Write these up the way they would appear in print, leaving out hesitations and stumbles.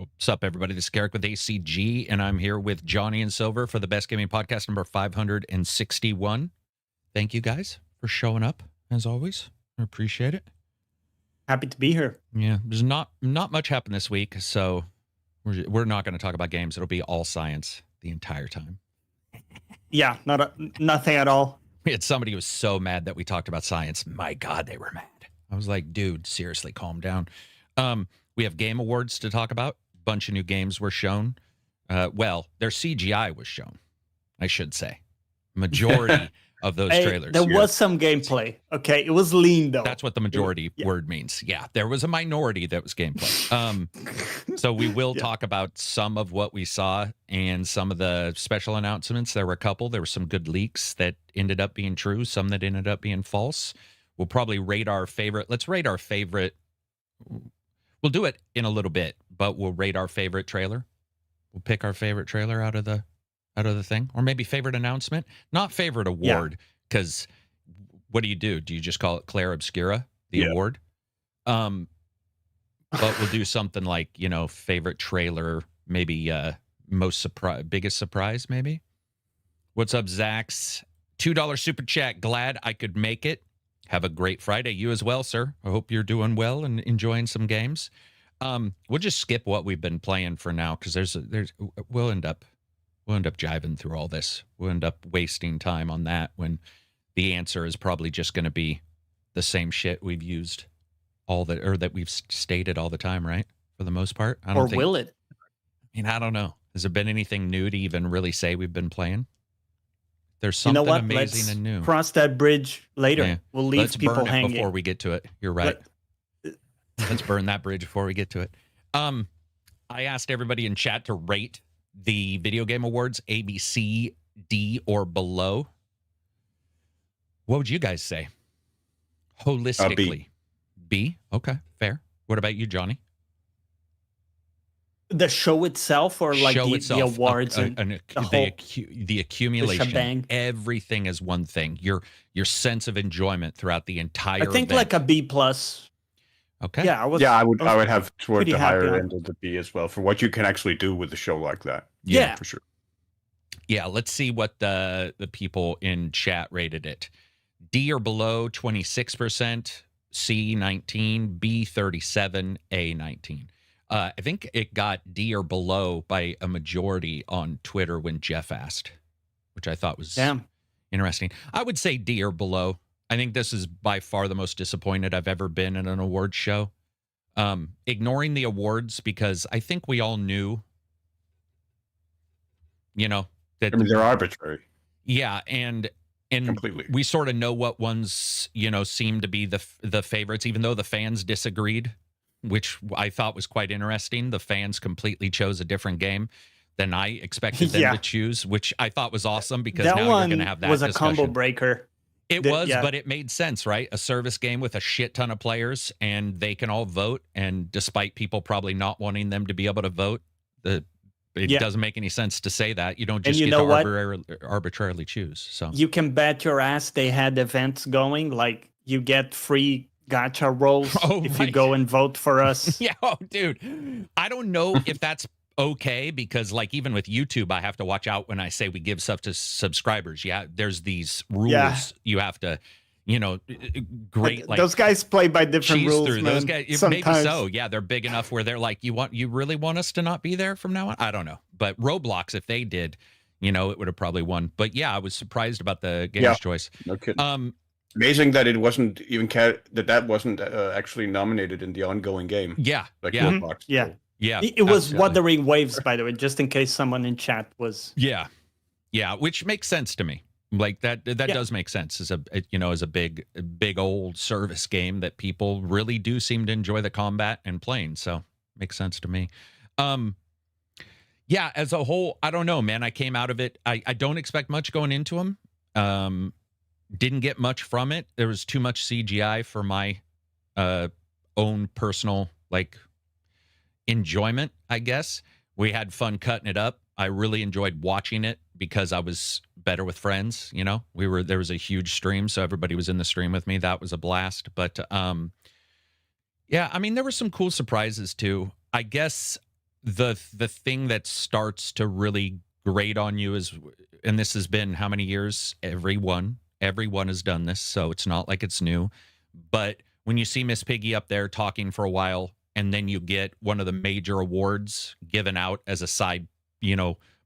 What's up, everybody? This is Garrick with ACG, and I'm here with Johnny and Silver for the Best Gaming Podcast number 561. Thank you guys for showing up, as always. I appreciate it. Happy to be here. Yeah, there's not much happened this week, so we're not going to talk about games. It'll be all science the entire time. Yeah, nothing at all. We had somebody who was so mad that we talked about science. My God, they were mad. I was like, dude, seriously, calm down. We have game awards to talk about. Bunch of new games were shown. Well, their CGI was shown, I should say. Majority of those trailers. There was some gameplay. Okay, it was lean though. That's what the majority word means. Yeah, there was a minority that was gameplay. So we will talk about some of what we saw and some of the special announcements. There were a couple. There were some good leaks that ended up being true, some that ended up being false. We'll probably rate our favorite. Let's rate our favorite. We'll do it in a little bit, but we'll rate our favorite trailer. We'll pick our favorite trailer out of the thing, or maybe favorite announcement, not favorite award, because what do? Do you just call it Claire Obscura, the award? But we'll do something like, favorite trailer, maybe biggest surprise, maybe. What's up, Zach's $2 super chat? Glad I could make it. Have a great Friday. You as well, sir. I hope you're doing well and enjoying some games. We'll just skip what we've been playing for now, because we'll end up jiving through all this. We'll end up wasting time on that when the answer is probably just going to be the same shit we've used that we've stated all the time, right? For the most part. Will it? I don't know. Has there been anything new to even really say we've been playing? There's something amazing and new. Cross that bridge later. Yeah. We'll leave people hanging before we get to it. You're right. Let's burn that bridge before we get to it. I asked everybody in chat to rate the video game awards A, B, C, D, or below. What would you guys say? Holistically. B? Okay, fair. What about you, Johnny? The show itself, or like the awards and the accumulation, everything is one thing. Your sense of enjoyment throughout the entire I think event. Like a B plus. Okay. I would have toward the higher end of the B as well for what you can actually do with a show like that. Yeah, for sure. Yeah, let's see what the people in chat rated it. D or below, 26%, C 19, B 37, A 19. I think it got D or below by a majority on Twitter when Jeff asked, which I thought was interesting. I would say D or below. I think this is by far the most disappointed I've ever been in an awards show. Ignoring the awards, because I think we all knew, that they're arbitrary. Yeah, and completely. We sort of know what ones, seem to be the favorites, even though the fans disagreed, which I thought was quite interesting. The fans completely chose a different game than I expected them to choose, which I thought was awesome, because now you're going to have that was a discussion. combo breaker. It was, but it made sense, right? A service game with a shit ton of players, and they can all vote, and despite people probably not wanting them to be able to vote, it doesn't make any sense to say that. You don't just get to arbitrarily choose. So you can bet your ass they had events going, like you get free gacha rolls if you go and vote for us. Yeah, dude. I don't know if that's okay, because like even with YouTube, I have to watch out when I say we give stuff to subscribers. Yeah, there's these rules you have to, like those guys play by different rules. Man. Those guys, maybe so. Yeah, they're big enough where they're like, you really want us to not be there from now on? I don't know. But Roblox, if they did, it would have probably won. But yeah, I was surprised about the game's choice. No kidding. Amazing that it wasn't even that wasn't actually nominated in the ongoing game. Yeah, like Roblox. Yeah. Yeah, it was Wuthering Waves, by the way, just in case someone in chat was. Yeah, which makes sense to me. Like that does make sense as a big old service game that people really do seem to enjoy the combat and playing. So makes sense to me. As a whole, I don't know, man. I came out of it. I don't expect much going into them. Didn't get much from it. There was too much CGI for my own personal enjoyment, I guess. We had fun cutting it up. I really enjoyed watching it because I was better with friends. There was a huge stream, so everybody was in the stream with me. That was a blast. But there were some cool surprises too. I guess the thing that starts to really grate on you is, and this has been how many years? Everyone has done this, so it's not like it's new. But when you see Miss Piggy up there talking for a while, and then you get one of the major awards given out as a side,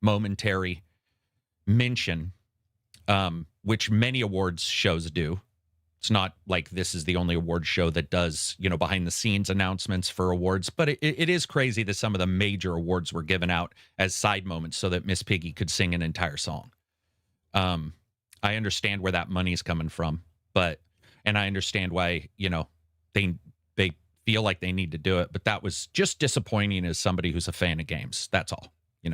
momentary mention, which many awards shows do. It's not like this is the only award show that does, behind the scenes announcements for awards, but it is crazy that some of the major awards were given out as side moments so that Miss Piggy could sing an entire song. I understand where that money's coming from, and I understand why, they feel like they need to do it, but that was just disappointing as somebody who's a fan of games. That's all.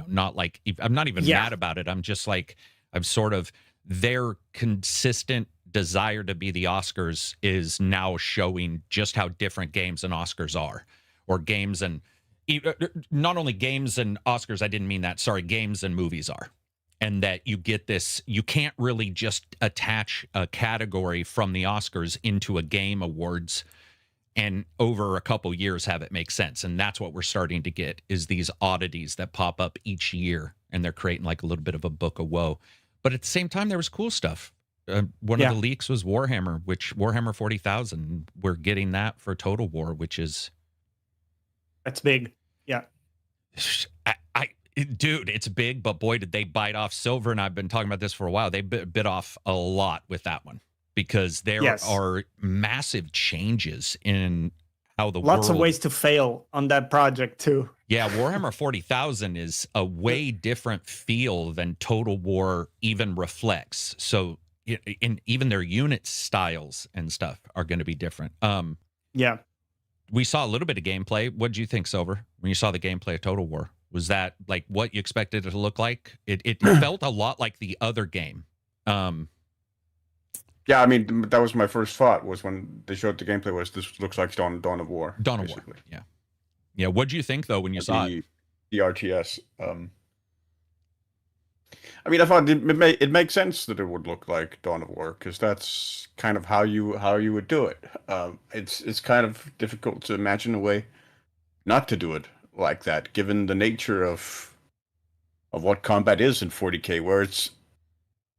Not like, I'm not even mad about it. I'm just like, I'm sort of, their consistent desire to be the Oscars is now showing just how different games and Oscars are, or games and not only games and Oscars. I didn't mean that. Sorry. Games and movies are. And that you get this, you can't really just attach a category from the Oscars into a game awards and over a couple years have it make sense. And that's what we're starting to get, is these oddities that pop up each year, and they're creating like a little bit of a book of woe. But at the same time, there was cool stuff. One of the leaks was Warhammer, which Warhammer 40,000, we're getting that for Total War, which is... That's big. Yeah. Dude, it's big, but boy, did they bite off Silver, and I've been talking about this for a while. They bit off a lot with that one, because there are massive changes in how the lots of ways to fail on that project too. Yeah, Warhammer 40,000 is a way different feel than Total War even reflects. So even their unit styles and stuff are going to be different. Yeah. We saw a little bit of gameplay. What did you think, Silver, when you saw the gameplay of Total War? Was that like what you expected it to look like? It felt a lot like the other game. Yeah, I mean, that was my first thought, was when they showed the gameplay, was this looks like Dawn of War. Dawn of War, yeah. Yeah, what did you think, though, when you saw it? The RTS. I mean, I thought it makes sense that it would look like Dawn of War, because that's kind of how you would do it. It's kind of difficult to imagine a way not to do it like that, given the nature of what combat is in 40K, where it's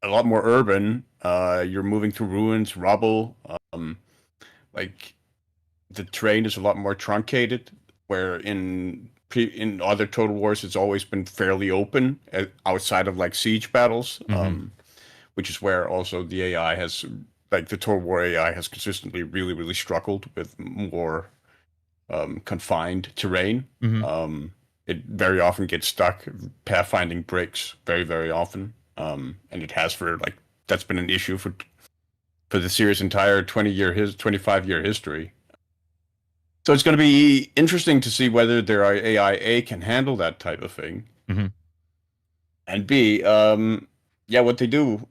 a lot more urban. You're moving through ruins, rubble. Like the terrain is a lot more truncated, where in other Total Wars it's always been fairly open outside of like siege battles, which is where also the AI has, like the Total War AI has consistently really, really struggled with more confined terrain. It very often gets stuck. Pathfinding breaks very, very often. And it has that's been an issue for the series' entire 25-year history. So it's going to be interesting to see whether their AI can handle that type of thing, and B, what they do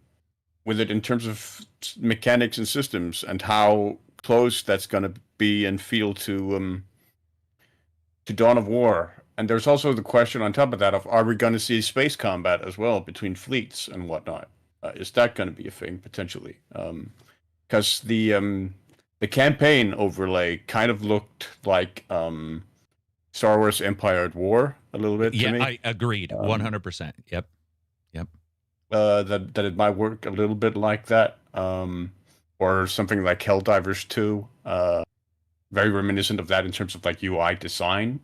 with it in terms of mechanics and systems, and how close that's going to be and feel to Dawn of War. And there's also the question on top of that of, are we going to see space combat as well between fleets and whatnot? Is that going to be a thing potentially? Because the campaign overlay kind of looked like Star Wars Empire at War a little bit to me. I agreed, 100%. Yep. That it might work a little bit like that, or something like Helldivers 2. Very reminiscent of that in terms of like UI design.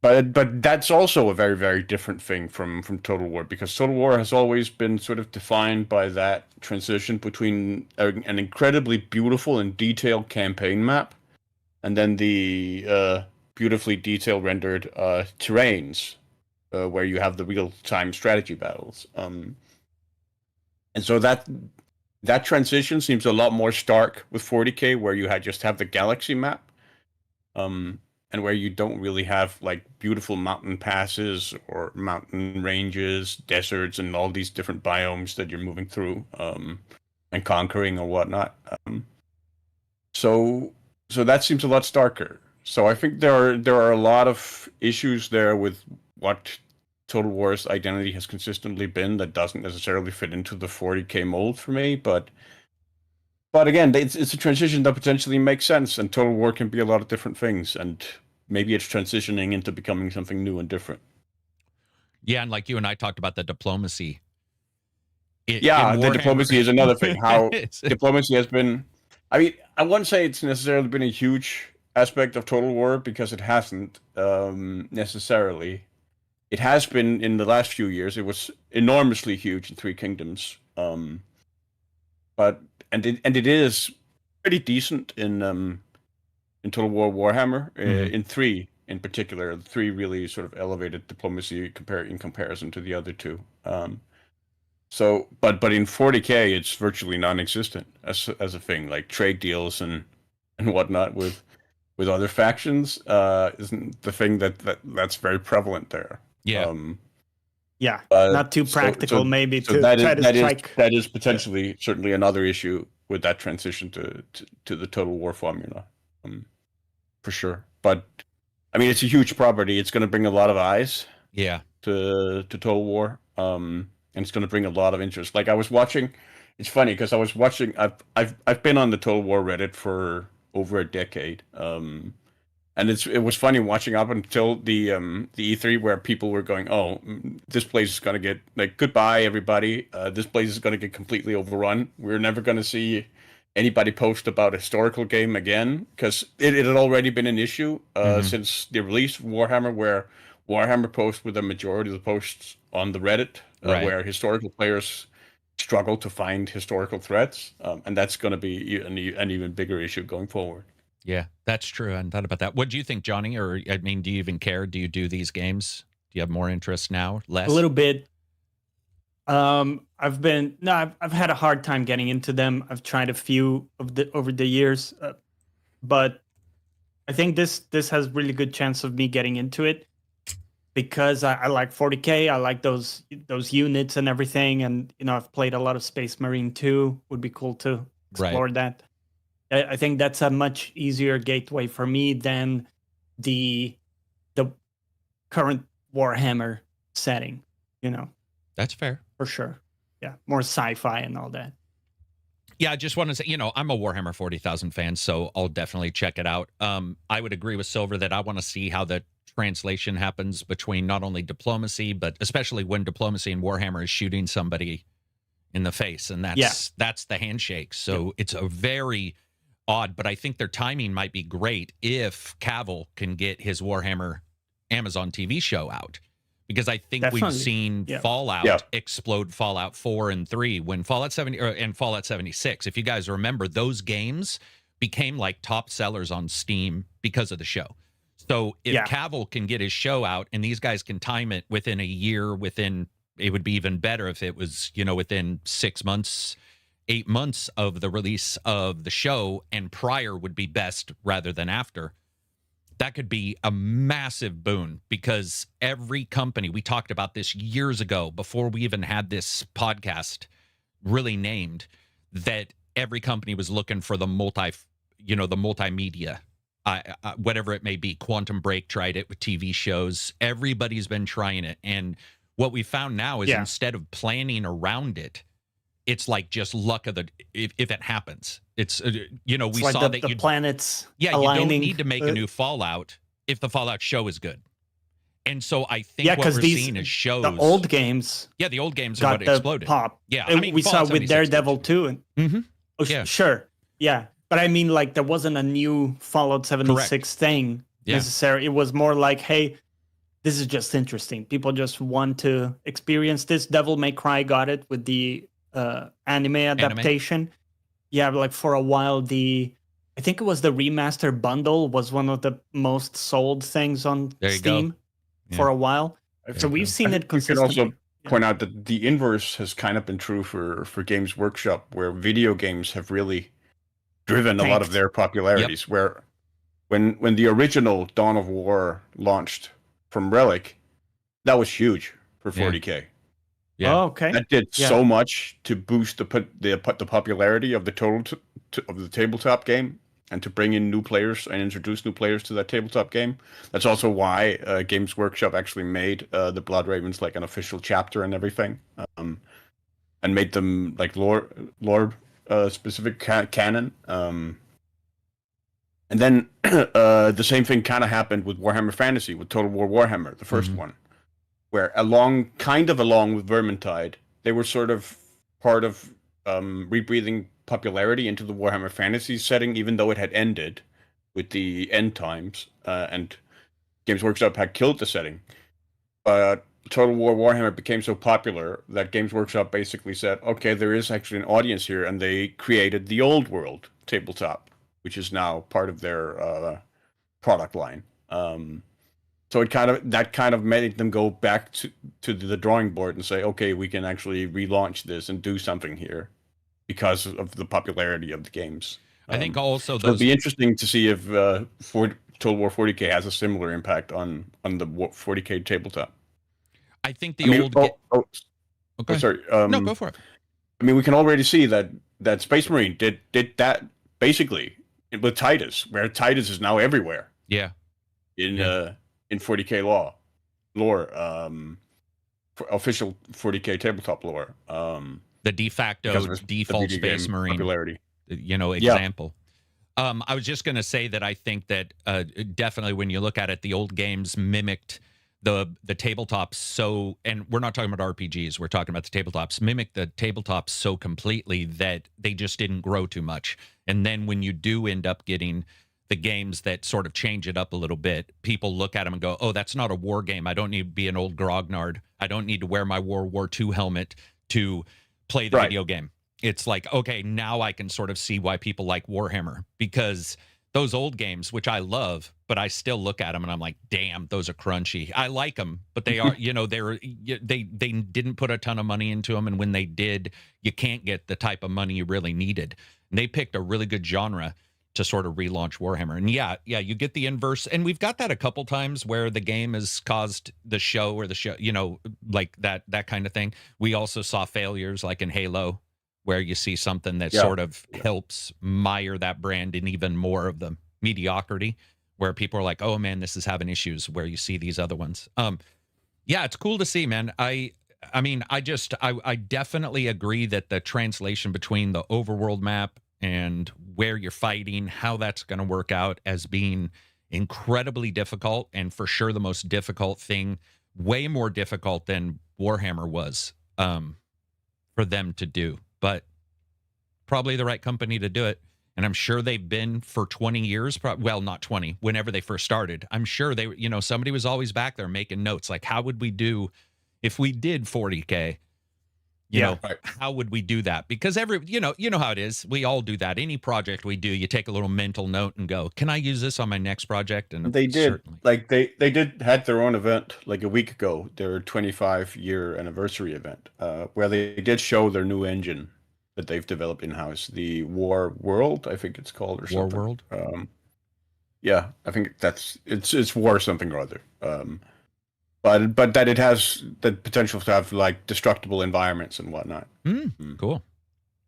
But that's also a very, very different thing from Total War, because Total War has always been sort of defined by that transition between an incredibly beautiful and detailed campaign map, and then the beautifully detail rendered terrains, where you have the real-time strategy battles. And so that transition seems a lot more stark with 40K, where you just have the galaxy map. And where you don't really have like beautiful mountain passes or mountain ranges, deserts, and all these different biomes that you're moving through and conquering or whatnot. So that seems a lot starker. So I think there are a lot of issues there with what Total War's identity has consistently been that doesn't necessarily fit into the 40K mold for me, but again, it's a transition that potentially makes sense, and Total War can be a lot of different things. And maybe it's transitioning into becoming something new and different. Yeah, and like you and I talked about the diplomacy. The diplomacy is another thing. How diplomacy has been. I mean, I wouldn't say it's necessarily been a huge aspect of Total War because it hasn't necessarily. It has been in the last few years. It was enormously huge in Three Kingdoms, but it is pretty decent in Total War Warhammer. In 3 in particular, 3 really sort of elevated diplomacy in comparison to the other two. So, but in 40K, it's virtually non-existent as a thing. Like trade deals and whatnot with other factions isn't the thing that's very prevalent there. Yeah. Not too practical, maybe to try to strike. That is potentially certainly another issue with that transition to the Total War formula, for sure. But I mean, it's a huge property. It's going to bring a lot of eyes. To Total War. And it's going to bring a lot of interest. Like I was watching, it's funny because I was watching. I've been on the Total War Reddit for over a decade, and it was funny watching up until the E3 where people were going, "Oh, this place is going to get like goodbye, everybody. This place is going to get completely overrun. We're never going to see anybody post about a historical game again because it had already been an issue since the release of Warhammer, where Warhammer posts with a majority of the posts on the Reddit." Where historical players struggle to find historical threats, and that's going to be an even bigger issue going forward. Yeah, that's true. I hadn't thought about that. What do you think, Johnny? Or I mean, do you even care? Do you do these games? Do you have more interest now? Less? A little bit. I've had a hard time getting into them. I've tried a few over the years, but I think this has really good chance of me getting into it. Because I like 40K, I like those units and everything, and I've played a lot of Space Marine 2. Would be cool to explore that. I think that's a much easier gateway for me than the current Warhammer setting. That's fair for sure. Yeah, more sci-fi and all that. Yeah, I just want to say, I'm a Warhammer 40,000 fan, so I'll definitely check it out. I would agree with Silver that I want to see how the translation happens between not only diplomacy, but especially when diplomacy in Warhammer is shooting somebody in the face, and that's the handshake. So it's a very odd, but I think their timing might be great if Cavill can get his Warhammer Amazon TV show out, because I think we've seen Fallout explode Fallout 4 and 3 when Fallout 70 and Fallout 76. If you guys remember, those games became like top sellers on Steam because of the show. So if Cavill can get his show out and these guys can time it within a year, it would be even better if it was, within 6 months, 8 months of the release of the show, and prior would be best rather than after. That could be a massive boon, because every company, we talked about this years ago before we even had this podcast really named, that every company was looking for the multimedia. Whatever it may be. Quantum Break tried it with TV shows. Everybody's been trying it. And what we found now is instead of planning around it, it's like just luck of if it happens. It's, we like saw the planets aligning. You don't need to make a new Fallout if the Fallout show is good. And so I think what we're seeing is shows. The old games. Yeah, the old games are what exploded. Pop. Yeah, I mean, we saw with Daredevil too. Sure. Yeah. But I mean, like, there wasn't a new Fallout 76 thing necessary. It was more like, hey, this is just interesting. People just want to experience this. Devil May Cry got it with the anime adaptation. Yeah, like for a while, I think it was the remaster bundle was one of the most sold things on Steam for a while. So we've seen it consistently. You can also point out that the inverse has kind of been true for Games Workshop, where video games have really driven a lot of their popularities. Where when the original Dawn of War launched from Relic, that was huge for 40K. Yeah. Oh, okay. That did so much to boost the popularity of the of the tabletop game, and to bring in new players and introduce new players to that tabletop game. That's also why Games Workshop actually made the Blood Ravens like an official chapter and everything, and made them like lore specific canon. And then the same thing kind of happened with Warhammer Fantasy, with Total War Warhammer, the first one, where along with Vermintide, they were sort of part of rebreathing popularity into the Warhammer Fantasy setting, even though it had ended with the end times, and Games Workshop had killed the setting. But Total War Warhammer became so popular that Games Workshop basically said, okay, there is actually an audience here, and they created the Old World tabletop, which is now part of their product line. So that kind of made them go back to the drawing board and say, okay, we can actually relaunch this and do something here because of the popularity of the games. I think also so it'd be interesting to see if Total War 40K has a similar impact on the 40K tabletop. I think sorry. No, go for it. I mean, we can already see that Space Marine did that basically with Titus, where Titus is now everywhere. Yeah. In 40K lore, official 40K tabletop lore. The default Space Marine popularity. Example. Yeah. I was just going to say that I think that definitely when you look at it, the old games mimicked the tabletops so, and we're not talking about RPGs, we're talking about the tabletops, mimicked the tabletops so completely that they just didn't grow too much. And then when you do end up getting the games that sort of change it up a little bit, people look at them and go, oh, that's not a war game. I don't need to be an old grognard. I don't need to wear my World War II helmet to play the video game. It's like, okay, now I can sort of see why people like Warhammer, because those old games, which I love, but I still look at them and I'm like, damn, those are crunchy. I like them, but they are, they didn't put a ton of money into them. And when they did, you can't get the type of money you really needed. And they picked a really good genre to sort of relaunch Warhammer. And yeah, you get the inverse. And we've got that a couple times where the game has caused the show or the show, like that kind of thing. We also saw failures like in Halo, where you see something that sort of helps mire that brand in even more of the mediocrity, where people are like, oh man, this is having issues, where you see these other ones. Yeah, it's cool to see, man. I definitely agree that the translation between the overworld map and where you're fighting, how that's going to work out as being incredibly difficult, and for sure the most difficult thing, way more difficult than Warhammer was for them to do. But probably the right company to do it. And I'm sure they've been for 20 years. Well, not 20, whenever they first started. I'm sure they, somebody was always back there making notes. Like, how would we do if we did 40K? How would we do that? Because you know how it is. We all do that. Any project we do, you take a little mental note and go, can I use this on my next project? And they did. Certainly. Like they had their own event like a week ago, their 25-year anniversary event, where they did show their new engine that they've developed in-house, the War World, I think it's called, or something. War World? Yeah, I think it's War something or other. But that it has the potential to have like destructible environments and whatnot. Cool.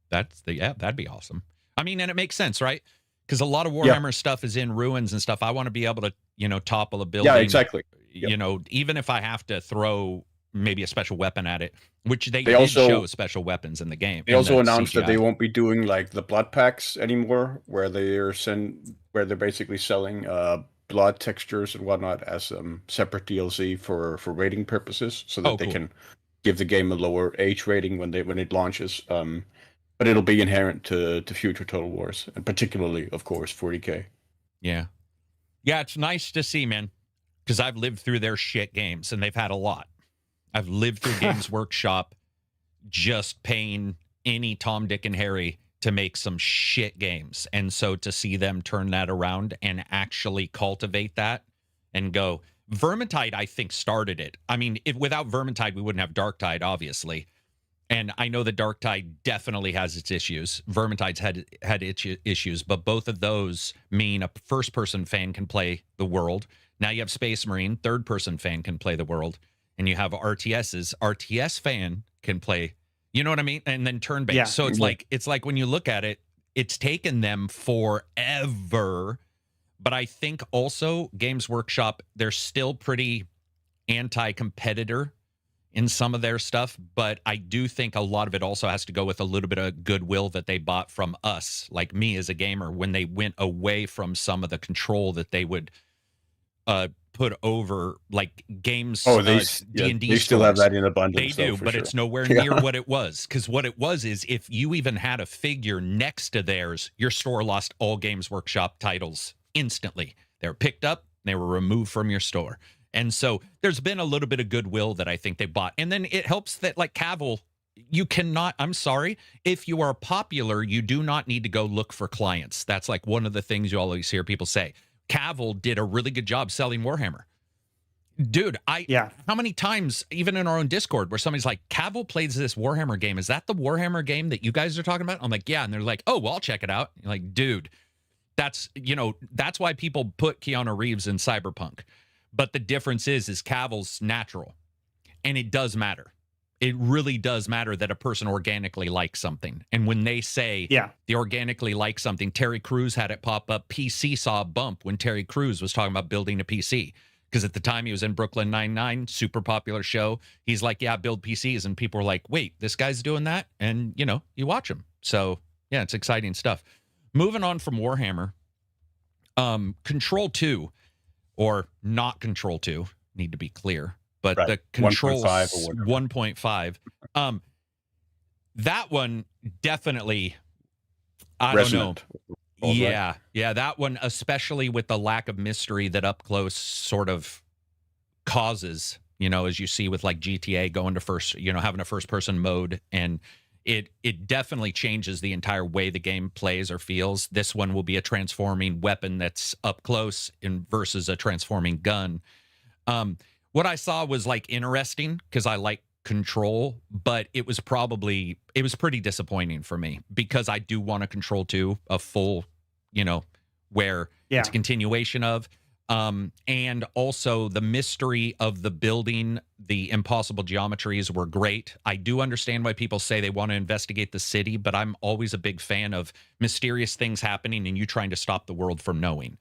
That'd be awesome. I mean, and it makes sense, right? Because a lot of Warhammer stuff is in ruins and stuff. I want to be able to, topple a building. Yeah, exactly. Even if I have to throw maybe a special weapon at it, which they did show special weapons in the game. They also announced that they won't be doing like the blood packs anymore, where they're basically selling blood textures and whatnot as separate DLC for rating purposes, so that they can give the game a lower age rating when it launches. But it'll be inherent to future Total Wars, and particularly, of course, 40K. Yeah, it's nice to see, man, because I've lived through their shit games, and they've had a lot. I've lived through Games Workshop just paying any Tom, Dick, and Harry to make some shit games. And so to see them turn that around and actually cultivate that and go, Vermintide, I think, started it. I mean, without Vermintide, we wouldn't have Darktide, obviously. And I know that Darktide definitely has its issues. Vermintide's had its issues, but both of those mean a first-person fan can play the world. Now you have Space Marine, third-person fan can play the world. And you have RTSs. RTS fan can play, you know what I mean? And then turn-based. Yeah. So it's like when you look at it, it's taken them forever. But I think also Games Workshop, they're still pretty anti-competitor in some of their stuff, but I do think a lot of it also has to go with a little bit of goodwill that they bought from us, like me as a gamer, when they went away from some of the control that they would put over like games, Oh, D&D they still have stores. that in abundance. They do, for but sure. it's nowhere near what it was. Because what it was is if you even had a figure next to theirs, your store lost all Games Workshop titles instantly. They were picked up, they were removed from your store. And so there's been a little bit of goodwill that I think they bought. And then it helps that like Cavill, you cannot, I'm sorry, if you are popular, you do not need to go look for clients. That's like one of the things you always hear people say. Cavill did a really good job selling Warhammer. Dude, how many times, even in our own Discord, where somebody's like, Cavill plays this Warhammer game. Is that the Warhammer game that you guys are talking about? I'm like, yeah. And they're like, oh, well, I'll check it out. You're like, dude, that's why people put Keanu Reeves in Cyberpunk. But the difference is Cavill's natural. And it does matter. It really does matter that a person organically likes something. And when they say they organically like something, Terry Crews had it pop up. PC saw a bump when Terry Crews was talking about building a PC. Because at the time he was in Brooklyn Nine-Nine, super popular show. He's like, yeah, build PCs. And people were like, wait, this guy's doing that? And, you watch him. So, yeah, it's exciting stuff. Moving on from Warhammer, Control 2, or not Control 2, need to be clear. But the Control 1.5, that one definitely, I don't know. Yeah, that one, especially with the lack of mystery that up close sort of causes, as you see with like GTA going to having a first person mode, and it definitely changes the entire way the game plays or feels. This one will be a transforming weapon that's up close versus a transforming gun. What I saw was like interesting because I like Control, but it was pretty disappointing for me because I do want a Control 2, a full, where it's a continuation of, and also the mystery of the building, the impossible geometries were great. I do understand why people say they want to investigate the city, but I'm always a big fan of mysterious things happening and you trying to stop the world from knowing.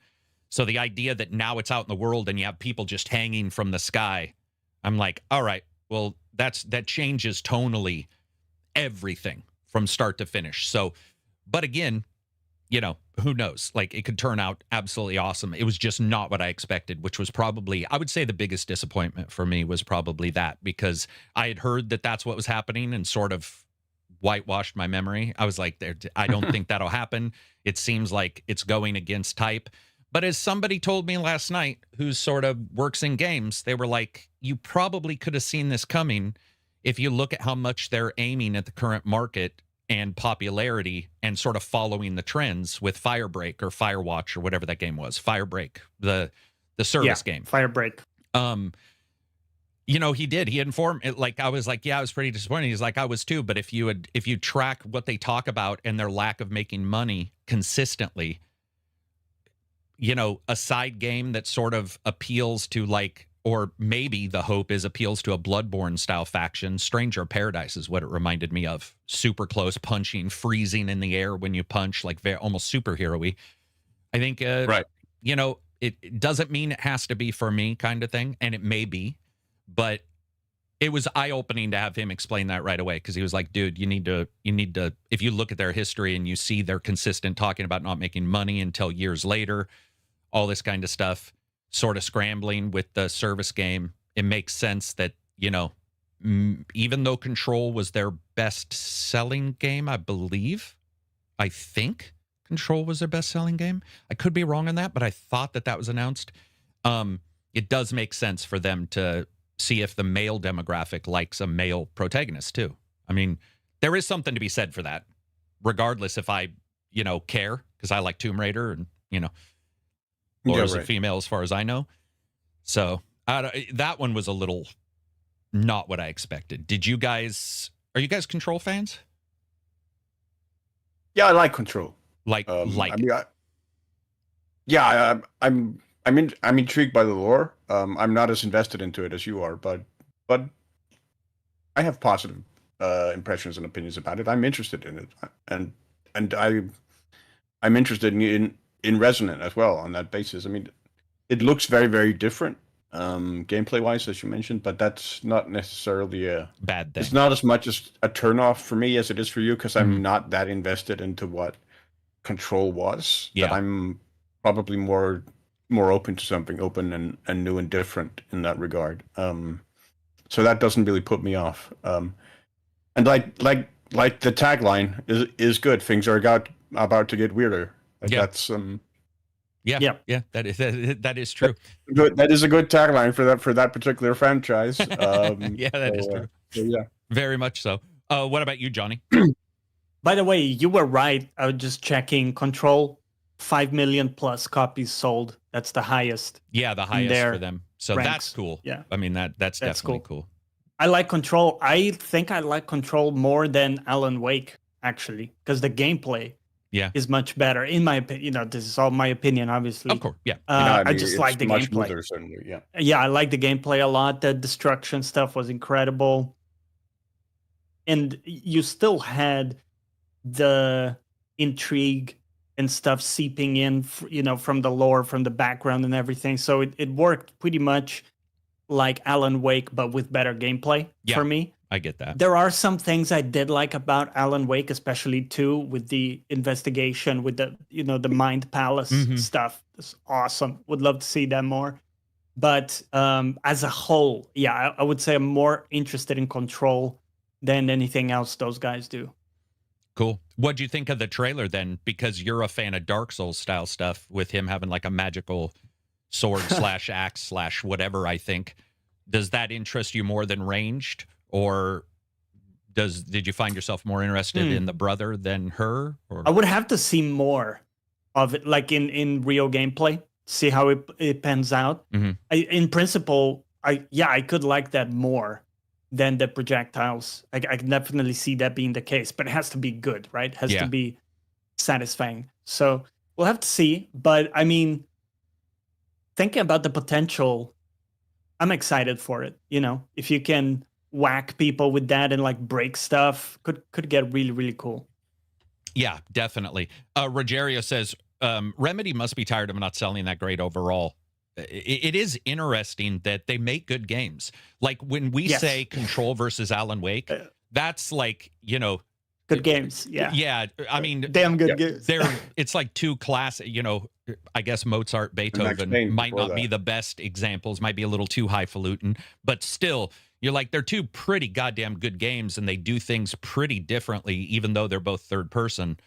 So the idea that now it's out in the world and you have people just hanging from the sky, I'm like, all right, well, that changes tonally everything from start to finish. So, but again, who knows? Like it could turn out absolutely awesome. It was just not what I expected, which was probably, I would say the biggest disappointment for me was probably that, because I had heard that that's what was happening and sort of whitewashed my memory. I was like, I don't think that'll happen. It seems like it's going against type. But as somebody told me last night who sort of works in games, they were like, you probably could have seen this coming if you look at how much they're aiming at the current market and popularity and sort of following the trends with Firebreak or Firewatch or whatever that game was. Firebreak, the service game. Firebreak. He did. He informed it. Like I was like, yeah, I was pretty disappointed. He's like, I was too. But if you track what they talk about and their lack of making money consistently, a side game that sort of appeals to like, or maybe the hope is appeals to a Bloodborne style faction. Stranger Paradise is what it reminded me of. Super close punching, freezing in the air when you punch, like almost superhero-y. I think, right. It doesn't mean it has to be for me kind of thing. And it may be, but it was eye-opening to have him explain that right away. Cause he was like, dude, you need to, if you look at their history and you see they're consistent talking about not making money until years later, all this kind of stuff, sort of scrambling with the service game, it makes sense that, even though Control was their best-selling game, I think Control was their best-selling game. I could be wrong on that, but I thought that was announced. It does make sense for them to see if the male demographic likes a male protagonist, too. I mean, there is something to be said for that, regardless if I, care, because I like Tomb Raider and, Laura's a female as far as I know. So that one was a little not what I expected. Are you guys Control fans? Yeah, I like Control. I'm intrigued by the lore. I'm not as invested into it as you are, but I have positive impressions and opinions about it. I'm interested in it, and I'm interested in Resonant as well on that basis. I mean, it looks very, very different. gameplay wise, as you mentioned, but that's not necessarily a Bad thing. It's not as much as a turnoff for me as it is for you, because I'm Mhm. not that invested into what Control was. That Yeah. I'm probably more open to something open and new and different in that regard. So that doesn't really put me off. And like the tagline is good. Things are about to get weirder. Like Yeah. that's Yeah. That is true. good. That is a good tagline for that particular franchise. Yeah, that is true. So yeah. Very much so. What about you, Johnny? By the way, you were right. I was just checking. Control, 5 million plus copies sold. That's the highest. Yeah, the highest their for them. So ranks. that's cool. Yeah. I mean, that's definitely cool. cool. I like Control. I think I like Control more than Alan Wake, actually, because the gameplay is much better, in my opinion. You know, this is all my opinion, obviously. Of course, yeah. I just like the much gameplay. smoother, certainly, yeah. Yeah, I like the gameplay a lot. The destruction stuff was incredible. And you still had the intrigue and stuff seeping in, you know, from the lore, from the background and everything. So it worked pretty much like Alan Wake, but with better gameplay for me. I get that. There are some things I did like about Alan Wake, especially too with the investigation, with the, you know, the Mind Palace stuff. It's awesome. Would love to see that more. But as a whole, yeah, I would say I'm more interested in Control than anything else those guys do. Cool. What'd you think of the trailer then? Because you're a fan of Dark Souls style stuff, with him having like a magical sword slash axe slash whatever, I think. Does that interest you more than ranged? Or did you find yourself more interested in the brother than her? Or? I would have to see more of it, like in real gameplay, see how it pans out. In principle, I could like that more than the projectiles. I can definitely see that being the case, but it has to be good, right? It has to be satisfying. So we'll have to see. But I mean, thinking about the potential, I'm excited for it. You know, if you can whack people with that and like break stuff, could get really, really cool. Yeah, definitely. Rogerio says, Remedy must be tired of not selling that great overall. It is interesting that they make good games. Like when we say Control versus Alan Wake, that's like, you know, good games. Yeah. Yeah. I mean, damn good games. It's like two classic, you know, I guess Mozart, Beethoven might not be the best examples, might be a little too highfalutin, but still, you're like, they're two pretty goddamn good games, and they do things pretty differently, even though they're both third person.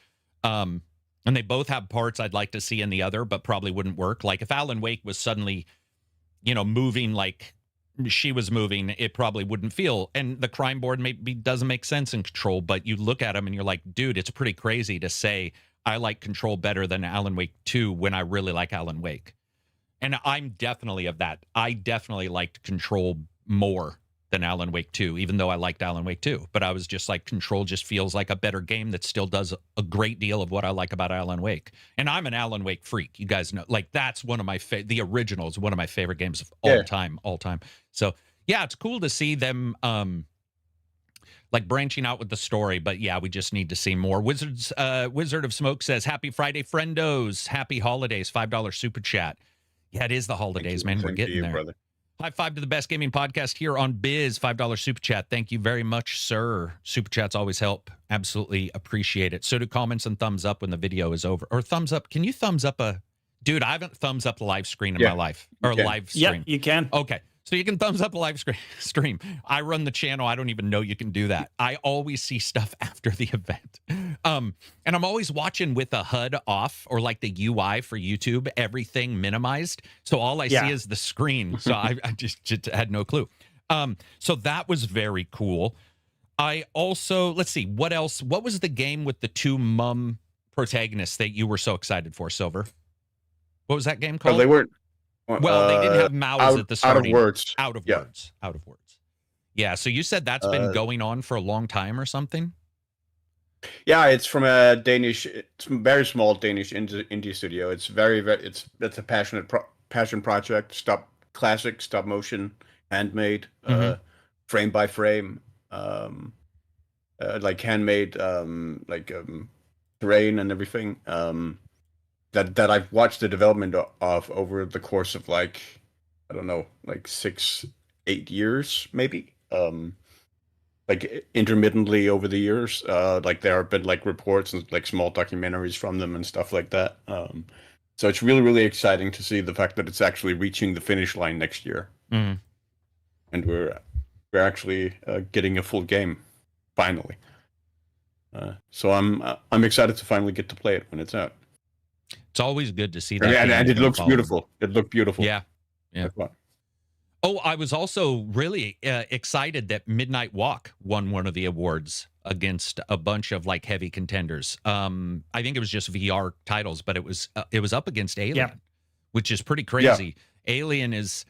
And they both have parts I'd like to see in the other, but probably wouldn't work. Like if Alan Wake was suddenly, you know, moving like she was moving, it probably wouldn't feel. And the crime board maybe doesn't make sense in Control, but you look at him and you're like, dude, it's pretty crazy to say I like Control better than Alan Wake 2 when I really like Alan Wake. And I'm definitely of that. I definitely liked Control more than Alan Wake 2, even though I liked Alan Wake 2. But I was just like, Control just feels like a better game that still does a great deal of what I like about Alan Wake. And I'm an Alan Wake freak. You guys know, like that's one of my the original is one of my favorite games of all time. So yeah, it's cool to see them like branching out with the story. But yeah, we just need to see more. Wizard of Smoke says, happy Friday, friendos. Happy holidays. $5 super chat. Yeah, it is the holidays, man. We're getting there. Brother. High five to the best gaming podcast here on Biz. $5 super chat. Thank you very much, sir. Super chats always help. Absolutely appreciate it. So do comments and thumbs up when the video is over. Or thumbs up. Can you thumbs up a... Dude, I haven't thumbs up a live screen in my life. Or live stream. Yeah, you can. Okay. So you can thumbs up a live stream. I run the channel. I don't even know you can do that. I always see stuff after the event. And I'm always watching with the HUD off, or like the UI for YouTube, everything minimized. So all I see is the screen. So I just had no clue. So that was very cool. I also, let's see, what else? What was the game with the two mum protagonists that you were so excited for, Silver? What was that game called? Oh, they weren't. Well, they didn't have mouths at the starting. Out of words. Out of words. Yeah, so you said that's been going on for a long time or something? Yeah, it's from a Danish, it's a very small Danish indie studio. It's it's a passion project. Classic stop motion, handmade, frame by frame, like handmade, terrain and everything. That I've watched the development of over the course of like I don't know, like 6, 8 years, maybe. Like intermittently over the years. Like there have been like reports and like small documentaries from them and stuff like that. So it's really, really exciting to see the fact that it's actually reaching the finish line next year, Mm. and we're actually getting a full game finally. So I'm excited to finally get to play it when it's out. It's always good to see that. And it looks followed. beautiful. It looked beautiful. Yeah. Yeah. Oh, I was also really excited that Midnight Walk won one of the awards against a bunch of like heavy contenders. I think it was just VR titles, but it was up against Alien, which is pretty crazy. Yeah. Alien is,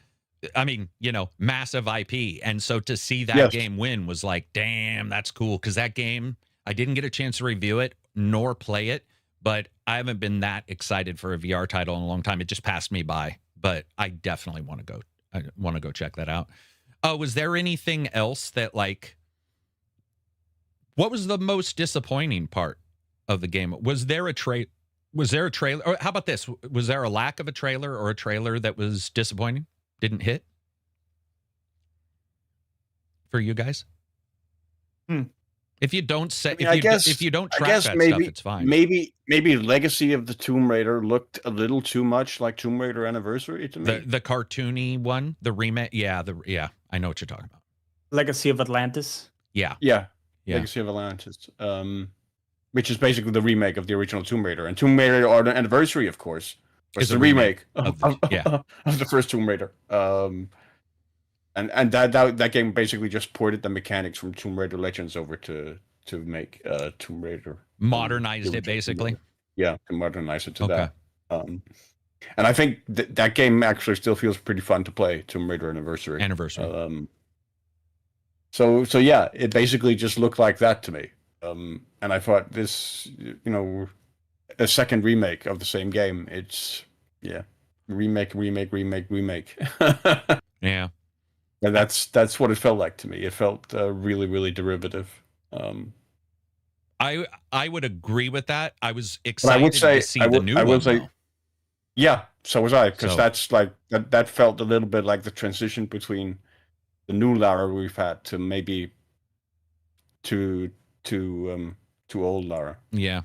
I mean, you know, massive IP, and so to see that game win was like, damn, that's cool. Because that game, I didn't get a chance to review it nor play it, but I haven't been that excited for a VR title in a long time. It just passed me by, but I definitely want to go. I want to go check that out. Was there anything else that like, what was the most disappointing part of the game? Was there a trailer? Or how about this? Was there a lack of a trailer or a trailer that was disappointing? Didn't hit for you guys? If you don't say, if you don't track that stuff, it's fine. Maybe Legacy of the Tomb Raider looked a little too much like Tomb Raider Anniversary to me. The cartoony one, the remake. Yeah, I know what you're talking about. Legacy of Atlantis. Yeah. Legacy of Atlantis. Which is basically the remake of the original Tomb Raider, and Tomb Raider Anniversary, of course, was the remake of the first Tomb Raider. And that game basically just ported the mechanics from Tomb Raider Legends over to make Tomb Raider. Modernized it, basically. Yeah, to modernize it to that. And I think that game actually still feels pretty fun to play, Tomb Raider Anniversary. So yeah, it basically just looked like that to me. And I thought this, you know, a second remake of the same game. It's remake. Yeah. And that's what it felt like to me. It felt really, really derivative. I would agree with that. I was excited to see the new one. Though. Yeah, so was I, because that's like that felt a little bit like the transition between the new Lara we've had to maybe to old Lara. Yeah,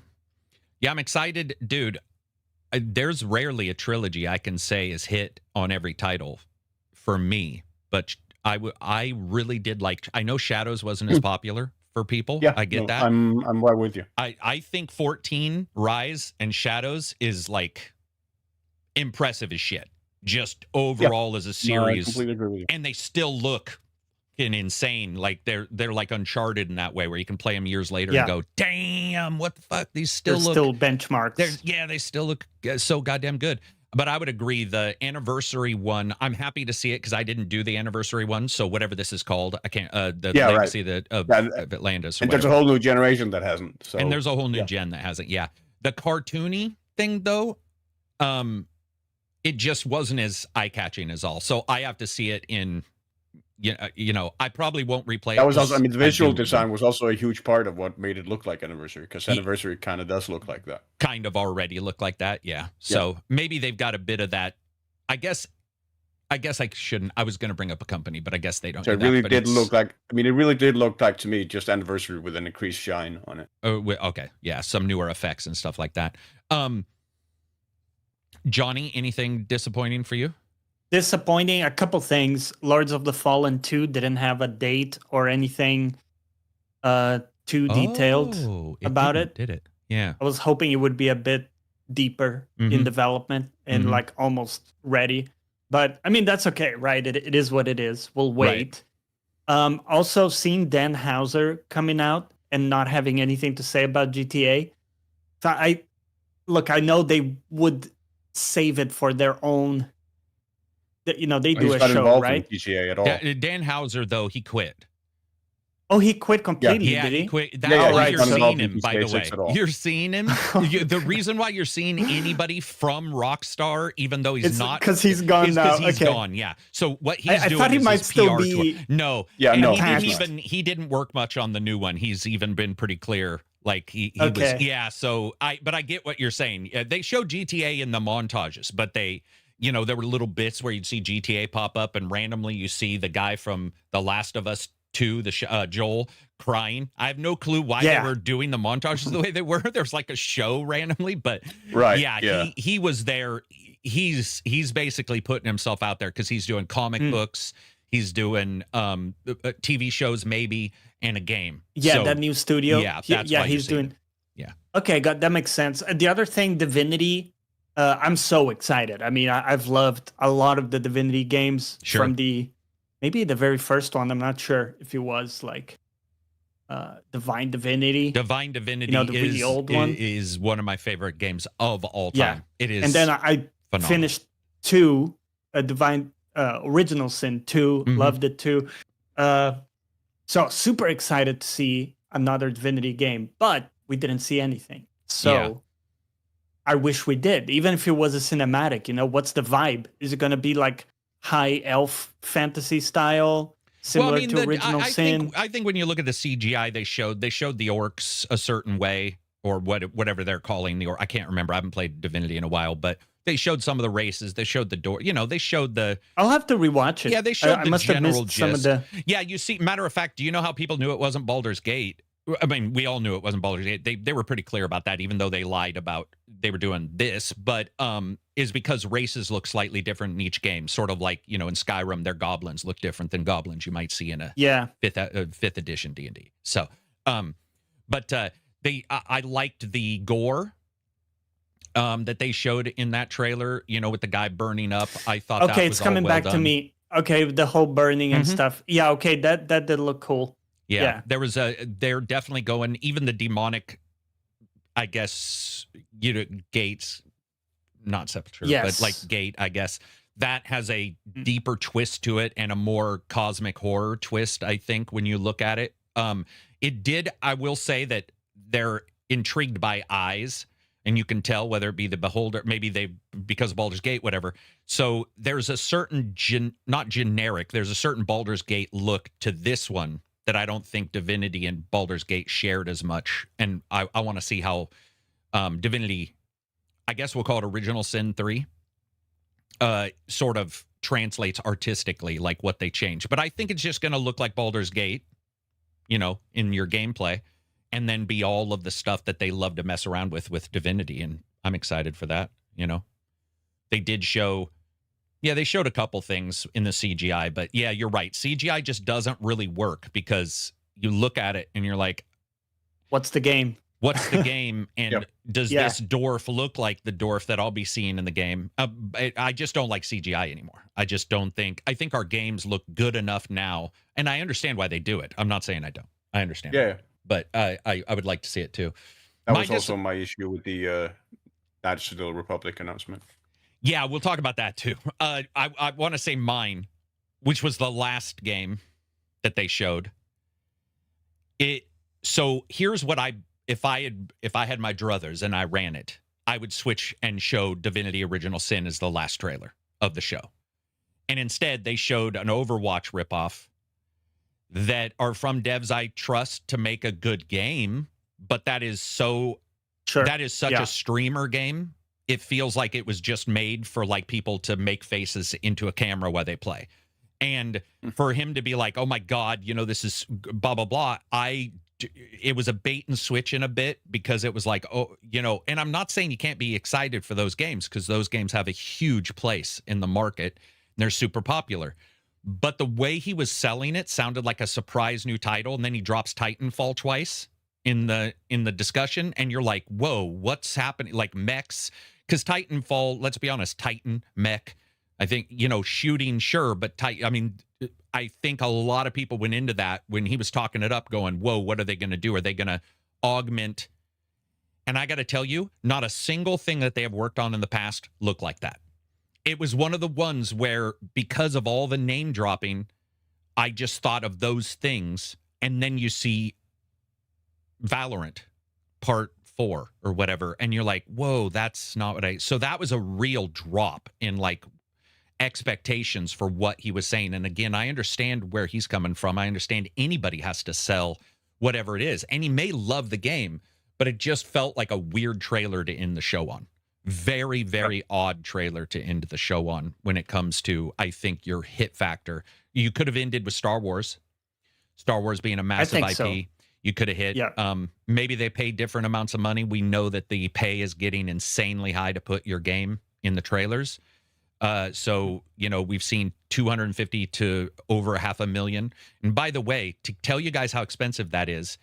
I'm excited, dude. There's rarely a trilogy I can say is hit on every title for me, but I really did like. I know Shadows wasn't as popular for people. Yeah, I get that. I'm right with you. I think 14 Rise and Shadows is like impressive as shit. Just overall as a series, I completely agree with you. And they still look insane. Like they're like Uncharted in that way, where you can play them years later and go, damn, what the fuck? These still look still benchmarks. They still look so goddamn good. But I would agree, the Anniversary one, I'm happy to see it because I didn't do the Anniversary one. So whatever this is called, I can't. The Legacy of Atlantis. And there's a whole new generation that hasn't. So. And there's a whole new gen that hasn't. Yeah, the cartoony thing though, it just wasn't as eye catching as all. So I have to see it in. You know, I probably won't replay it. That was also, I mean, the visual design was also a huge part of what made it look like Anniversary, because Anniversary kind of does look like that. Kind of already look like that, yeah. So maybe they've got a bit of that. I guess I shouldn't. I was going to bring up a company, but I guess they don't. So it really did look like. I mean, it really did look like to me just Anniversary with an increased shine on it. Oh, okay, yeah, some newer effects and stuff like that. Johnny, anything disappointing for you? Disappointing, a couple things. Lords of the Fallen 2 didn't have a date or anything too detailed about it. Did it? Yeah. I was hoping it would be a bit deeper in development and like almost ready. But I mean, that's okay, right? It is what it is. We'll wait. Right. Also, seeing Dan Houser coming out and not having anything to say about GTA. So I know they would save it for their own. You know, they do a show, right? In GTA at all. Dan Houser, though, he quit. Oh, he quit completely, did he? He quit. You're seeing him, by the way. You're seeing him. The reason why you're seing anybody from Rockstar, even though he's not... because he's gone now. Because he's gone, yeah. So what he's doing thought he is might his still PR be... tour. No. Yeah, no. He didn't work much on the new one. He's even been pretty clear. Like, he was... Yeah, so... But I get what you're saying. They show GTA in the montages, but they... you know, there were little bits where you'd see GTA pop up, and randomly you see the guy from The Last of Us 2, Joel, crying. I have no clue why they were doing the montages the way they were. There's like a show randomly, but he was there. He's basically putting himself out there because he's doing comic books, he's doing TV shows maybe, and a game. Yeah, so, that new studio. Yeah, that's why he's doing. Yeah. Okay, that makes sense. The other thing, Divinity. I'm so excited. I mean, I've loved a lot of the Divinity games from maybe the very first one. I'm not sure if it was like Divine Divinity. Divine Divinity, you know, the really old one, is one of my favorite games of all time. Yeah, it is. And then I finished 2, Divine Original Sin 2. Loved it too. So super excited to see another Divinity game, but we didn't see anything. So. I wish we did, even if it was a cinematic. You know, what's the vibe? Is it going to be like high elf fantasy style, similar to Original Sin? I think when you look at the CGI they showed the orcs a certain way, or whatever they're calling the orc. I can't remember. I haven't played Divinity in a while, but they showed some of the races. They showed the door. You know, they showed the. I'll have to rewatch it. Yeah, they showed the general gist. Some of the. Yeah, you see. Matter of fact, do you know how people knew it wasn't Baldur's Gate? I mean, we all knew it wasn't Baldur's Gate. They were pretty clear about that, even though they lied about they were doing this. But is because races look slightly different in each game. Sort of like, you know, in Skyrim, their goblins look different than goblins you might see in a fifth edition D&D. So, but I liked the gore that they showed in that trailer. You know, with the guy burning up. I thought that was it's coming back to me. Okay, the whole burning and stuff. Yeah, okay, that did look cool. Yeah, they're definitely going, even the demonic, I guess, you know, gates, not sepulture, but like gate, I guess, that has a deeper twist to it and a more cosmic horror twist, I think, when you look at it. I will say that they're intrigued by eyes, and you can tell whether it be the beholder, maybe because of Baldur's Gate, whatever. So there's a certain, not generic, there's a certain Baldur's Gate look to this one that I don't think Divinity and Baldur's Gate shared as much. And I want to see how Divinity, I guess we'll call it Original Sin 3, sort of translates artistically, like what they changed. But I think it's just going to look like Baldur's Gate, you know, in your gameplay, and then be all of the stuff that they love to mess around with Divinity. And I'm excited for that, you know. They did show... Yeah, they showed a couple things in the CGI, but yeah, you're right. CGI just doesn't really work because you look at it and you're like, what's the game? What's the game? And does this dwarf look like the dwarf that I'll be seeing in the game? I just don't like CGI anymore. I just don't think. I think our games look good enough now, and I understand why they do it. I'm not saying I don't. I understand. Yeah. But I would like to see it too. That was also my issue with the Knights of the Republic announcement. Yeah, we'll talk about that too. I want to say mine, which was the last game that they showed. So here's what if I had my druthers and I ran it, I would switch and show Divinity Original Sin as the last trailer of the show. And instead they showed an Overwatch ripoff that are from devs I trust to make a good game, but that is such a streamer game. It feels like it was just made for like people to make faces into a camera while they play. And for him to be like, oh my God, you know, this is blah, blah, blah. It was a bait and switch in a bit because it was like, oh, you know, and I'm not saying you can't be excited for those games because those games have a huge place in the market. And they're super popular. But the way he was selling it sounded like a surprise new title. And then he drops Titanfall twice in the discussion. And you're like, whoa, what's happening? Like mechs. Because Titanfall, let's be honest, Titan, mech, I think, you know, shooting, sure, but I think a lot of people went into that when he was talking it up going, whoa, what are they going to do? Are they going to augment? And I got to tell you, not a single thing that they have worked on in the past looked like that. It was one of the ones where, because of all the name dropping, I just thought of those things. And then you see Valorant Part 4 or whatever, and you're like, whoa, that's not what so that was a real drop in like expectations for what he was saying. And again, I understand where he's coming from. I understand anybody has to sell whatever it is, and he may love the game, but it just felt like a weird trailer to end the show on. Very, very odd trailer to end the show on when it comes to, I think, your hit factor. You could have ended with Star Wars being a massive think IP. so. You could have hit. Yeah. Maybe they pay different amounts of money. We know that the pay is getting insanely high to put your game in the trailers. So, we've seen 250 to over $500,000. And by the way, to tell you guys how expensive that is,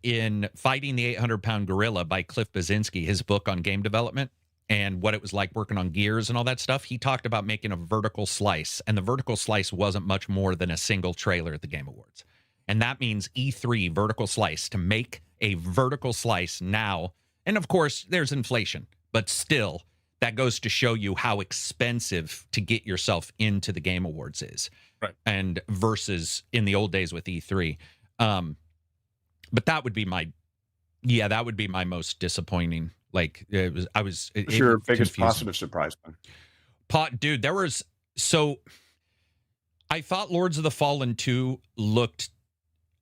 in Fighting the 800-Pound Gorilla by Cliff Basinski, his book on game development and what it was like working on Gears and all that stuff, he talked about making a vertical slice. And the vertical slice wasn't much more than a single trailer at the Game Awards. And that means E3 vertical slice, to make a vertical slice now. And of course, there's inflation, but still, that goes to show you how expensive to get yourself into the Game Awards is. Right. And versus in the old days with E3. But that would be my most disappointing. Like, What's your biggest positive surprise, then? Dude, I thought Lords of the Fallen 2 looked,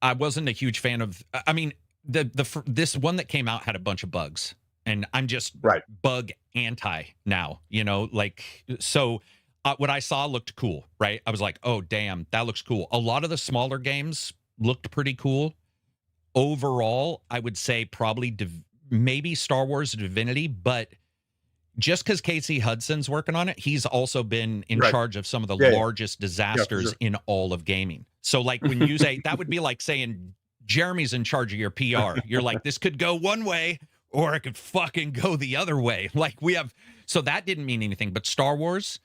I wasn't a huge fan of, I mean, this one that came out had a bunch of bugs, and I'm just bug anti now, so what I saw looked cool, right? I was like, oh, damn, that looks cool. A lot of the smaller games looked pretty cool. Overall, I would say probably maybe Star Wars Divinity, but just because Casey Hudson's working on it, he's also been in charge of some of the largest disasters in all of gaming. So, like, when you say, that would be like saying Jeremy's in charge of your PR. You're like, this could go one way or it could fucking go the other way. Like, so that didn't mean anything. But Star Wars,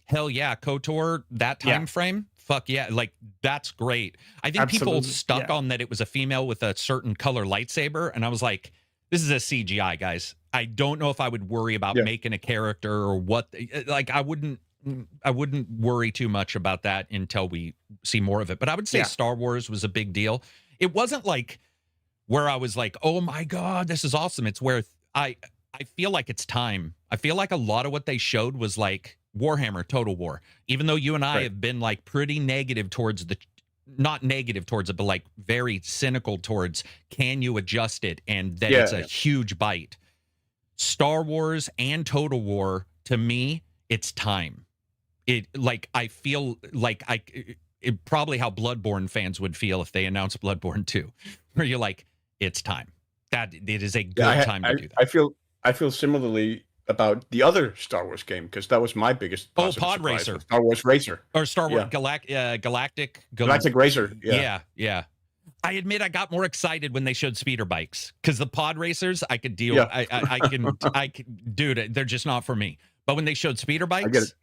hell yeah, KOTOR, that time frame, fuck yeah, like, that's great. I think people stuck on that it was a female with a certain color lightsaber, and I was like, this is a CGI, guys. I don't know if I would worry about making a character or what. Like, I wouldn't worry too much about that until we see more of it. But I would say Star Wars was a big deal. It wasn't like where I was like, oh my God, this is awesome. It's where I feel like it's time. I feel like a lot of what they showed was like Warhammer Total War, even though you and I have been like pretty negative towards not negative towards it, but like very cynical towards, can you adjust it? And that it's a huge bite. Star Wars and Total War, to me, it's time. I feel like probably how Bloodborne fans would feel if they announced Bloodborne 2, where you're like, it's time. That it is a good time to do that. I feel similarly about the other Star Wars game, because that was my biggest Pod surprise, Racer, Star Wars Racer, or Star Wars Galactic Racer. Yeah. I admit I got more excited when they showed speeder bikes, because the pod racers I could deal. I can, dude, they're just not for me. But when they showed speeder bikes, I get it.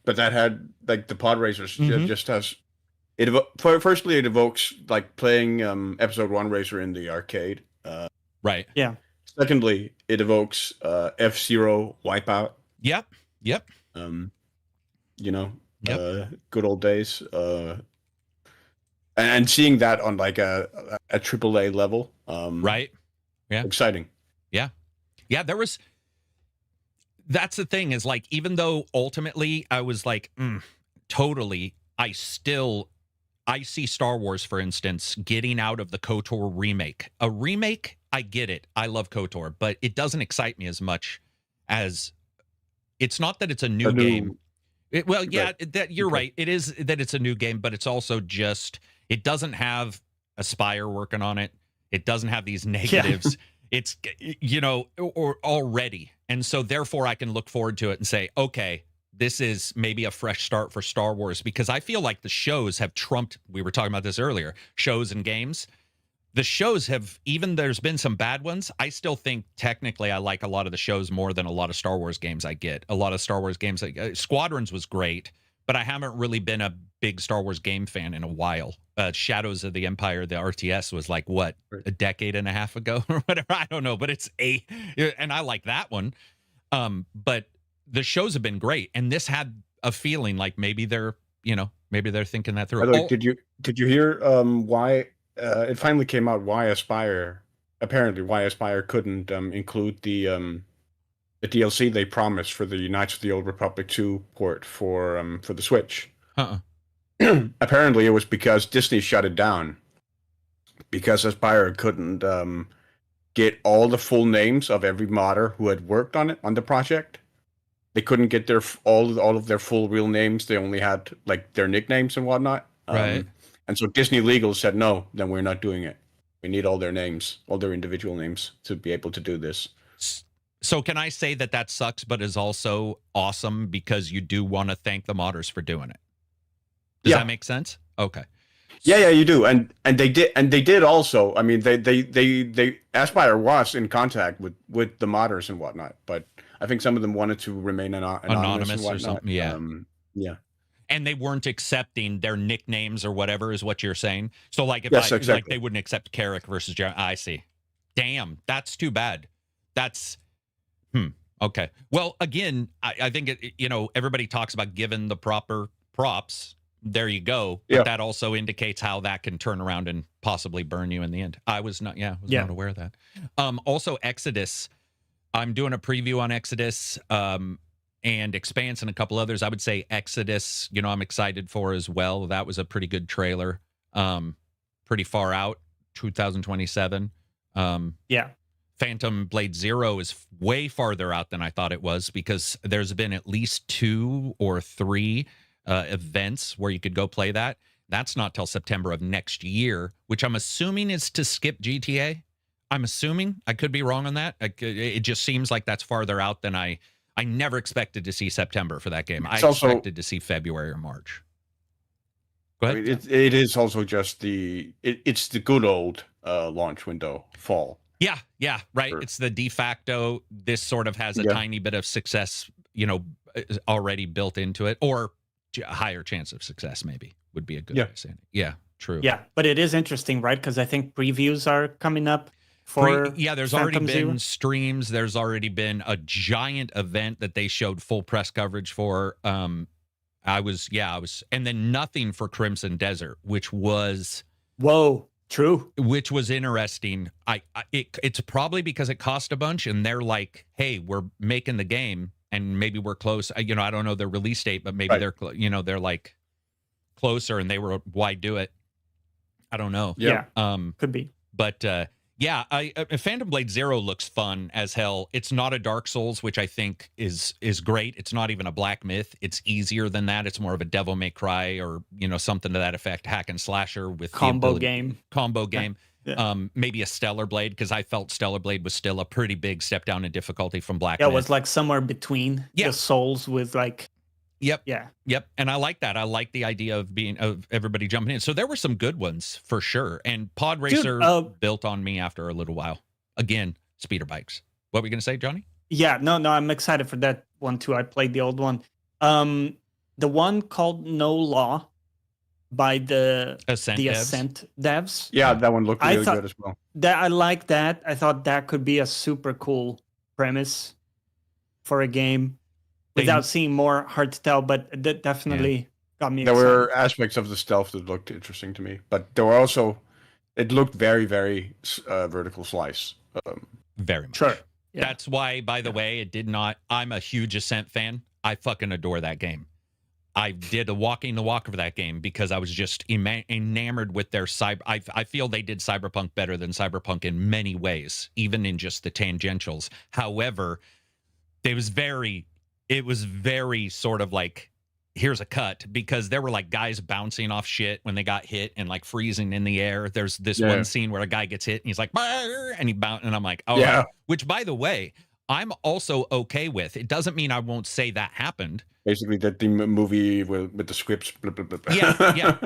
But that had, like, the pod racers just has it. Firstly, it evokes like playing Episode 1 Racer in the arcade. Right. Yeah. Secondly, it evokes F-Zero Wipeout. Yep. Good old days. And seeing that on like a AAA level, right? Yeah, exciting. Yeah. That's the thing, is like, even though ultimately I was like, totally, I see Star Wars, for instance, getting out of the KOTOR remake. A remake, I get it. I love KOTOR, but it doesn't excite me as much as, it's not that it's a new game. You're right. It is that it's a new game, but it's also just, it doesn't have Aspire working on it. It doesn't have these negatives. It's, or already. And so therefore I can look forward to it and say, okay, this is maybe a fresh start for Star Wars, because I feel like the shows have trumped, we were talking about this earlier, shows and games. The shows have, even there's been some bad ones, I still think technically I like a lot of the shows more than a lot of Star Wars games I get. A lot of Star Wars games, Squadrons was great, but I haven't really been a big Star Wars game fan in a while. Shadows of the Empire, the RTS, was like, what, a decade and a half ago or whatever? I don't know, but and I like that one. But the shows have been great, and this had a feeling like maybe they're thinking that through. By the way, did you hear why it finally came out? Why Aspire couldn't include the DLC they promised for the Knights of the Old Republic 2 port for the Switch. Apparently, it was because Disney shut it down, because Aspire couldn't get all the full names of every modder who had worked on it on the project. They couldn't get their all of their full real names. They only had like their nicknames and whatnot. Right. And so Disney Legal said, no, then we're not doing it. We need all their names, all their individual names to be able to do this. So can I say that sucks, but is also awesome because you do want to thank the modders for doing it? Does that make sense? Okay. Yeah, you do, and they did also. I mean, they Aspire was in contact with the modders and whatnot, but I think some of them wanted to remain anonymous or something. Yeah, yeah. And they weren't accepting their nicknames or whatever is what you're saying. So like if exactly. like they wouldn't accept Carrick versus Jeremy. I see. Damn, that's too bad. That's okay. Well, again, I think everybody talks about giving the proper props. There you go. But that also indicates how that can turn around and possibly burn you in the end. I was not not aware of that. Also, Exodus. I'm doing a preview on Exodus and Expanse and a couple others. I would say Exodus, I'm excited for as well. That was a pretty good trailer. Pretty far out, 2027. Phantom Blade Zero is way farther out than I thought it was because there's been at least 2 or 3 events where you could go play that. That's not till September of next year, which I'm assuming is to skip GTA. I'm assuming. I could be wrong on that. It just seems like that's farther out than I never expected to see September for that game. I expected to see February or March. Go ahead. I mean, it is also just it's the good old launch window, fall. Yeah, right. Sure. It's the de facto. This sort of has a tiny bit of success, already built into it, or a higher chance of success maybe would be a good way of saying it. Yeah, true. Yeah, but it is interesting, right? Because I think previews are coming up for there's Phantom already been Zero. streams. There's already been a giant event that they showed full press coverage for. I was, and then nothing for Crimson Desert, which was which was interesting. It's probably because it cost a bunch, and they're like, hey, we're making the game. And maybe we're close. I don't know their release date, but maybe they're, they're like closer, and they were, why do it? I don't know. Yeah. Could be. But Phantom Blade Zero looks fun as hell. It's not a Dark Souls, which I think is great. It's not even a Black Myth. It's easier than that. It's more of a Devil May Cry or something to that effect, hack and slasher with combo game. Yeah. Maybe a Stellar Blade, because I felt Stellar Blade was still a pretty big step down in difficulty from Black Myth. It was like somewhere between the Souls with like. Yep. Yeah. Yep. And I like that. I like the idea of everybody jumping in. So there were some good ones for sure. And Pod Racer built on me after a little while. Again, speeder bikes. What were you going to say, Johnny? Yeah. No, I'm excited for that one too. I played the old one. The one called No Law by the Ascent devs. Yeah, that one looked really good as well. I like that. I thought that could be a super cool premise for a game. Without seeing more, hard to tell, but that definitely got me excited. There were aspects of the stealth that looked interesting to me, but there were also, it looked very, very vertical slice. Very much. Sure. Yeah. That's why, by the way, it did not. I'm a huge Ascent fan. I fucking adore that game. I did walking the walk of that game because I was just enamored with their cyber. I feel they did Cyberpunk better than Cyberpunk in many ways, even in just the tangentials. However, it was very sort of like, here's a cut, because there were like guys bouncing off shit when they got hit and like freezing in the air. There's this one scene where a guy gets hit and he's like, and he bounce, and I'm like, oh, yeah. Which, by the way, I'm also okay with. It doesn't mean I won't say that happened. Basically, that the movie with the scripts. Blah, blah, blah. Yeah.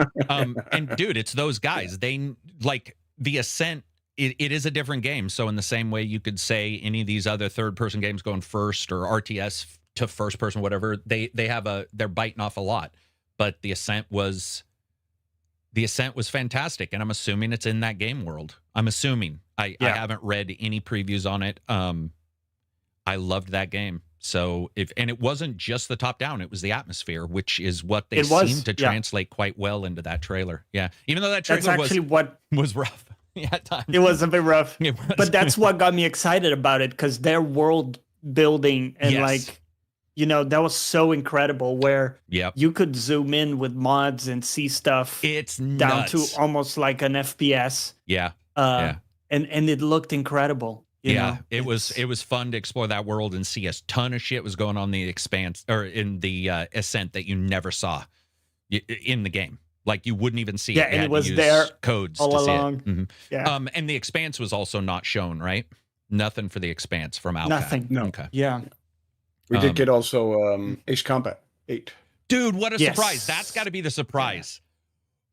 And dude, it's those guys. They like the Ascent. It is a different game. So in the same way you could say any of these other third-person games going first or RTS to first person, whatever, they're biting off a lot. But the Ascent was fantastic, and I'm assuming it's in that game world. I'm assuming. I haven't read any previews on it. I loved that game. So and it wasn't just the top down, it was the atmosphere, which is what they seemed to translate quite well into that trailer. Yeah. Even though that trailer was rough. Yeah, it was a bit rough. But that's what got me excited about it, because their world building and that was so incredible, where you could zoom in with mods and see stuff. It's down to almost like an FPS. Yeah. and it looked incredible. You know, it was fun to explore that world and see a ton of shit was going on in the Expanse or in the Ascent that you never saw in the game. Like you wouldn't even see it. You and had it was to use there codes all to see along. it. Mm-hmm. Yeah. And the Expanse was also not shown, right? Nothing for the Expanse from Alpha. Nothing. No. Okay. Yeah. We did get also Ace Combat 8. Dude, what a Yes. surprise. That's got to be the surprise.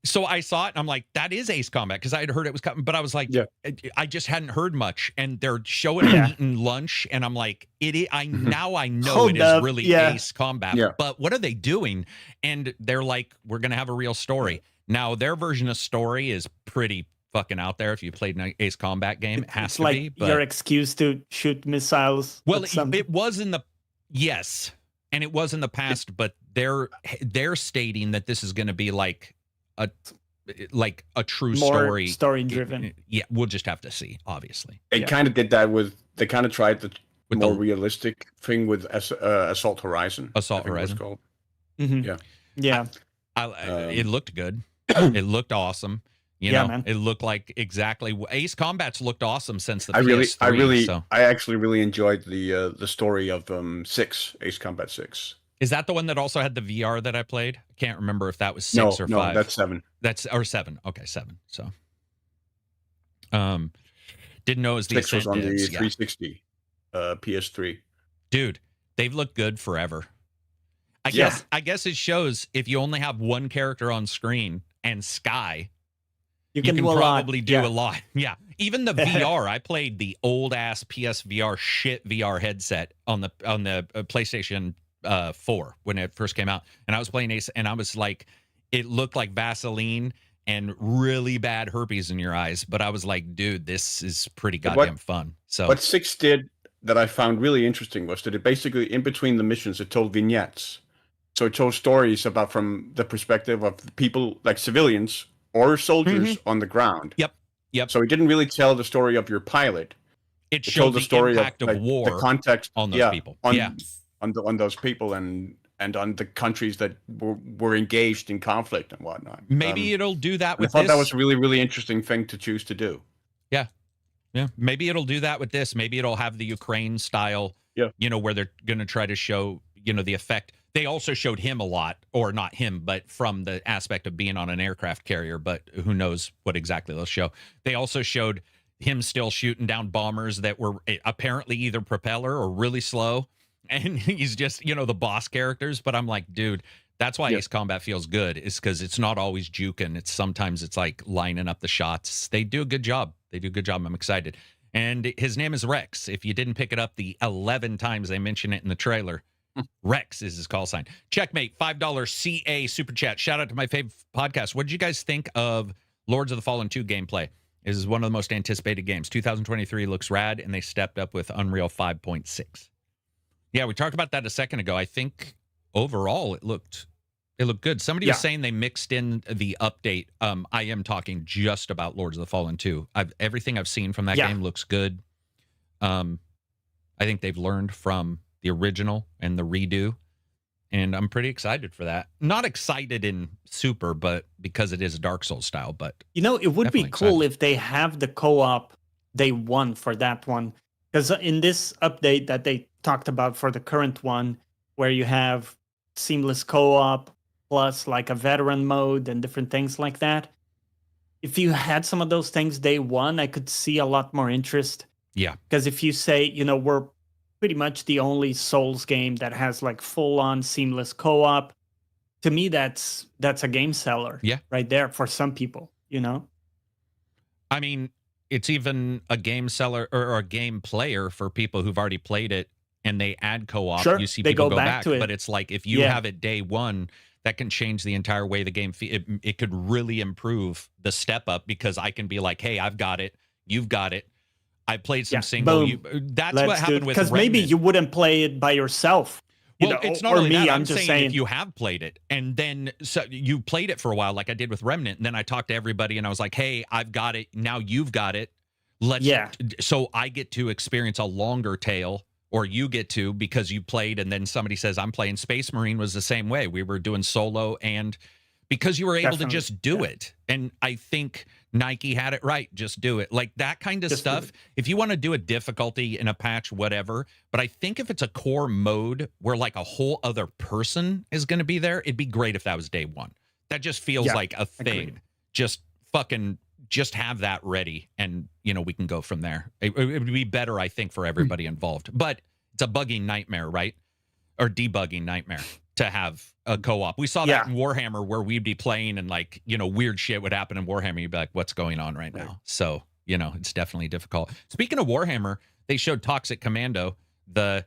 So I saw it and I'm like, that is Ace Combat because I had heard it was coming, but I was like, I just hadn't heard much. And they're showing it eating lunch, and I'm like, now I know Hold it up. is really Yeah. Ace Combat. Yeah. But what are they doing? And they're like, we're gonna have a real story. Now their version of story is pretty fucking out there. If you played an Ace Combat game, it has It's to like be. But your excuse to shoot missiles. well, at some- it was in the yes, and it was in the past, but they're stating that this is going to be like a true more story driven. Yeah, we'll just have to see. Obviously, They Yeah. kind of did that they kind of tried the With more the- realistic thing with Assault Horizon. Assault I think it was Horizon. called. Mhm. Yeah. Yeah. it looked good. It looked awesome. You Yeah, know, man. it looked like exactly Ace Combat's looked awesome since the I PS3. actually really enjoyed the story of 6 Ace Combat 6. Is that the one that also had the VR that I played? I can't remember if that was 6 No, or 5. no, that's 7. That's or 7. Okay, 7. So, didn't know it was the 6 was Ascent on the disc. Yeah. 360, PS3. Dude, they've looked good forever. Yeah. I guess it shows if you only have one character on screen and Sky, You you can can do a lot. probably do a lot. Yeah. Even the VR, I played the old ass PSVR shit VR headset on the PlayStation 4 when it first came out, and I was playing Ace, and I was like, it looked like Vaseline and really bad herpes in your eyes, but I was like, dude, this is pretty goddamn fun. So What 6 did that I found really interesting was that it basically, in between the missions, it told vignettes. So it told stories about from the perspective of people, like civilians or soldiers on the ground. Yep. So it didn't really tell the story of your pilot. it It showed told the the story impact of of like, war the context on those people. on those people and on the countries that were engaged in conflict and whatnot. Maybe it'll do that I with thought this. that was a really, really interesting thing to choose to do. Yeah, maybe it'll do that with this. Maybe it'll have the Ukraine style, where they're going to try to show, the effect. They also showed him a lot, or not him, but from the aspect of being on an aircraft carrier, but who knows what exactly they'll show. They also showed him still shooting down bombers that were apparently either propeller or really slow. And he's just, the boss characters. But I'm like, dude, that's why Ace Combat feels good, is because it's not always juking. Sometimes it's like lining up the shots. They do a good job. I'm excited. And his name is Rex. If you didn't pick it up the 11 times they mention it in the trailer, Rex is his call sign. Checkmate, $5 CA super chat. Shout out to my favorite podcast. What did you guys think of Lords of the Fallen 2 gameplay? This is one of the most anticipated games. 2023 looks rad, and they stepped up with Unreal 5.6. Yeah, we talked about that a second ago. I think overall it looked good. Somebody was saying they mixed in the update. I am talking just about Lords of the Fallen 2. Everything I've seen from that game looks good. I think they've learned from the original and the redo, and I'm pretty excited for that. Not excited in super, but because it is a Dark Souls style, but it would be definitely cool excited. if they have the co-op day one for that one, because in this update that they talked about for the current one, where you have seamless co-op plus like a veteran mode and different things like that, if you had some of those things day one, I could see a lot more interest. Yeah, because if you say, we're pretty much the only Souls game that has like full-on seamless co-op, to me that's a game seller. Yeah, right there for some people. I mean, it's even a game seller or a game player for people who've already played it and they add co-op. Sure, you see they people go back to it. But it's like if you have it day one, that can change the entire way the game it could really improve the step up, because I can be like, hey, I've got it, you've got it. I played some single. That's what happened with because maybe you wouldn't play it by yourself. Well, it's not only that. I'm just saying if you you have played it and then you played it for a while, like I did with Remnant, and then I talked to everybody and I was like, hey, I've got it. Now you've got it. So I get to experience a longer tail, or you get to, because you played, and then somebody says I'm playing. Space Marine was the same way. We were doing solo and because you were able to Definitely, just do yeah. it. And I think Nike had it right. Just do it. Like that kind of Just do stuff. it. If you want to do a difficulty in a patch, whatever. But I think if it's a core mode where like a whole other person is going to be there, it'd be great if that was day one. That just feels Yeah, like a thing. agreed. Just have that ready, and we can go from there. It would be better, I think, for everybody involved. But it's a bugging nightmare, right? Or debugging nightmare to have a co-op. We saw that in Warhammer, where we'd be playing and like, weird shit would happen in Warhammer. You'd be like, what's going on right now? So, it's definitely difficult. Speaking of Warhammer, they showed Toxic Commando. I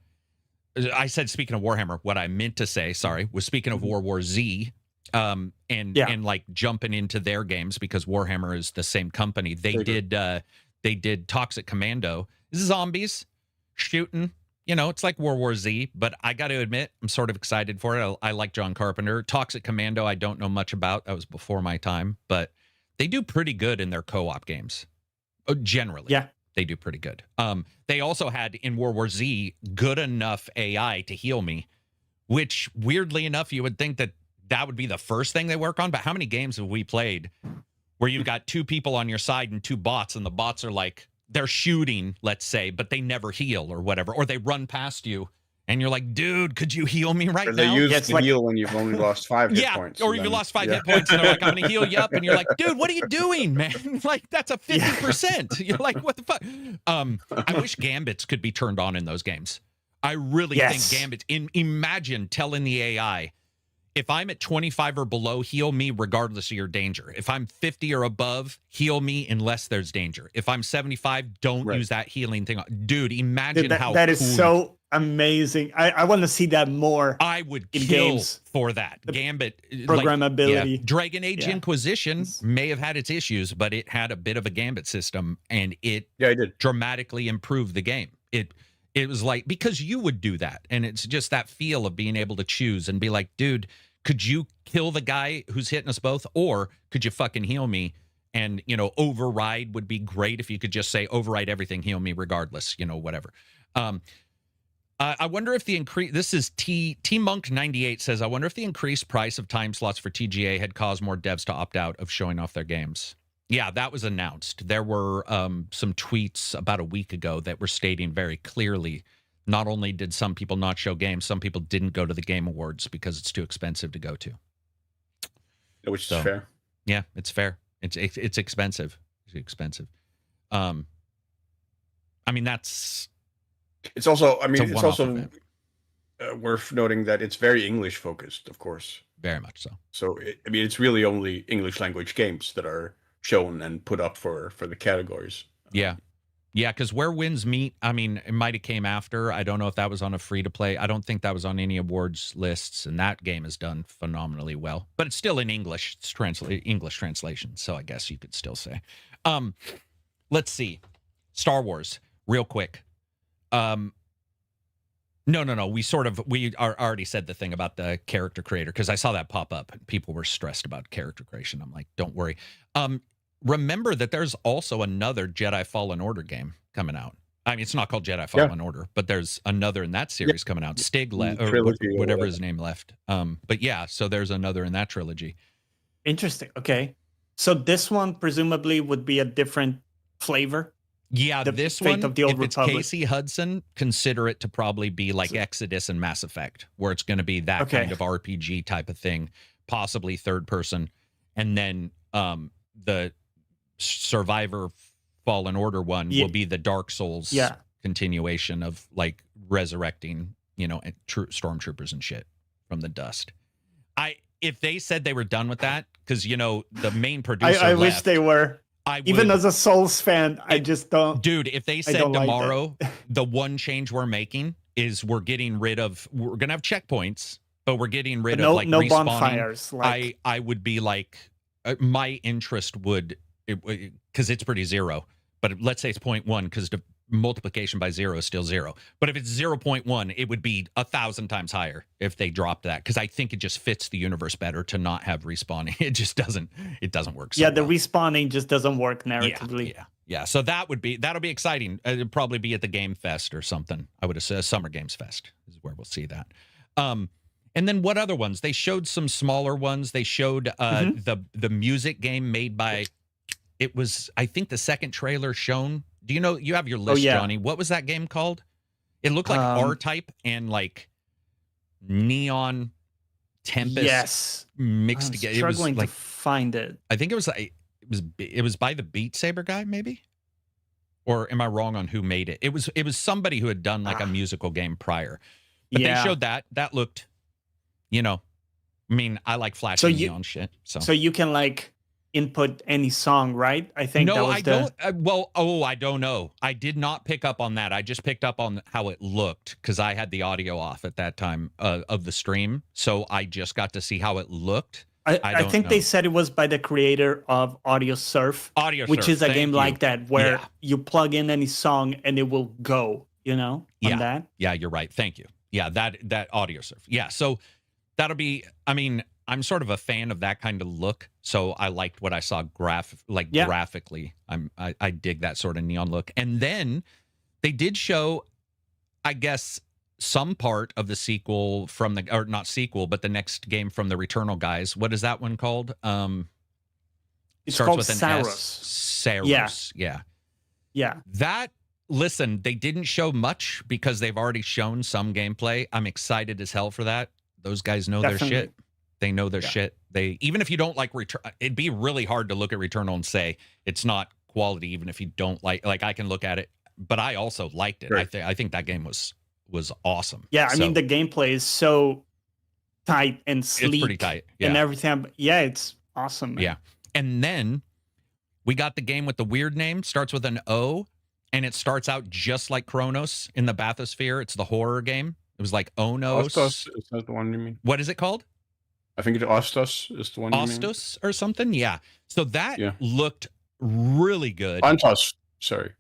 said, speaking of Warhammer, what I meant to say, sorry, was speaking of World War Z, and like jumping into their games, because Warhammer is the same company. They did Toxic Commando. Zombies shooting. It's like World War Z, but I got to admit, I'm sort of excited for it. I like John Carpenter. Toxic Commando, I don't know much about. That was before my time, but they do pretty good in their co-op games. Generally, Yeah, they do pretty good. They also had in World War Z good enough AI to heal me, which weirdly enough, you would think that would be the first thing they work on. But how many games have we played where you've got two people on your side and two bots, and the bots are like, they're shooting, let's say, but they never heal or whatever, or they run past you and you're like, dude, could you heal me right Or now? they use the heal when you've only lost 5 hit points. Or you lost 5 hit points and they're like, I'm going to heal you up. And you're like, dude, what are you doing, man? Like, that's a 50%. You're like, what the fuck? I wish gambits could be turned on in those games. I really think gambits, imagine telling the AI, if I'm at 25 or below, heal me regardless of your danger. If I'm 50 or above, heal me unless there's danger. If I'm 75, don't use that healing thing. Dude, imagine how that is cool. so amazing. I want to see that more. I would in kill games. for that. Gambit. Programmability. Dragon Age Inquisition may have had its issues, but it had a bit of a gambit system, and it dramatically improved the game. It was like, because you would do that, and it's just that feel of being able to choose and be like, dude, could you kill the guy who's hitting us both, or could you fucking heal me? And, override would be great if you could just say, override everything, heal me regardless, whatever. I wonder if the increase, this is T-Monk98 says, I wonder if the increased price of time slots for TGA had caused more devs to opt out of showing off their games. Yeah, that was announced. There were some tweets about a week ago that were stating very clearly, not only did some people not show games, some people didn't go to the Game Awards because it's too expensive to go to. Which is fair. Yeah, it's fair. It's expensive. It's expensive. I mean, that's... It's also, it's also worth noting that it's very English focused, of course. Very much so. So, it's really only English language games that are shown and put up for the categories. Yeah, because Where Winds Meet, it might have came after. I don't know if that was on a free-to-play. I don't think that was on any awards lists, and that game is done phenomenally well. But it's still in English. It's English translation, so I guess you could still say. Let's see. Star Wars, real quick. No. We already said the thing about the character creator, because I saw that pop up and people were stressed about character creation. I'm like, don't worry. Remember that there's also another Jedi Fallen Order game coming out. It's not called Jedi Fallen Order, but there's another in that series coming out. Stig left, or whatever his name left. But yeah, so there's another in that trilogy. Interesting. Okay. So this one presumably would be a different flavor. Yeah, this one, of the Old if it's Republic. Casey Hudson, consider it to probably be like Exodus and Mass Effect, where it's going to be that kind of RPG type of thing, possibly third person. And then the Survivor Fallen Order one will be the Dark Souls continuation of like resurrecting, stormtroopers and shit from the dust. If they said they were done with that, because, the main producer I wish they were. Even as a Souls fan, I just don't. Dude, if they said tomorrow, the one change we're making is we're going to have checkpoints, but we're getting rid of like no respawning. Bonfires. I would be like, my interest would, because it's pretty zero, but let's say it's 0.1, because the multiplication by 0 is still 0. But if it's 0.1, it would be 1,000 times higher if they dropped that, because I think it just fits the universe better to not have respawning. It just doesn't work so the well. respawning just doesn't work narratively. Yeah. So that'll be exciting. It'll probably be at the Game Fest or something. I would have said Summer Games Fest is where we'll see that. And then what other ones? They showed some smaller ones. They showed the music game made by. It was, I think, the second trailer shown. Do you know? You have your list, Johnny. What was that game called? It looked like R-Type and like Neon Tempest mixed together. Struggling it was like, to find it. I think it was like it was by the Beat Saber guy, maybe. Or am I wrong on who made it? It was somebody who had done like a musical game prior. But they showed that. That looked, you know, I mean, I like flashing neon shit. So you can like input any song, right? I think that was don't. I don't know. I did not pick up on that. I just picked up on how it looked because I had the audio off at that time of the stream. So I just got to see how it looked. I think they said it was by the creator of Audio Surf, which is a game like that where you plug in any song and it will go, you know, on that. Yeah, you're right. Thank you. Yeah, that Audio Surf. Yeah, so that'll be, I mean, I'm sort of a fan of that kind of look, so I liked what I saw graphically. I dig that sort of neon look. And then they did show, I guess, some part of the sequel from the, or not sequel, but the next game from the Returnal guys. What is that one called? It's starts called with an Saros. Saros. Yeah. That, listen, they didn't show much because they've already shown some gameplay. I'm excited as hell for that. Those guys know their shit. They know their shit. They, even if you don't like Return, it'd be really hard to look at Returnal and say it's not quality, even if you don't like I can look at it, but I also liked it. Right. I think that game was awesome. Yeah, I mean, the gameplay is so tight and sleek. It's pretty tight. Yeah. And everything. Yeah, it's awesome, man. Yeah. And then we got the game with the weird name, starts with an O, and it starts out just like Chronos in the bathysphere. It's the horror game. It was like Onos. Ostos, is that the one you mean? What is it called? I think it's Ostos is the one you mean. Ostos or something? Yeah. So that looked really good. Antos, sorry.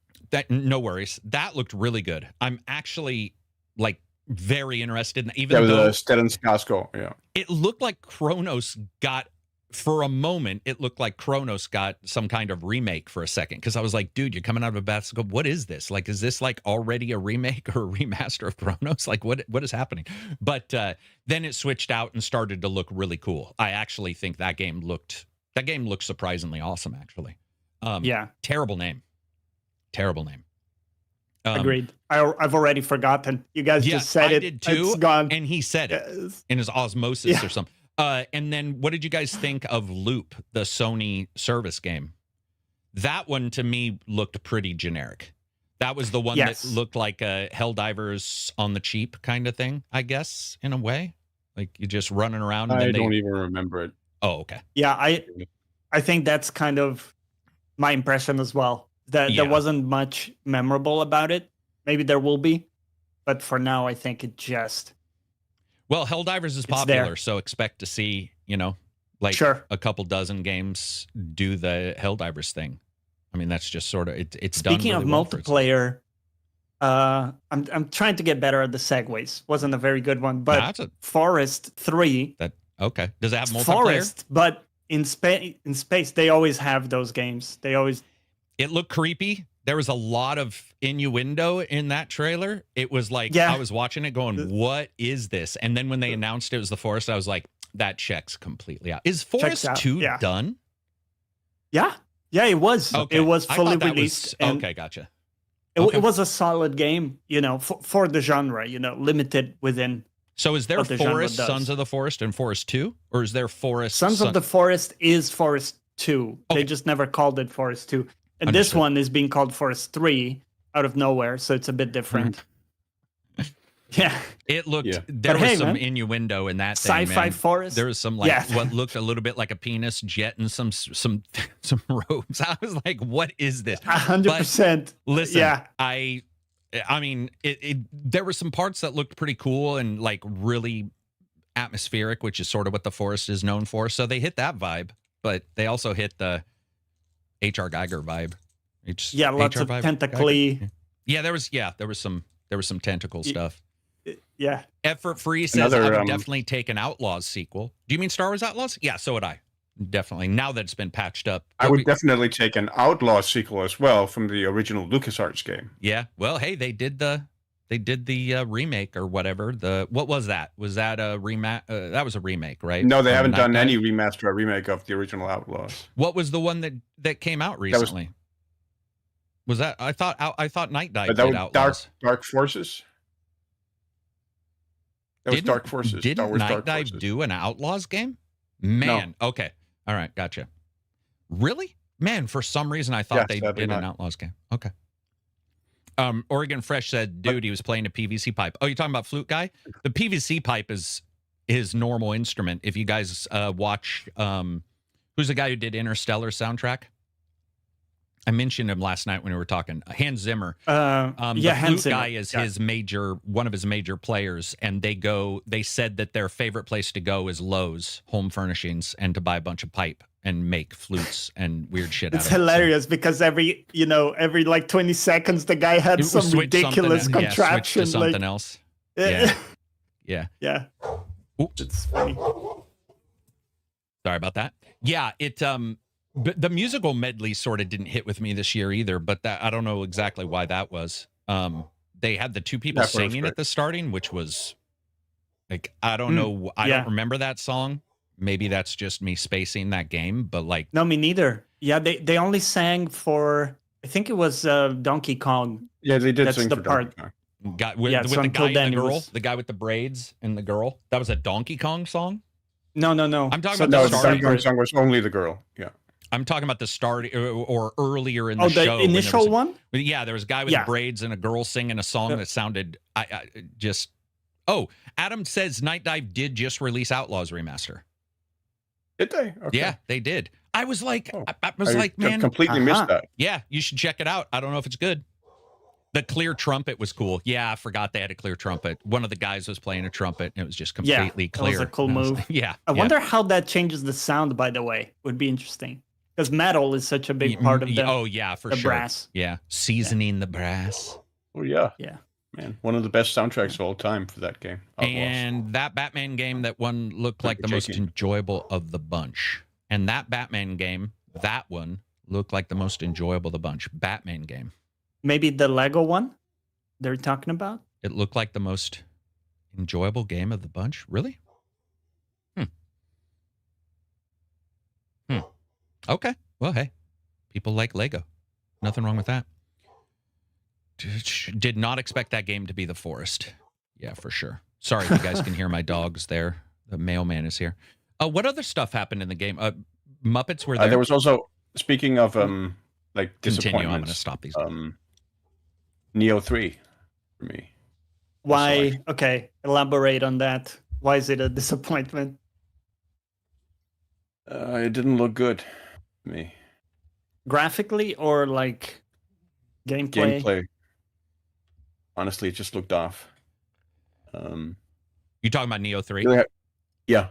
No worries. That looked really good. I'm actually like very interested in, even though Stellan Skarsgård, it looked like Chronos got, for a moment, it looked like Chronos got some kind of remake for a second, because I was like, dude, you're coming out of a battle. What is this? Like, is this like already a remake or a remaster of Chronos? Like, what is happening? But then it switched out and started to look really cool. I actually think that game looked surprisingly awesome, actually. Terrible name. Agreed. I've already forgotten. You guys just said it. I did too. It's gone. And he said it in his osmosis or something. And then what did you guys think of Loop, the Sony service game? That one to me looked pretty generic. That was the one that looked like a Helldivers on the cheap kind of thing, I guess, in a way. Like you just running around. And I don't even remember it. Oh, okay. Yeah, I think that's kind of my impression as well. That there wasn't much memorable about it. Maybe there will be, but for now, I think it just. Well, Helldivers is popular, so expect to see, like a couple dozen games do the Helldivers thing. I mean, that's just sort of it's done. Speaking of multiplayer, I'm trying to get better at the segues. Wasn't a very good one, but Forest 3. Okay. Does it have multiplayer? Forest, but in space, they always have those games. They always. It looked creepy. There was a lot of innuendo in that trailer. It was like, I was watching it going, what is this? And then when they announced it was the Forest, I was like, that checks completely out. Is Forest 2 done? Yeah. Yeah, it was. Okay. It was fully released. Okay, gotcha. It was a solid game, for the genre, limited within. So is there Forest, Sons of the Forest, and Forest 2? Or is there Forest... Sons of the Forest is Forest 2. Okay. They just never called it Forest 2. And Understood. This one is being called Forest 3 out of nowhere, so it's a bit different. Yeah. It looked, there was some innuendo in that thing, Sci-fi forest. There was some, what looked a little bit like a penis jet and some robes. I was like, what is this? 100%. Listen, I mean, there were some parts that looked pretty cool and like really atmospheric, which is sort of what the Forest is known for. So they hit that vibe, but they also hit the H.R. Geiger vibe. Lots of tentacly. Yeah, there was some tentacle stuff. Yeah. Effort Free says I would definitely take an Outlaws sequel. Do you mean Star Wars Outlaws? Yeah, so would I. Definitely. Now that it's been patched up. I would definitely take an Outlaws sequel as well from the original LucasArts game. Yeah. Well, hey, they did the They did the remake or whatever. What was that? Was that a remake? That was a remake, right? No, they From haven't Night done Dive? any remaster or remake of the original Outlaws. What was the one that came out was- recently? Was that I thought Night Dive But that did was Outlaws. Dark Forces. That was Dark Forces. Star Didn't Wars Night Dark Dive Forces. do an Outlaws game? Man, okay. All right, gotcha. Really? Man, for some reason I thought Yeah, they sadly did an not. Outlaws game. Okay. Oregon Fresh said, dude, he was playing a PVC pipe. Oh, you're talking about Flute Guy? The PVC pipe is his normal instrument. If you guys watch, who's the guy who did Interstellar soundtrack? I mentioned him last night when we were talking. Hans Zimmer. Yeah, the Hans Flute Zimmer. Guy is Yeah. one of his major players, and they said that their favorite place to go is Lowe's Home Furnishings and to buy a bunch of pipe and make flutes and weird shit It's out of hilarious because every like 20 seconds the guy had it. some Switch ridiculous something, contraption. switch to something else. Yeah. Yeah. Yeah. Ooh. It's funny. Sorry about that. Yeah, but the musical medley sort of didn't hit with me this year either, but I don't know exactly why that was. They had the two people That part was singing great. at the starting, which was like, I don't know. I yeah. don't remember that song. Maybe that's just me spacing that game, but like, No, me neither. Yeah, they only sang for, I think it was Donkey Kong. Yeah, they did That's sing the for part. Donkey Kong. with so the until guy and then the it girl, was- the guy with the braids and the girl. That was a Donkey Kong song. No. I'm talking So about No, the the starting. Donkey Kong song was only the girl. Yeah. I'm talking about the start or earlier in the Oh, show. the when there initial was a- one? Yeah, there was a guy with Yeah. braids and a girl singing a song that sounded I just. Oh, Adam says Night Dive did just release Outlaws remaster. Did they? Okay. Yeah, they did. I was like, Oh. I was like, man, completely missed that. yeah, you should check it out. I don't know if it's good. The clear trumpet was cool. Yeah, I forgot they had a clear trumpet. One of the guys was playing a trumpet, and it was just completely that clear. was a cool And I was move. like, yeah, I wonder how that changes the sound, by the way. Would be interesting. Because metal is such a big part of the, Oh yeah, for the sure. brass. Yeah, seasoning the brass. Oh yeah. Yeah. Man, one of the best soundtracks of all time for that game. Outlaws. And that Batman game, that one looked like the most Shaking. enjoyable of the bunch. And that Batman game, that one looked like the most enjoyable of the bunch. Batman game. Maybe the Lego one they're talking about? It looked like the most enjoyable game of the bunch. Really? Okay. Well, hey, people like Lego. Nothing wrong with that. Did not expect that game to be The Forest. Yeah, for sure. Sorry if you guys can hear my dogs there. The mailman is here. What other stuff happened in the game? Muppets were there. There was also, speaking of like Continue. I'm going to disappointments, stop these. Neo 3 for me. Why? Okay, elaborate on that. Why is it a disappointment? It didn't look good to me. Graphically or like gameplay? Gameplay. Honestly, it just looked off. You talking about Neo 3? Yeah.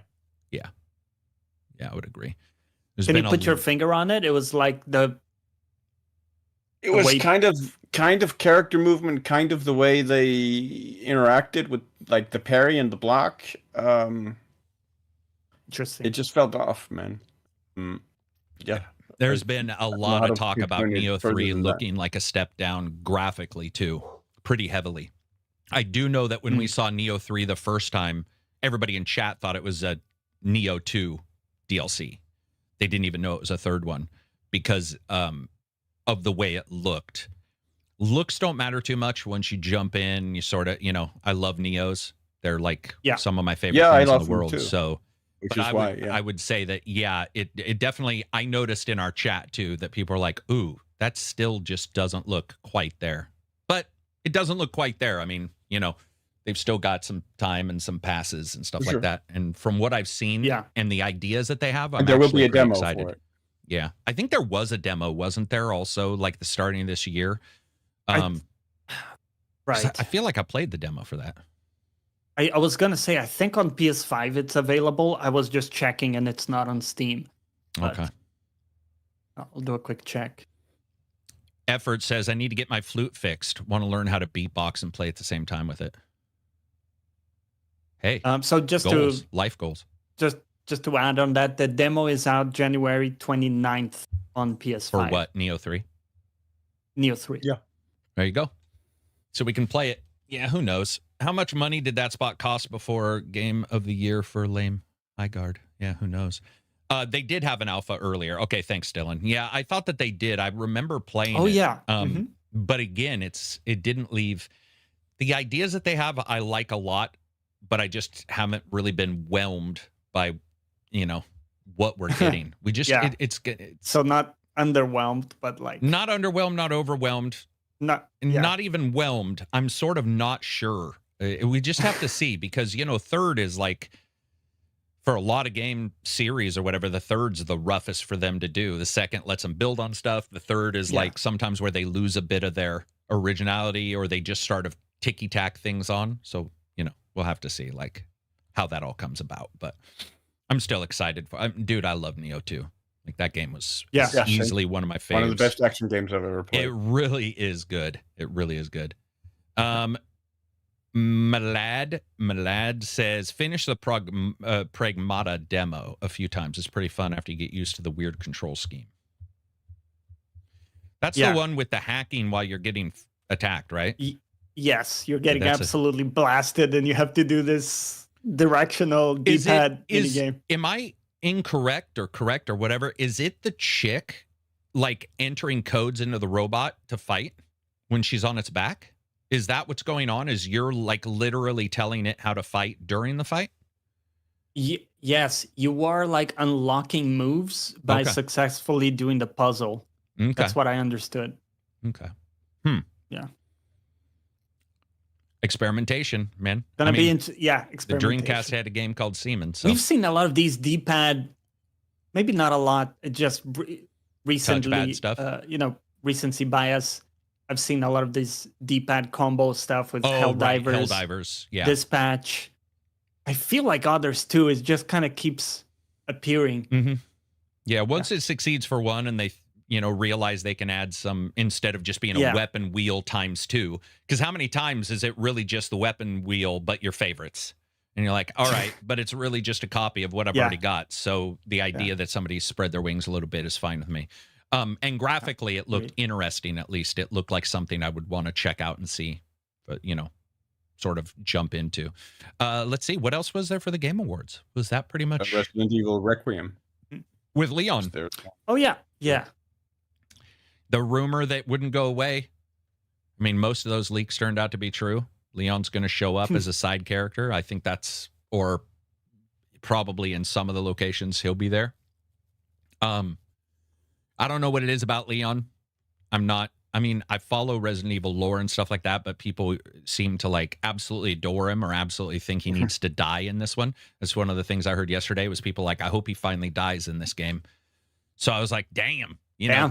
Yeah, I would agree. There's Can you been put your finger on it? It was like It was way- kind of character movement, kind of the way they interacted with like the parry and the block. interesting. It just felt off, man. Yeah. There's been a know lot how of to talk about pinpoint it Neo further 3 than that. looking like a step down graphically too, pretty heavily. I do know that when we saw Neo 3 the first time, everybody in chat thought it was a Neo 2 DLC. They didn't even know it was a third one because of the way it looked. Looks don't matter too much once you jump in. You sort of, I love Neos. They're like some of my favorite Yeah, I things in love the them world. too. So Which but is why, I would say that, it definitely, I noticed in our chat too, that people are like, ooh, that still just doesn't look quite there. But it doesn't look quite there. I mean, they've still got some time and some passes and stuff For sure. like that. And from what I've seen and the ideas that they have, I'm And there will actually be a pretty demo excited. for it. Yeah. I think there was a demo, wasn't there? Also, like the starting of this year. Right. I feel like I played the demo for that. I was going to say, I think on PS5 it's available. I was just checking and it's not on Steam. But Okay. I'll do a quick check. Effort says, I need to get my flute fixed. Want to learn how to beatbox and play at the same time with it. Hey, So just goals, life goals. just to add on that, the demo is out January 29th on PS5. For what? Neo 3? Neo 3. Yeah. There you go. So we can play it. Yeah, who knows? How much money did that spot cost before Game of the Year for Lame Highguard? Yeah, who knows? They did have an alpha earlier. Okay, thanks, Dylan. Yeah, I thought that they did. I remember playing Oh it. yeah. But again, it didn't leave the ideas that they have. I like a lot, but I just haven't really been whelmed by, what we're getting. We just Yeah. it's So not underwhelmed, but like not underwhelmed, not overwhelmed, not not even whelmed. I'm sort of not sure. We just have to see because third is like for a lot of game series or whatever, the third's the roughest for them to do. The second lets them build on stuff. The third is like sometimes where they lose a bit of their originality or they just sort of ticky tack things on. So, we'll have to see like how that all comes about. But I'm still excited dude, I love Neo 2. Like that game was easily one of my favorites. One of the best action games I've ever played. It really is good. It really is good. Malad says, finish the Pragmata demo a few times. It's pretty fun after you get used to the weird control scheme. That's the one with the hacking while you're getting attacked, right? Yes, you're getting absolutely blasted and you have to do this directional D-pad minigame. Am I incorrect or correct or whatever? Is it the chick like entering codes into the robot to fight when she's on its back? Is that what's going on? Is you're like literally telling it how to fight during the fight? Yes, you are like unlocking moves by successfully doing the puzzle. Okay. That's what I understood. Okay. Yeah. Experimentation, man. Gonna be the Dreamcast had a game called Seaman. So. We've seen a lot of these D-pad, maybe not a lot, just recently, touchpad stuff. Recency bias. I've seen a lot of this D-pad combo stuff with Helldivers, Dispatch. I feel like others too. It just kind of keeps appearing. Mm-hmm. Yeah, once it succeeds for one and they realize they can add some instead of just being a weapon wheel times 2. Because how many times is it really just the weapon wheel but your favorites? And you're like, all right, but it's really just a copy of what I've already got. So the idea that somebody spread their wings a little bit is fine with me. And graphically, it looked interesting, at least. It looked like something I would want to check out and see, but, sort of jump into. Let's see. What else was there for the Game Awards? Was that pretty much... Resident Evil Requiem. With Leon. Oh, yeah. Yeah. The rumor that wouldn't go away. I mean, most of those leaks turned out to be true. Leon's going to show up as a side character. I think or probably in some of the locations he'll be there. I don't know what it is about Leon. I follow Resident Evil lore and stuff like that, but people seem to like absolutely adore him or absolutely think he needs to die in this one. That's one of the things I heard yesterday was people like, I hope he finally dies in this game. So I was like, damn,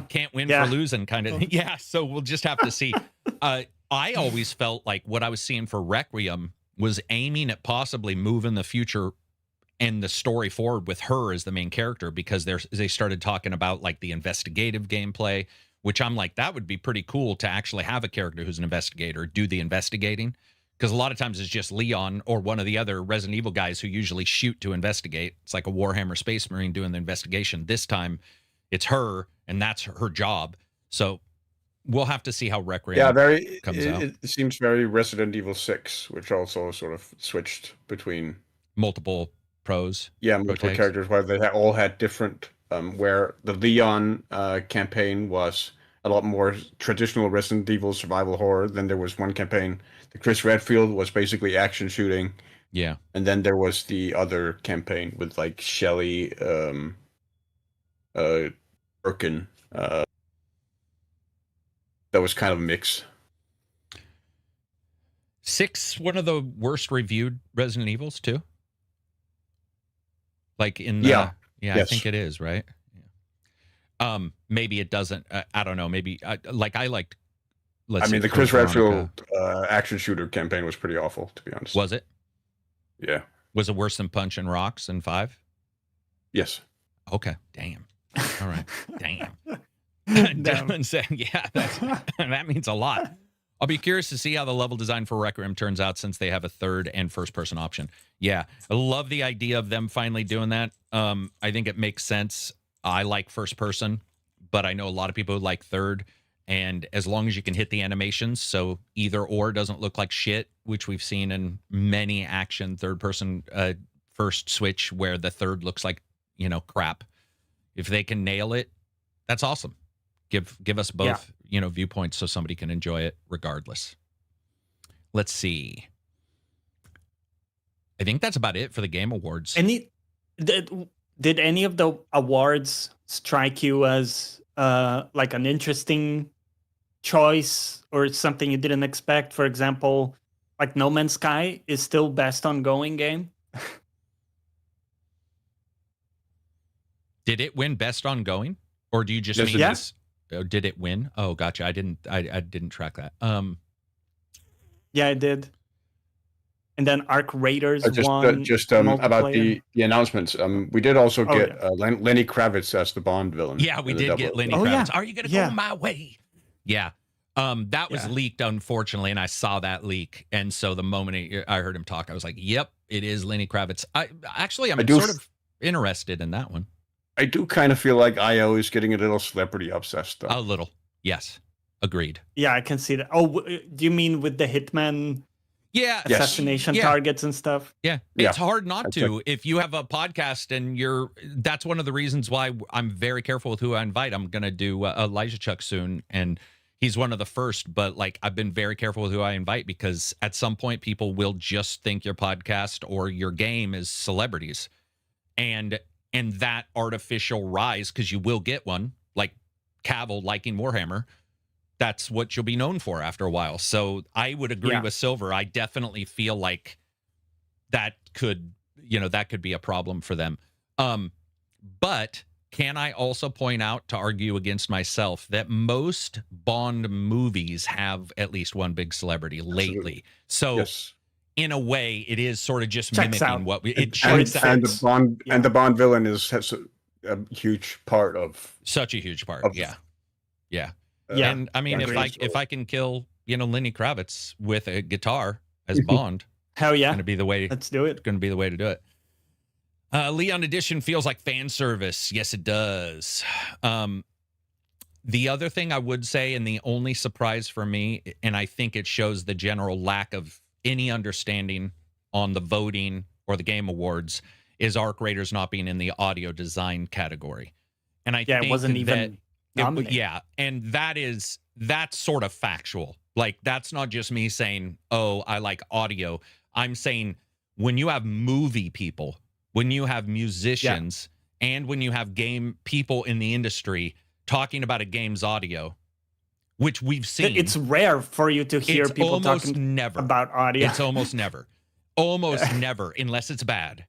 can't win for losing kind of. Yeah. So we'll just have to see. I always felt like what I was seeing for Requiem was aiming at possibly moving the future and the story forward with her as the main character, because they started talking about like the investigative gameplay, which I'm like, that would be pretty cool to actually have a character who's an investigator do the investigating. Because a lot of times it's just Leon or one of the other Resident Evil guys who usually shoot to investigate. It's like a Warhammer Space Marine doing the investigation. This time it's her, and that's her job. So we'll have to see how Requiem comes out. It seems very Resident Evil 6, which also sort of switched between multiple pros. Yeah, multiple characters, where they all had different, where the Leon campaign was a lot more traditional Resident Evil survival horror. Then there was one campaign, the Chris Redfield was basically action shooting. Yeah. And then there was the other campaign with like Shelley Birkin. That was kind of a mix. 6, one of the worst reviewed Resident Evils too. Like in the, yes. I think it is, right? Yeah. Maybe it doesn't. I don't know. Maybe I liked. The Chris Redfield action shooter campaign was pretty awful, to be honest. Was it? Yeah. Was it worse than Punch and Rocks in 5? Yes. Okay. Damn. All right. Damn. Dylan said, yeah, that means a lot. I'll be curious to see how the level design for Requiem turns out, since they have a third and first person option. Yeah, I love the idea of them finally doing that. I think it makes sense. I like first person, but I know a lot of people who like third, And as long as you can hit the animations, so either or doesn't look like shit, which we've seen in many action third-person first Switch where the third looks like, crap. If they can nail it, that's awesome. Give us both, viewpoints so somebody can enjoy it regardless. Let's see. I think that's about it for the Game Awards. Did any of the awards strike you as like an interesting choice or something you didn't expect? For example, like No Man's Sky is still best ongoing game. Did it win best ongoing, or do you just mean this? Did it win? Oh, gotcha. I didn't track that. Yeah, it did. And then Arc Raiders won. About the announcements. We did also get Lenny Kravitz as the Bond villain. Yeah, we did get Lenny Kravitz. Are you gonna go my way? Yeah. That was leaked, unfortunately, and I saw that leak. And so the moment I heard him talk, I was like, "Yep, it is Lenny Kravitz." I'm sort of interested in that one. I do kind of feel like IO is getting a little celebrity obsessed, though. A little, yes, agreed. Yeah, I can see that. Oh, do you mean with the Hitman? Yeah, assassination targets and stuff. Yeah, it's hard not to. If you have a podcast and that's one of the reasons why I'm very careful with who I invite. I'm gonna do Elijah Chuck soon, and he's one of the first. But like, I've been very careful with who I invite because at some point people will just think your podcast or your game is celebrities, and that artificial rise, because you will get one like Cavill liking Warhammer. That's what you'll be known for after a while. So I would agree with Silver. I definitely feel like that could be a problem for them. But can I also point out, to argue against myself, that most Bond movies have at least one big celebrity lately. So in a way, it is sort of just mimicking what it checks out. And the Bond villain has a huge part of such a huge part. Yeah. And I mean, if I can kill Lenny Kravitz with a guitar as Bond, hell yeah, gonna be the way. Let's do it. Going to be the way to do it. Leon Edition feels like fan service. Yes, it does. The other thing I would say, and the only surprise for me, and I think it shows the general lack of any understanding on the voting or the Game Awards, is Arc Raiders not being in the audio design category. And I think it wasn't even. And that's sort of factual. Like, that's not just me saying, oh, I like audio. I'm saying when you have movie people, when you have musicians, and when you have game people in the industry talking about a game's audio, which we've seen. It's rare for you to hear people talking about audio. It's almost never. Almost never, unless it's bad.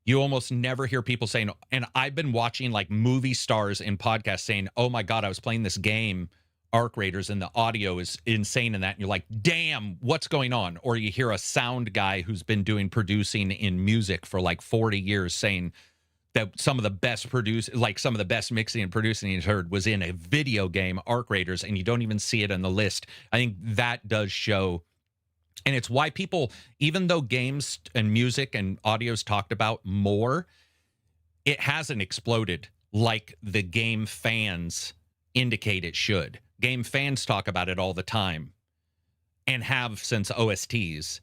You almost never hear people saying, and I've been watching like movie stars in podcasts saying, oh my God, I was playing this game, Arc Raiders, and the audio is insane in that. And you're like, damn, what's going on? Or you hear a sound guy who's been doing producing in music for like 40 years saying that some of the best some of the best mixing and producing he's heard was in a video game, Arc Raiders, and you don't even see it on the list. I think that does show. And it's why people, even though games and music and audio's talked about more, it hasn't exploded like the game fans indicate it should. Game fans talk about it all the time and have since OSTs.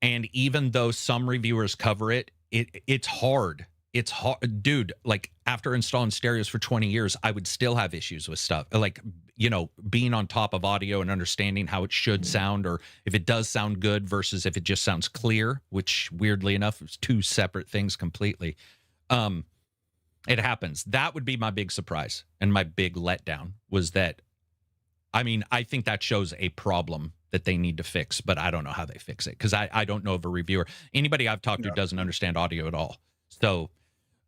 And even though some reviewers cover it, it's hard. It's hard. Dude, like after installing stereos for 20 years, I would still have issues with stuff. Like, being on top of audio and understanding how it should sound, or if it does sound good versus if it just sounds clear, which weirdly enough is two separate things completely. It happens. That would be my big surprise and my big letdown was that, I think that shows a problem that they need to fix, but I don't know how they fix it because I don't know of a reviewer. Anybody I've talked to doesn't understand audio at all. So,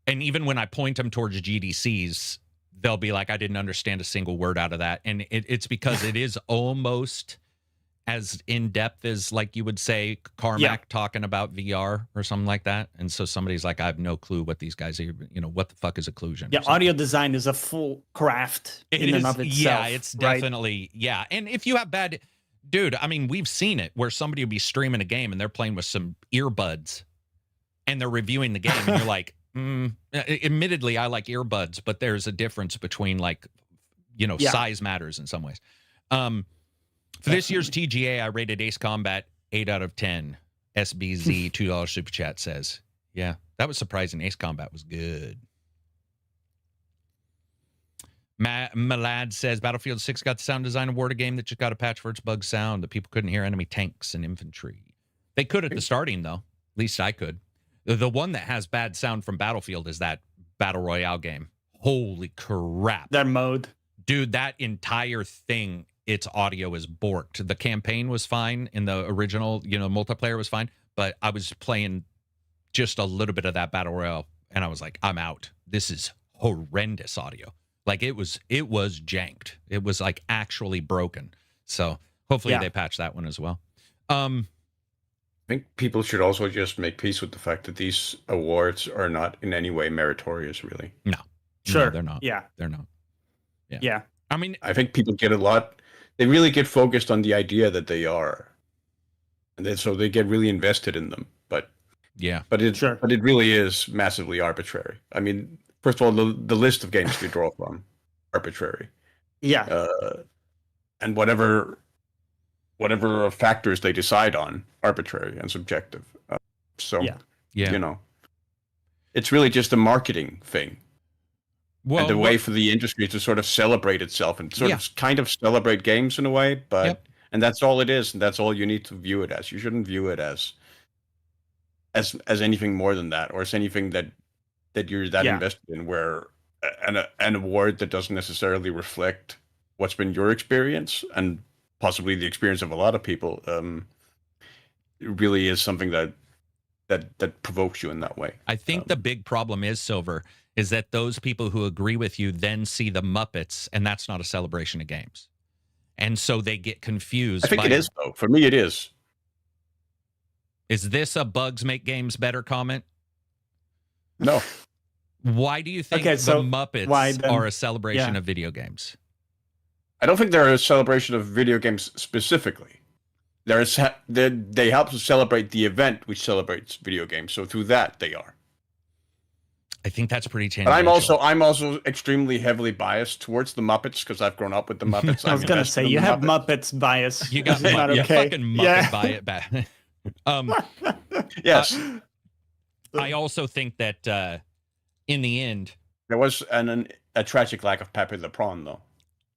and even when I point them towards GDCs, they'll be like, I didn't understand a single word out of that. And it's because it is almost as in-depth as, like you would say, Carmack talking about VR or something like that. And so somebody's like, I have no clue what these guys are, what the fuck is occlusion? Yeah, audio design is a full craft in and of itself. Yeah, it's definitely, And if you have bad, dude, we've seen it where somebody will be streaming a game and they're playing with some earbuds and they're reviewing the game and you're like, admittedly, I like earbuds, but there's a difference between size matters in some ways. For this year's TGA, I rated Ace Combat 8 out of 10. SBZ $2 super chat says, yeah, that was surprising. Ace Combat was good. Malad says Battlefield 6 got the sound design award, a game that just got a patch for its bug sound that people couldn't hear enemy tanks and infantry. They could at the starting, though. At least I could. The one that has bad sound from Battlefield is that Battle Royale game. Holy crap. That mode. Dude, that entire thing, its audio is borked. The campaign was fine in the original, multiplayer was fine, but I was playing just a little bit of that Battle Royale, and I was like, I'm out. This is horrendous audio. Like, it was janked. It was, like, actually broken. So hopefully they patch that one as well. I think people should also just make peace with the fact that these awards are not in any way meritorious, really. No. Sure. No, they're not. Yeah. They're not. Yeah. I mean, I think people get they really get focused on the idea that they are. And then so they get really invested in them. But it really is massively arbitrary. I mean, first of all, the list of games you draw from, arbitrary. Yeah. And whatever factors they decide on, arbitrary and subjective. It's really just a marketing thing. Well, and a way for the industry to sort of celebrate itself and sort of kind of celebrate games in a way, but and that's all it is, and that's all you need to view it as. You shouldn't view it as anything more than that, or as anything that you're that invested in, where an award that doesn't necessarily reflect what's been your experience and possibly the experience of a lot of people, really is something that provokes you in that way. I think the big problem is, Silver, is that those people who agree with you then see the Muppets, and that's not a celebration of games. And so they get confused. I think it is, though. For me, it is. Is this a bugs make games better comment? No. Why do you think the Muppets are a celebration of video games? I don't think they're a celebration of video games specifically. They help to celebrate the event which celebrates video games. So through that, they are. I think that's pretty tangential. But I'm also extremely heavily biased towards the Muppets because I've grown up with the Muppets. I was going to say, you have Muppets bias. You got fucking Muppet bias. Yes. I also think that in the end, there was a tragic lack of Pepe the Prawn, though.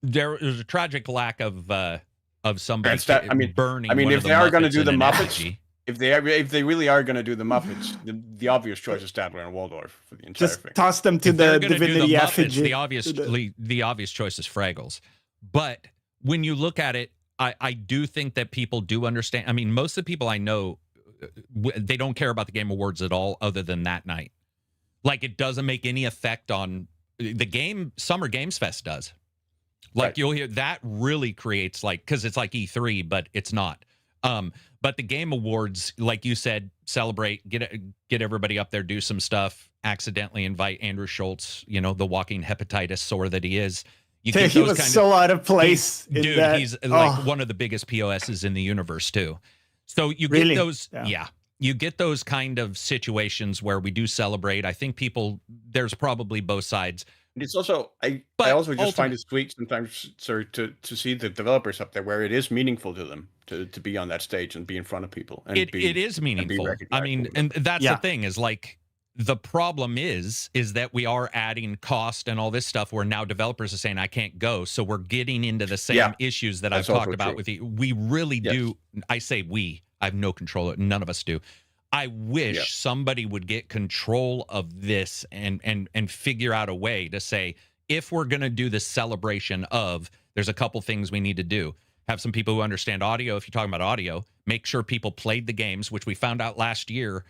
There was a tragic lack of somebody burning. I mean, if they are going to do the Muppets, effigy. if they really are going to do the Muppets, the obvious choice is Statler and Waldorf for the entire thing. Just toss them to the divinity effigy. The obvious choice is Fraggles. But when you look at it, I do think that people do understand. I mean, most of the people I know, they don't care about the Game Awards at all other than that night. Like, it doesn't make any effect on the game. Summer Games Fest does. Like, you'll hear that really creates, like, because it's like E3, but it's not. But the Game Awards, like you said, celebrate, get everybody up there, do some stuff, accidentally invite Andrew Schultz, the walking hepatitis sore that he is. He was so out of place. He's like one of the biggest POSs in the universe, too. So you get those, you get those kind of situations where we do celebrate. I think there's probably both sides. It's also, I also just find it sweet sometimes, sir, to see the developers up there where it is meaningful to them to be on that stage and be in front of people. And it is meaningful. I mean, and that's the thing is, like, the problem is that we are adding cost and all this stuff where now developers are saying, I can't go. So we're getting into the same issues that I've talked about with you. We really do. I say we. I have no control. None of us do. I wish somebody would get control of this and figure out a way to say, if we're going to do the celebration of, there's a couple things we need to do. Have some people who understand audio. If you're talking about audio, make sure people played the games, which we found out last year.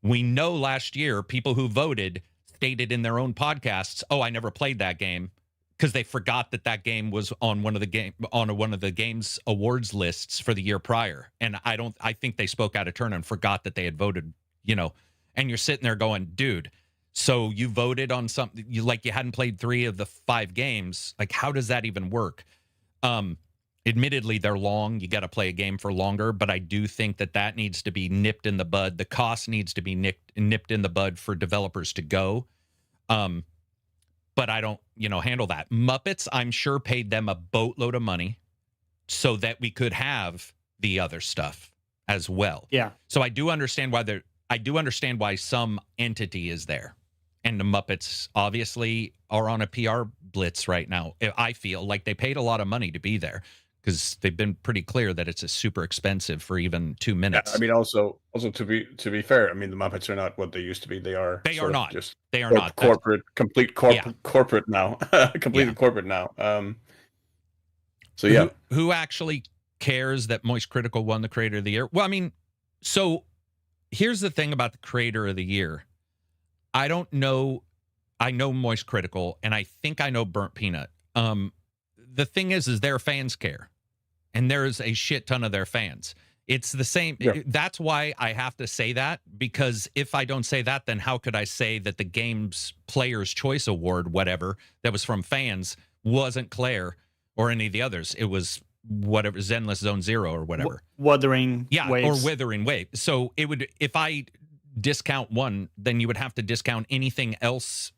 We know last year people who voted stated in their own podcasts, "Oh, I never played that game," because they forgot that game was on one of the games awards lists for the year prior. And I think they spoke out of turn and forgot that they had voted, and you're sitting there going, dude, so you voted on something you hadn't played 3 of the 5 games. Like, how does that even work? Admittedly, they're long. You got to play a game for longer, but I do think that needs to be nipped in the bud. The cost needs to be nipped in the bud for developers to go. But I don't, handle that. Muppets, I'm sure, paid them a boatload of money so that we could have the other stuff as well. Yeah. So I do understand why some entity is there. And the Muppets obviously are on a PR blitz right now. I feel like they paid a lot of money to be there because they've been pretty clear that it's a super expensive for even 2 minutes. Yeah, I mean, also to be fair, I mean, the Muppets are not what they used to be. They are not. Just they are not corporate, corporate now, completely corporate now. So yeah, who actually cares that Moist Critical won the Creator of the Year? Well, I mean, so here's the thing about the Creator of the Year. I don't know. I know Moist Critical, and I think I know Burnt Peanut. The thing is their fans care, and there's a shit ton of their fans. It's the same. Yeah. That's why I have to say that, because if I don't say that, then how could I say that the game's Player's Choice Award, whatever, that was from fans, wasn't Claire or any of the others? It was whatever, Zenless Zone Zero or whatever. Wuthering Waves. Or Withering Wave. So it would, if I discount one, then you would have to discount anything else.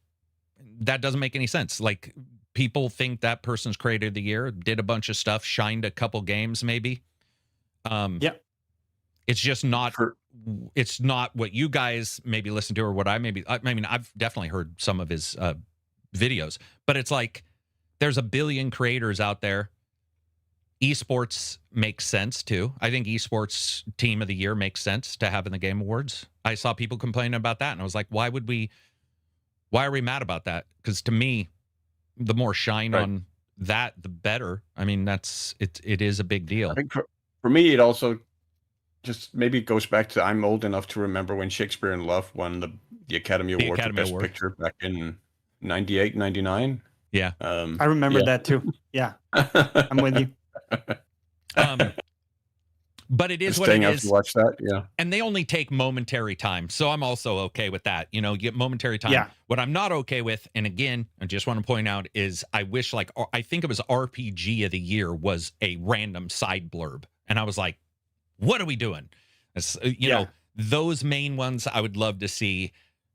That doesn't make any sense. Like, people think that person's Creator of the Year, did a bunch of stuff, shined a couple games maybe. Yeah. It's just not, it's not what you guys maybe listen to or what I mean, I've definitely heard some of his videos, but it's like, there's a billion creators out there. Esports makes sense too. I think esports team of the year makes sense to have in the Game Awards. I saw people complaining about that, and I was like, why are we mad about that? Because to me, the more shine on that, the better. I mean, it is a big deal. I think for me, it also just maybe goes back to, I'm old enough to remember when Shakespeare in Love won the Academy Award for Best Picture back in 98, 99. Yeah. I remember that too. Yeah. I'm with you. But it is what it is. To watch that, yeah. And they only take momentary time, so I'm also okay with that. You get momentary time. Yeah. What I'm not okay with, and again, I just want to point out, is I wish, like, I think it was RPG of the Year was a random side blurb, and I was like, what are we doing? You know, those main ones I would love to see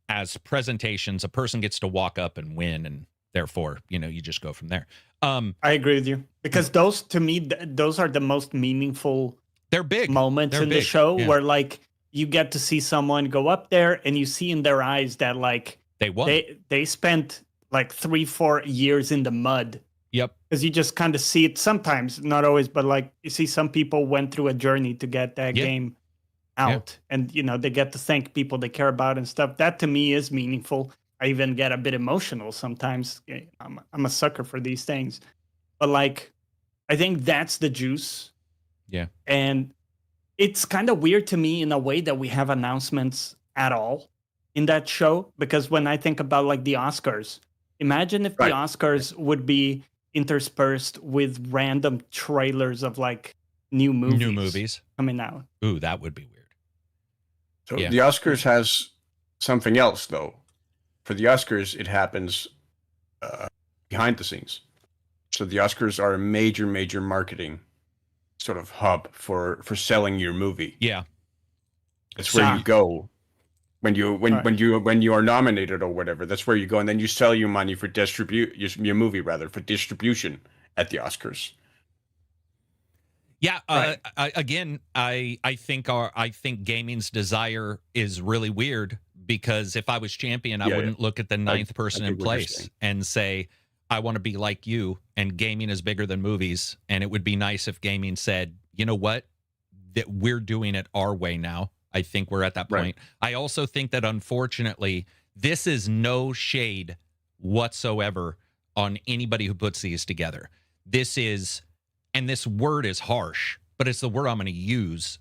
as presentations. A person gets to walk up and win, and therefore, you just go from there. I agree with you, because those, to me, those are the most meaningful. They're big moments in the show where, like, you get to see someone go up there and you see in their eyes that, like, they won. They spent like 3-4 years in the mud. Yep. Because you just kind of see it sometimes, not always, but like you see some people went through a journey to get that game out, and they get to thank people they care about and stuff. That to me is meaningful. I even get a bit emotional sometimes. I'm a sucker for these things, but like, I think that's the juice. Yeah. And it's kind of weird to me in a way that we have announcements at all in that show, because when I think about like the Oscars, imagine if the Oscars would be interspersed with random trailers of like new movies coming out. Ooh, that would be weird. So the Oscars has something else, though. For the Oscars, it happens behind the scenes. So the Oscars are a major marketing sort of hub for selling your movie. Yeah, that's where you go when you are nominated or whatever. That's where you go, and then you sell your money for your movie rather for distribution at the Oscars. Yeah. Again, I think gaming's desire is really weird, because if I was champion, I wouldn't look at the ninth person in place and say, I want to be like you, and gaming is bigger than movies. And it would be nice if gaming said, you know what, that we're doing it our way now. I think we're at that point. I also think that, unfortunately, this is no shade whatsoever on anybody who puts these together. This is, and this word is harsh, but it's the word I'm going to use.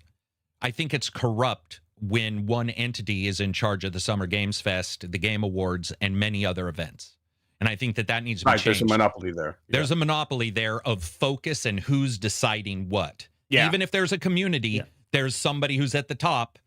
I think it's corrupt when one entity is in charge of the Summer Games Fest, the Game Awards, and many other events. And I think that needs to be changed. There's a monopoly there. There's a monopoly there of focus and who's deciding what. Yeah. Even if there's a community, there's somebody who's at the top.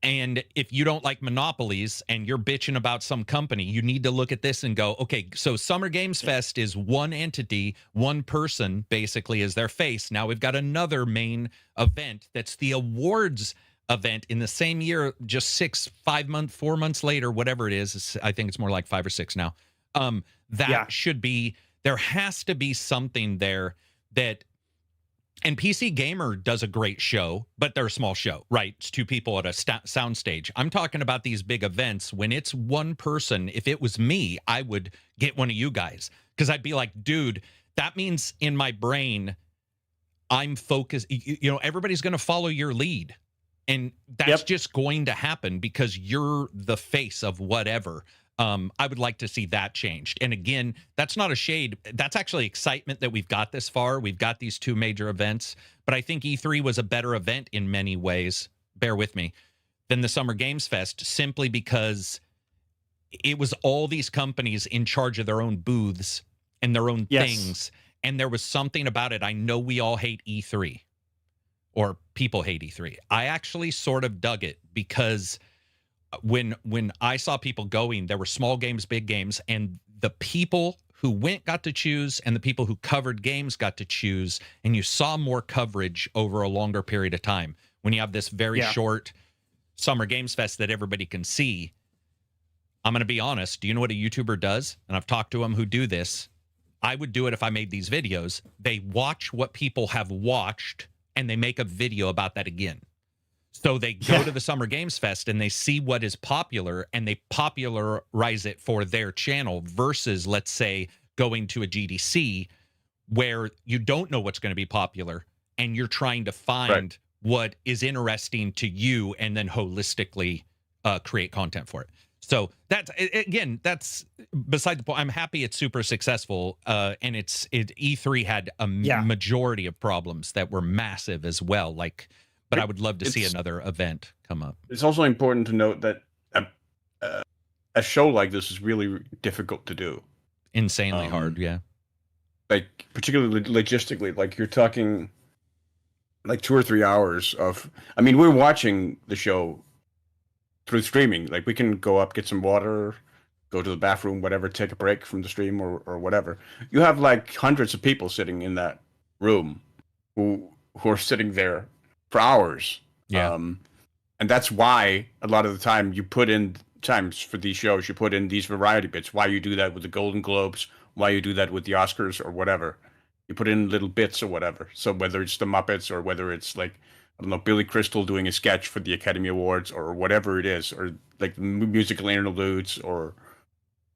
And if you don't like monopolies and you're bitching about some company, you need to look at this and go, okay, so Summer Games Fest is one entity, one person basically is their face. Now we've got another main event that's the awards event in the same year, just 4 months later, whatever it is. I think it's more like 5 or 6 now. Should be, there has to be something there that And PC Gamer does a great show, but they're a small show, right? It's two people at a sound stage. I'm talking about these big events when it's one person. If it was me, I would get one of you guys because I'd be like, dude, that means in my brain, I'm focused. You know, everybody's going to follow your lead. And that's just going to happen because you're the face of whatever. I would like to see that changed. And again, that's not a shade. That's actually excitement that we've got this far. We've got these two major events. But I think E3 was a better event in many ways, bear with me, than the Summer Games Fest, simply because it was all these companies in charge of their own booths and their own things. And there was something about it. I know we all hate E3, or people hate E3. I actually sort of dug it because when I saw people going, there were small games, big games, and the people who went got to choose, and the people who covered games got to choose, and you saw more coverage over a longer period of time. When you have this very short Summer Games Fest that everybody can see, I'm going to be honest. Do you know what a YouTuber does? And I've talked to them who do this. I would do it if I made these videos. They watch what people have watched, and they make a video about that again. So they go to the Summer Games Fest and they see what is popular and they popularize it for their channel versus, let's say, going to a GDC where you don't know what's going to be popular and you're trying to find what is interesting to you and then holistically create content for it. So that's, again, that's beside the point. I'm happy it's super successful, and E3 had a majority of problems that were massive as well. But I would love to see another event come up. It's also important to note that a show like this is really difficult to do. Insanely hard, yeah. Like, particularly logistically, like you're talking like 2 or 3 hours of, I mean, we're watching the show through streaming. Like, we can go up, get some water, go to the bathroom, whatever, take a break from the stream or whatever. You have like hundreds of people sitting in that room who are sitting there for hours. Yeah. And that's why a lot of the time you put in times for these shows, you put in these variety bits. Why you do that with the Golden Globes, why you do that with the Oscars or whatever. You put in little bits or whatever. So whether it's the Muppets or whether it's like, I don't know, Billy Crystal doing a sketch for the Academy Awards or whatever it is, or like musical interludes or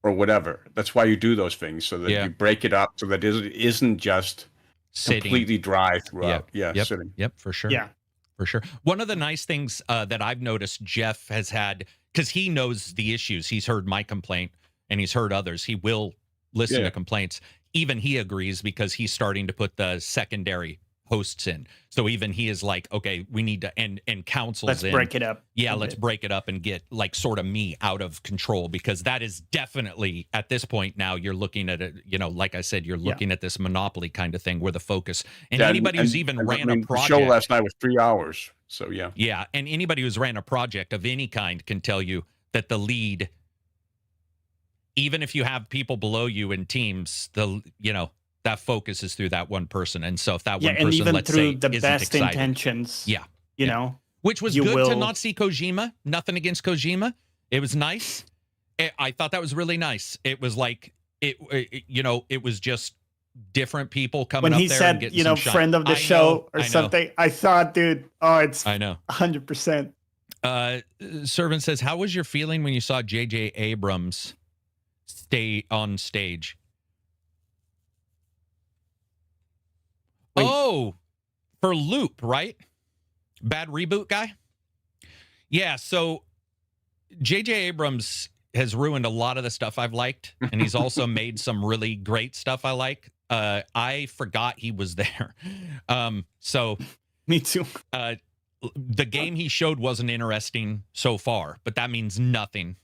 whatever. That's why you do those things, so that you break it up so that it isn't just sitting, completely dry throughout. Sitting. Yep, for sure. Yeah. For sure. One of the nice things that I've noticed Jeff has had, because he knows the issues. He's heard my complaint and he's heard others. He will listen to complaints. Even he agrees because he's starting to put the secondary hosts in. So even he is like, okay, we need to, and councils let's break it up. Yeah, let's break it up and get like sort of me out of control, because that is definitely at this point now you're looking at it, you know, like I said, you're looking at this monopoly kind of thing where the focus and anybody who's even ran a project. The show last night was 3 hours. So yeah. And anybody who's ran a project of any kind can tell you that the lead, even if you have people below you in teams, that focus is through that one person. And so if that one person, and even let's through say, the isn't best excited, intentions, you know, which was good to not see Kojima. Nothing against Kojima. It was nice. I thought that was really nice. It was like, it was just different people coming when up he there said, and getting some friend shot. of the show or something. I thought, dude, it's I know 100%. Servant says, how was your feeling when you saw J.J. Abrams stay on stage? Wait. Oh, for Loop, right? Bad reboot guy? Yeah, so J.J. Abrams has ruined a lot of the stuff I've liked, and he's also made some really great stuff I like. I forgot he was there. So me too. The game he showed wasn't interesting so far, but that means nothing.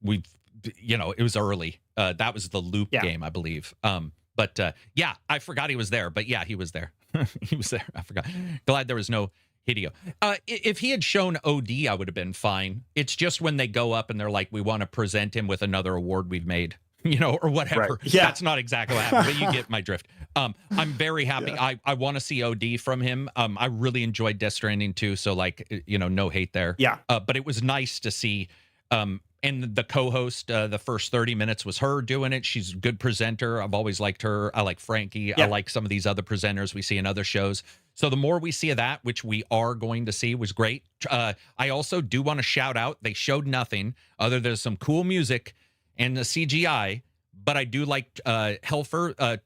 It was early. That was the Loop game, I believe. But I forgot he was there. But yeah, he was there. He was there. I forgot. Glad there was no Hideo. If he had shown OD, I would have been fine. It's just when they go up and they're like, we want to present him with another award we've made, or whatever. Right. Yeah. That's not exactly what happened, but you get my drift. I'm very happy. Yeah. I want to see OD from him. I really enjoyed Death Stranding too. So no hate there. Yeah. But it was nice to see. And the co-host, the first 30 minutes was her doing it. She's a good presenter. I've always liked her. I like Frankie. I like some of these other presenters we see in other shows. So the more we see of that, which we are going to see, was great. I also do want to shout out, they showed nothing other than some cool music and the CGI, but I do like Trisha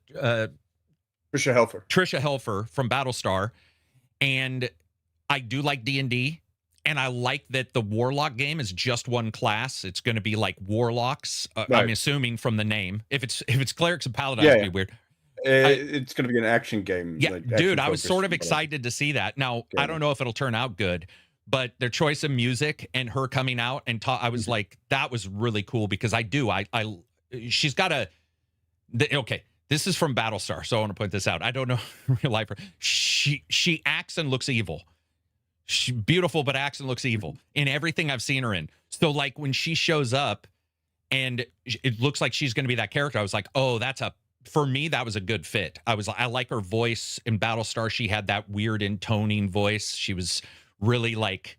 Helfer from Battlestar, and I do like D&D. And I like that the Warlock game is just one class. It's going to be like Warlocks. Right. I'm assuming from the name. If it's Clerics and Paladins, it'd be weird. It's going to be an action game. Yeah, like dude, I was sort of excited to see that. Now, I don't know if it'll turn out good, but their choice of music and her coming out and I was like, that was really cool because she's got okay. This is from Battlestar, so I want to point this out. I don't know real life. She acts and looks evil. She's beautiful, but acts and looks evil in everything I've seen her in. So like when she shows up and it looks like she's going to be that character, I was like, oh, for me, that was a good fit. I like her voice in Battlestar. She had that weird intoning voice. She was really like,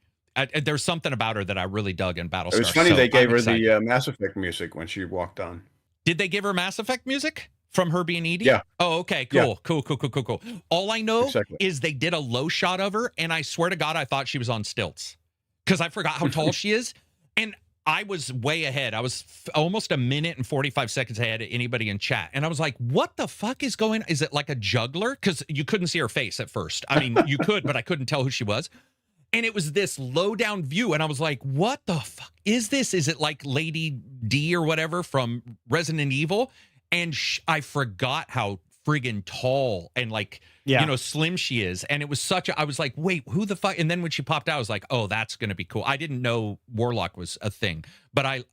there's something about her that I really dug in Battlestar. It was funny they gave her the Mass Effect music when she walked on. Did they give her Mass Effect music? From her being Edie? Yeah. Oh, okay. Cool. Yeah. Cool. All I know is they did a low shot of her, and I swear to God, I thought she was on stilts because I forgot how tall she is. And I was way ahead. I was almost a minute and 45 seconds ahead of anybody in chat. And I was like, what the fuck is going on? Is it like a juggler? Because you couldn't see her face at first. I mean, you could, but I couldn't tell who she was. And it was this low down view. And I was like, what the fuck is this? Is it like Lady D or whatever from Resident Evil? And I forgot how friggin' tall and like, slim she is. And it was I was like, wait, who the fuck? And then when she popped out, I was like, oh, that's going to be cool. I didn't know Warlock was a thing, but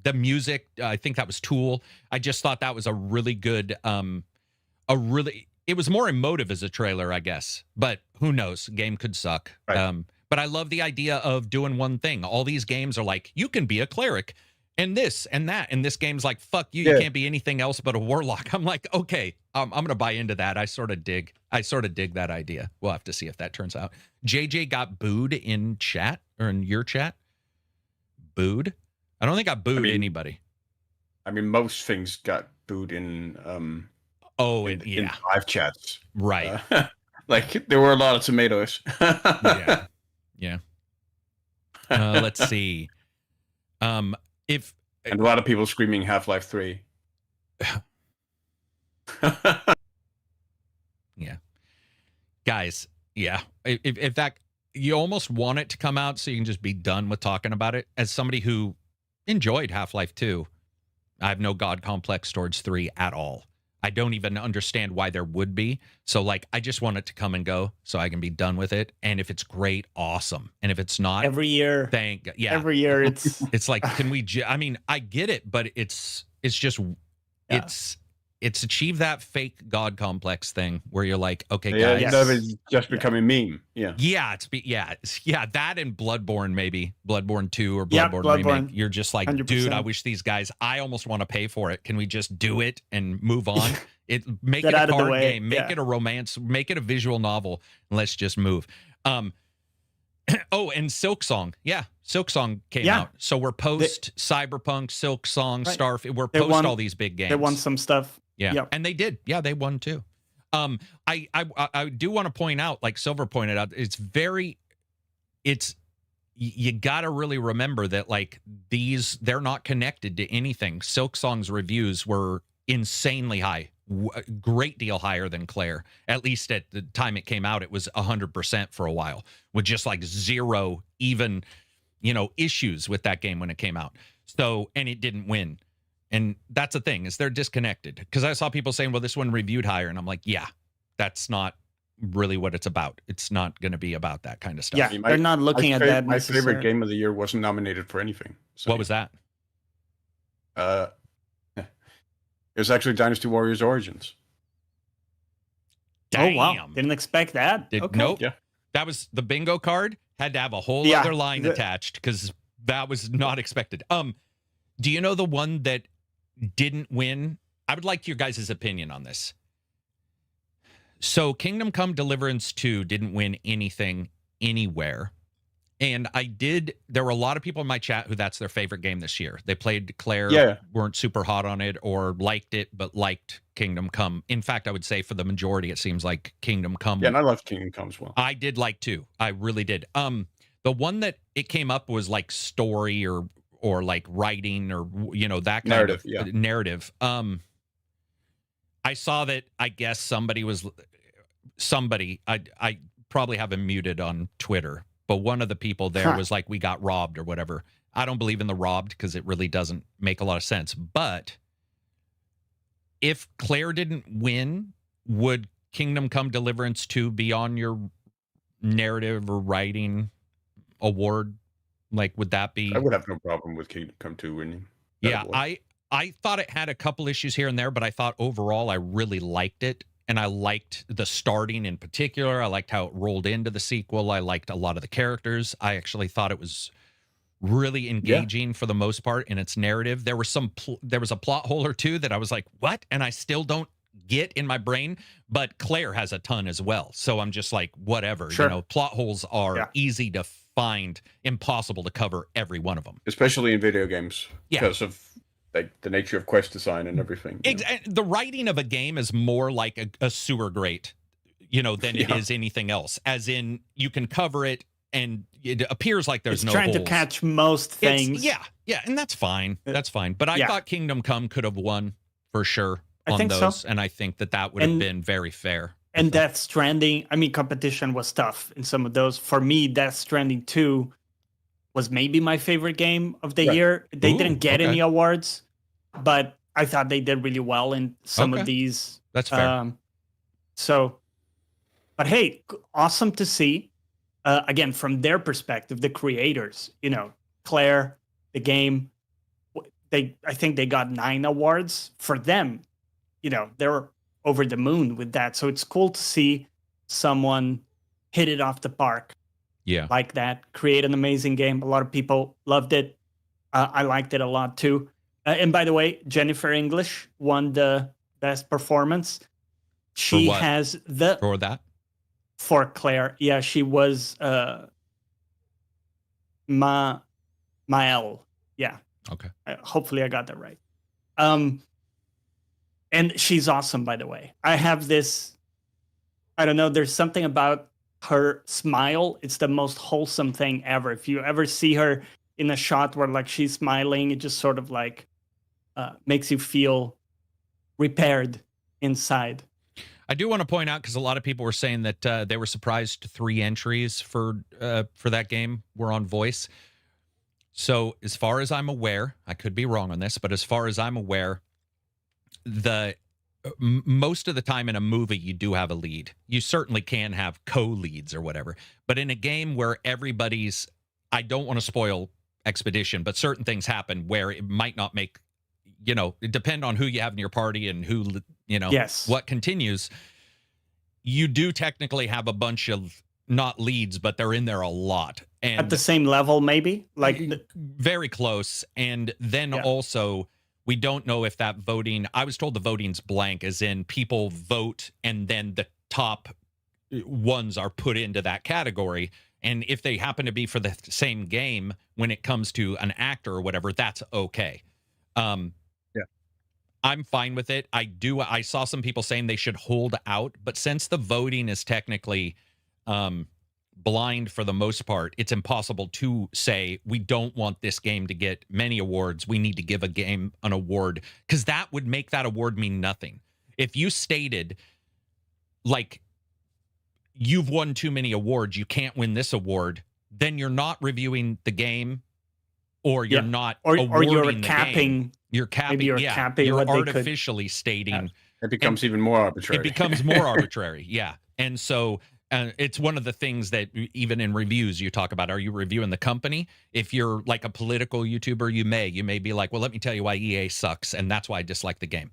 the music, I think that was Tool. I just thought that was a really good, it was more emotive as a trailer, I guess, but who knows? Game could suck. Right. But I love the idea of doing one thing. All these games are like, you can be a cleric. And this and that, and this game's like, fuck you, you can't be anything else but a warlock. I'm like, okay, I'm gonna buy into that. I sort of dig that idea. We'll have to see if that turns out. JJ got booed in chat or in your chat. Booed? I don't think I booed anybody. I mean, most things got booed in in live chats. Right. Like there were a lot of tomatoes. Yeah. Let's see. And a lot of people screaming Half-Life 3. Yeah. Guys, yeah. If that, you almost want it to come out so you can just be done with talking about it. As somebody who enjoyed Half-Life 2, I have no God complex towards 3 at all. I don't even understand why there would be. So like, I just want it to come and go so I can be done with it. And if it's great, awesome. And if it's not, every year, every year it's like, can we, I mean, I get it, but it's just, it's achieved that fake God complex thing where you're like, okay, guys. It's just becoming meme. Yeah. Yeah. That and Bloodborne, maybe Bloodborne 2 or Bloodborne remake. You're just like, 100%. Dude, I wish these guys, I almost want to pay for it. Can we just do it and move on? Make it a card game, make it a romance, make it a visual novel. And let's just move. And Silksong. Yeah. Silksong came out. So we're post Cyberpunk, Silksong, right. Starfield. We're post all these big games. They won some stuff. Yeah. Yep. And they did. Yeah, they won too. I do want to point out, like Silver pointed out, you got to really remember that like they're not connected to anything. Silksong's reviews were insanely high, a great deal higher than Claire. At least at the time it came out, it was 100% for a while with just like zero even, issues with that game when it came out. So, and it didn't win. And that's the thing, is they're disconnected. Because I saw people saying, well, this one reviewed higher. And I'm like, yeah, that's not really what it's about. It's not going to be about that kind of stuff. Yeah, they're not looking at that. My favorite game of the year wasn't nominated for anything. So, what was that? It was actually Dynasty Warriors Origins. Damn. Oh, wow. Didn't expect that. Okay. Nope. Yeah. That was the bingo card. Had to have a whole other line attached because that was not expected. Do you know the one that didn't win? I would like your guys' opinion on this. So Kingdom Come Deliverance 2 didn't win anything anywhere. And there were a lot of people in my chat who that's their favorite game this year. They played Claire, Yeah. weren't super hot on it, or liked it, but liked Kingdom Come. In fact, I would say for the majority, it seems like Kingdom Come. Yeah, and I love Kingdom Come as well. I did like too. I really did. The one that it came up was like story or like writing or that kind Narrative, of narrative. I saw that. I guess somebody. I probably have him muted on Twitter, but one of the people there was like, "We got robbed" or whatever. I don't believe in the robbed because it really doesn't make a lot of sense. But if Claire didn't win, would Kingdom Come Deliverance 2 be on your narrative or writing award? Like, would that be? I would have no problem with Kingdom Come 2 winning. Yeah, I thought it had a couple issues here and there, but I thought overall I really liked it. And I liked the starting in particular. I liked how it rolled into the sequel. I liked a lot of the characters. I actually thought it was really engaging for the most part in its narrative. There was a plot hole or two that I was like, what? And I still don't get in my brain, but Claire has a ton as well. So I'm just like, whatever. Sure. Plot holes are easy to find, impossible to cover every one of them. Especially in video games because of like the nature of quest design and everything. The writing of a game is more like a sewer grate, than it is anything else. As in, you can cover it, and it appears like there's no trying holes. to catch most things. And that's fine. That's fine. But I thought Kingdom Come could have won for sure on those, and I think that would have been very fair. And Death Stranding, I mean, competition was tough in some of those. For me, Death Stranding 2 was maybe my favorite game of the year. They didn't get any awards, but I thought they did really well in some of these. That's fair. But hey, awesome to see. Again, from their perspective, the creators, Claire, the game, I think they got 9 awards for them. They're over the moon with that. So it's cool to see someone hit it off the park. Yeah. Like that, create an amazing game. A lot of people loved it. I liked it a lot too. And by the way, Jennifer English won the best performance. She has for Claire. Yeah, she was Mael. Yeah. Okay. Hopefully I got that right. And she's awesome, by the way. I have this, I don't know, there's something about her smile. It's the most wholesome thing ever. If you ever see her in a shot where like she's smiling, it just sort of like makes you feel repaired inside. I do want to point out, because a lot of people were saying that they were surprised 3 entries for that game were on voice. So as far as I'm aware, I could be wrong on this, but as far as I'm aware, most of the time in a movie you do have a lead. You certainly can have co-leads or whatever, but in a game where everybody's, I don't want to spoil Expedition, but certain things happen where it might not make, it depend on who you have in your party and who, what continues. You do technically have a bunch of not leads, but they're in there a lot. And at the same level, maybe? Like very close. And then also, we don't know if that voting, I was told the voting's blank, as in people vote and then the top ones are put into that category. And if they happen to be for the same game, when it comes to an actor or whatever, that's okay. I'm fine with it. I saw some people saying they should hold out, but since the voting is technically blind for the most part, it's impossible to say we don't want this game to get many awards. We need to give a game an award, because that would make that award mean nothing. If you stated, like, you've won too many awards, you can't win this award, then you're not reviewing the game, or you're not awarding or you're the capping. Game. You're capping. Maybe you're capping. You're what artificially stating. It becomes even more arbitrary. It becomes more arbitrary. Yeah, and so. It's one of the things that even in reviews you talk about. Are you reviewing the company? If you're like a political YouTuber, you may be like, well, let me tell you why EA sucks, and that's why I dislike the game.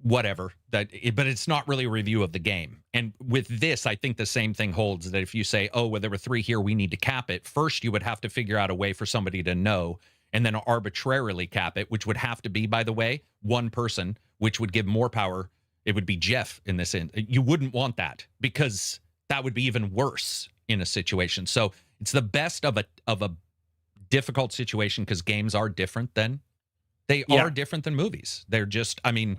Whatever. But it's not really a review of the game. And with this, I think the same thing holds, that if you say, oh, well, there were 3 here, we need to cap it. First, you would have to figure out a way for somebody to know, and then arbitrarily cap it, which would have to be, by the way, one person, which would give more power. It would be Jeff in this end. You wouldn't want that, because that would be even worse in a situation. So It's the best of a difficult situation because games are different than they Yeah. are different than movies. They're just, I mean,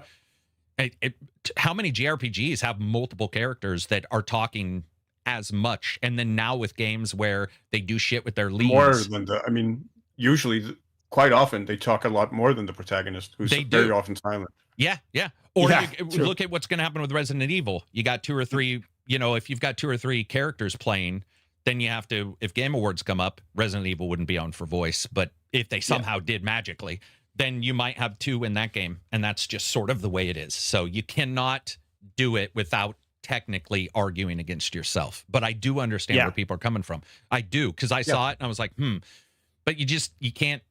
how many JRPGs have multiple characters that are talking as much? And then now with games where they do shit with their More leads, than I mean, usually, quite often, they talk a lot more than the protagonist, who's They very do. often silent. yeah. Or Yeah, you true. look at what's going to happen with Resident Evil. You got 2 or 3, if you've got 2 or 3 characters playing, then you have to, if Game Awards come up, Resident Evil wouldn't be on for voice, but if they somehow did magically, then you might have 2 in that game, and that's just sort of the way it is. So you cannot do it without technically arguing against yourself. But I do understand where people are coming from. I do, because I saw it and I was like, but you can't.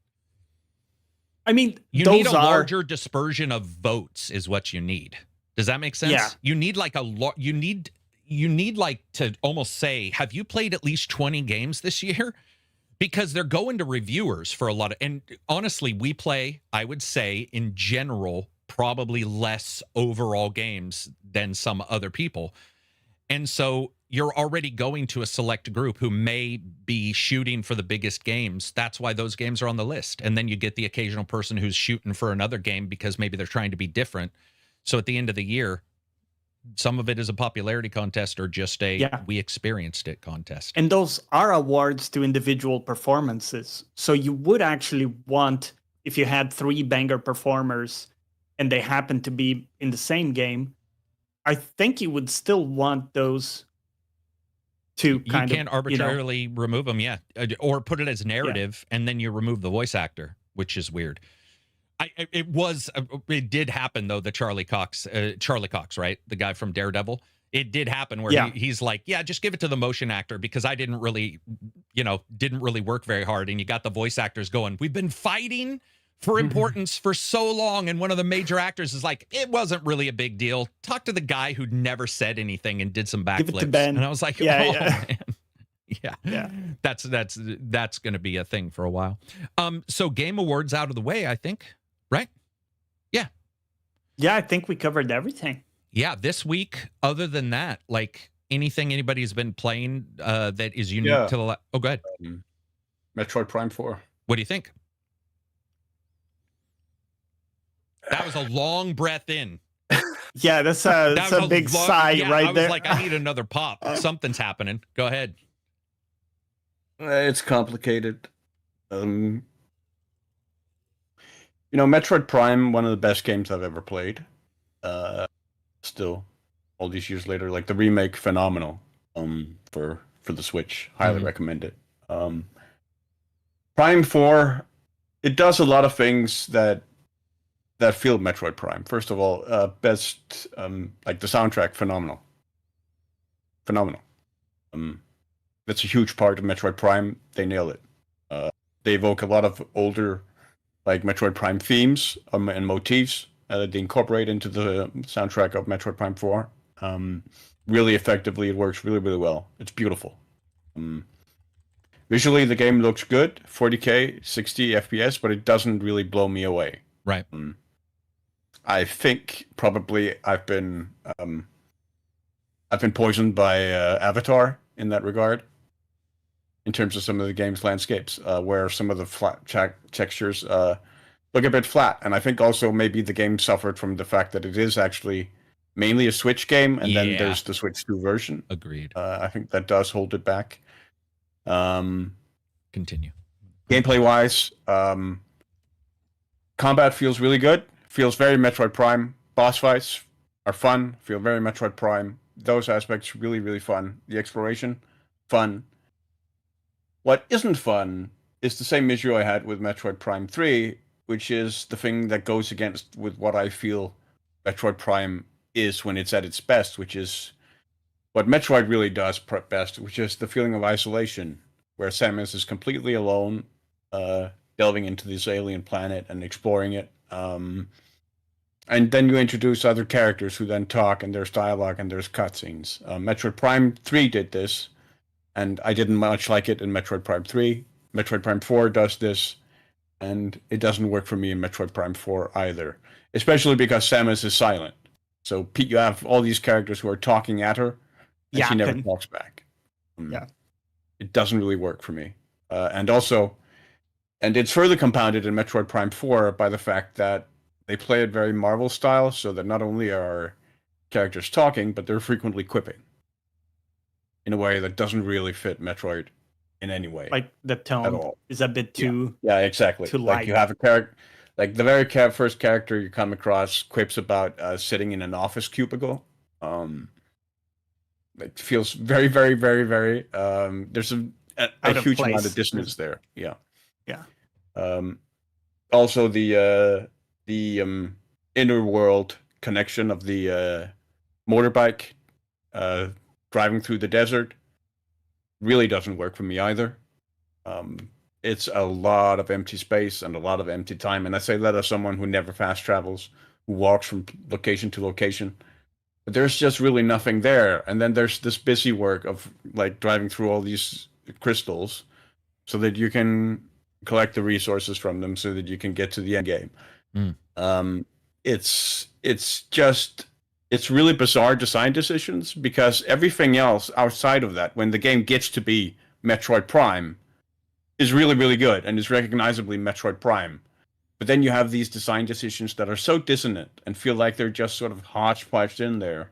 I mean, You those need a are larger dispersion of votes is what you need. Does that make sense? Yeah. You need like you need like to almost say, have you played at least 20 games this year? Because they're going to reviewers for a lot of, and honestly, we play, I would say, in general, probably less overall games than some other people. And so you're already going to a select group who may be shooting for the biggest games. That's why those games are on the list. And then you get the occasional person who's shooting for another game because maybe they're trying to be different. So at the end of the year, some of it is a popularity contest or just a we experienced it contest. And those are awards to individual performances. So you would actually want, if you had 3 banger performers and they happen to be in the same game, I think you would still want those to kind of... You can't arbitrarily remove them, or put it as narrative, and then you remove the voice actor, which is weird. It did happen, though, the Charlie Cox, right? The guy from Daredevil. It did happen where he's like, just give it to the motion actor because I didn't really work very hard. And you got the voice actors going, we've been fighting for importance for so long. And one of the major actors is like, it wasn't really a big deal. Talk to the guy who never said anything and did some backflips. Give it to Ben. And I was like, man. Yeah. That's going to be a thing for a while. So Game Awards out of the way, I think, right? Yeah, I think we covered everything. Yeah, this week, other than that, like anything anybody's been playing that is unique to the... Oh, go ahead. Metroid Prime 4. What do you think? That was a long breath in. Yeah, that's a big sigh right there. I was like, I need another pop. Something's happening. Go ahead. It's complicated. Metroid Prime, one of the best games I've ever played. Still, all these years later, like the remake, phenomenal. For the Switch, highly recommend it. Prime 4, it does a lot of things that feel Metroid Prime. First of all, best like the soundtrack, phenomenal. That's a huge part of Metroid Prime. They nail it. They evoke a lot of older, like Metroid Prime themes and motifs. They incorporate into the soundtrack of Metroid Prime 4 really effectively. It works really, really well. It's beautiful. Visually, the game looks good, 40K, 60 FPS, but it doesn't really blow me away. Right. I think probably I've been poisoned by Avatar in that regard, in terms of some of the game's landscapes, where some of the flat textures look a bit flat. And I think also maybe the game suffered from the fact that it is actually mainly a Switch game, and then there's the Switch 2 version. Agreed. I think that does hold it back. Continue. Gameplay-wise, combat feels really good. Feels very Metroid Prime. Boss fights are fun. Feel very Metroid Prime. Those aspects really, really fun. The exploration, fun. What isn't fun is the same issue I had with Metroid Prime 3, which is the thing that goes against with what I feel Metroid Prime is when it's at its best, which is what Metroid really does best, which is the feeling of isolation, where Samus is completely alone, delving into this alien planet and exploring it. And then you introduce other characters who then talk, and there's dialogue and there's cutscenes. Metroid Prime 3 did this, and I didn't much like it in Metroid Prime 3. Metroid Prime 4 does this, and it doesn't work for me in Metroid Prime 4 either, especially because Samus is silent. So you have all these characters who are talking at her, and she never talks back. it doesn't really work for me. And it's further compounded in Metroid Prime 4 by the fact that they play it very Marvel style, so that not only are characters talking, but they're frequently quipping in a way that doesn't really fit Metroid in any way. Like the at tone all. is a bit too. Yeah, exactly. too Like you light. have a character, like the very first character you come across quips about sitting in an office cubicle. It feels very, very, very, very. There's a Out of huge amount place. of dissonance there. Yeah. Yeah. Also, the inner world connection of the motorbike driving through the desert really doesn't work for me either. It's a lot of empty space and a lot of empty time, and I say that as someone who never fast travels, who walks from location to location. But there's just really nothing there, and then there's this busy work of like driving through all these crystals, so that you can collect the resources from them, so that you can get to the end game. It's really bizarre design decisions, because everything else outside of that, when the game gets to be Metroid Prime, is really, really good and is recognizably Metroid Prime. But then you have these design decisions that are so dissonant and feel like they're just sort of hodgepodged in there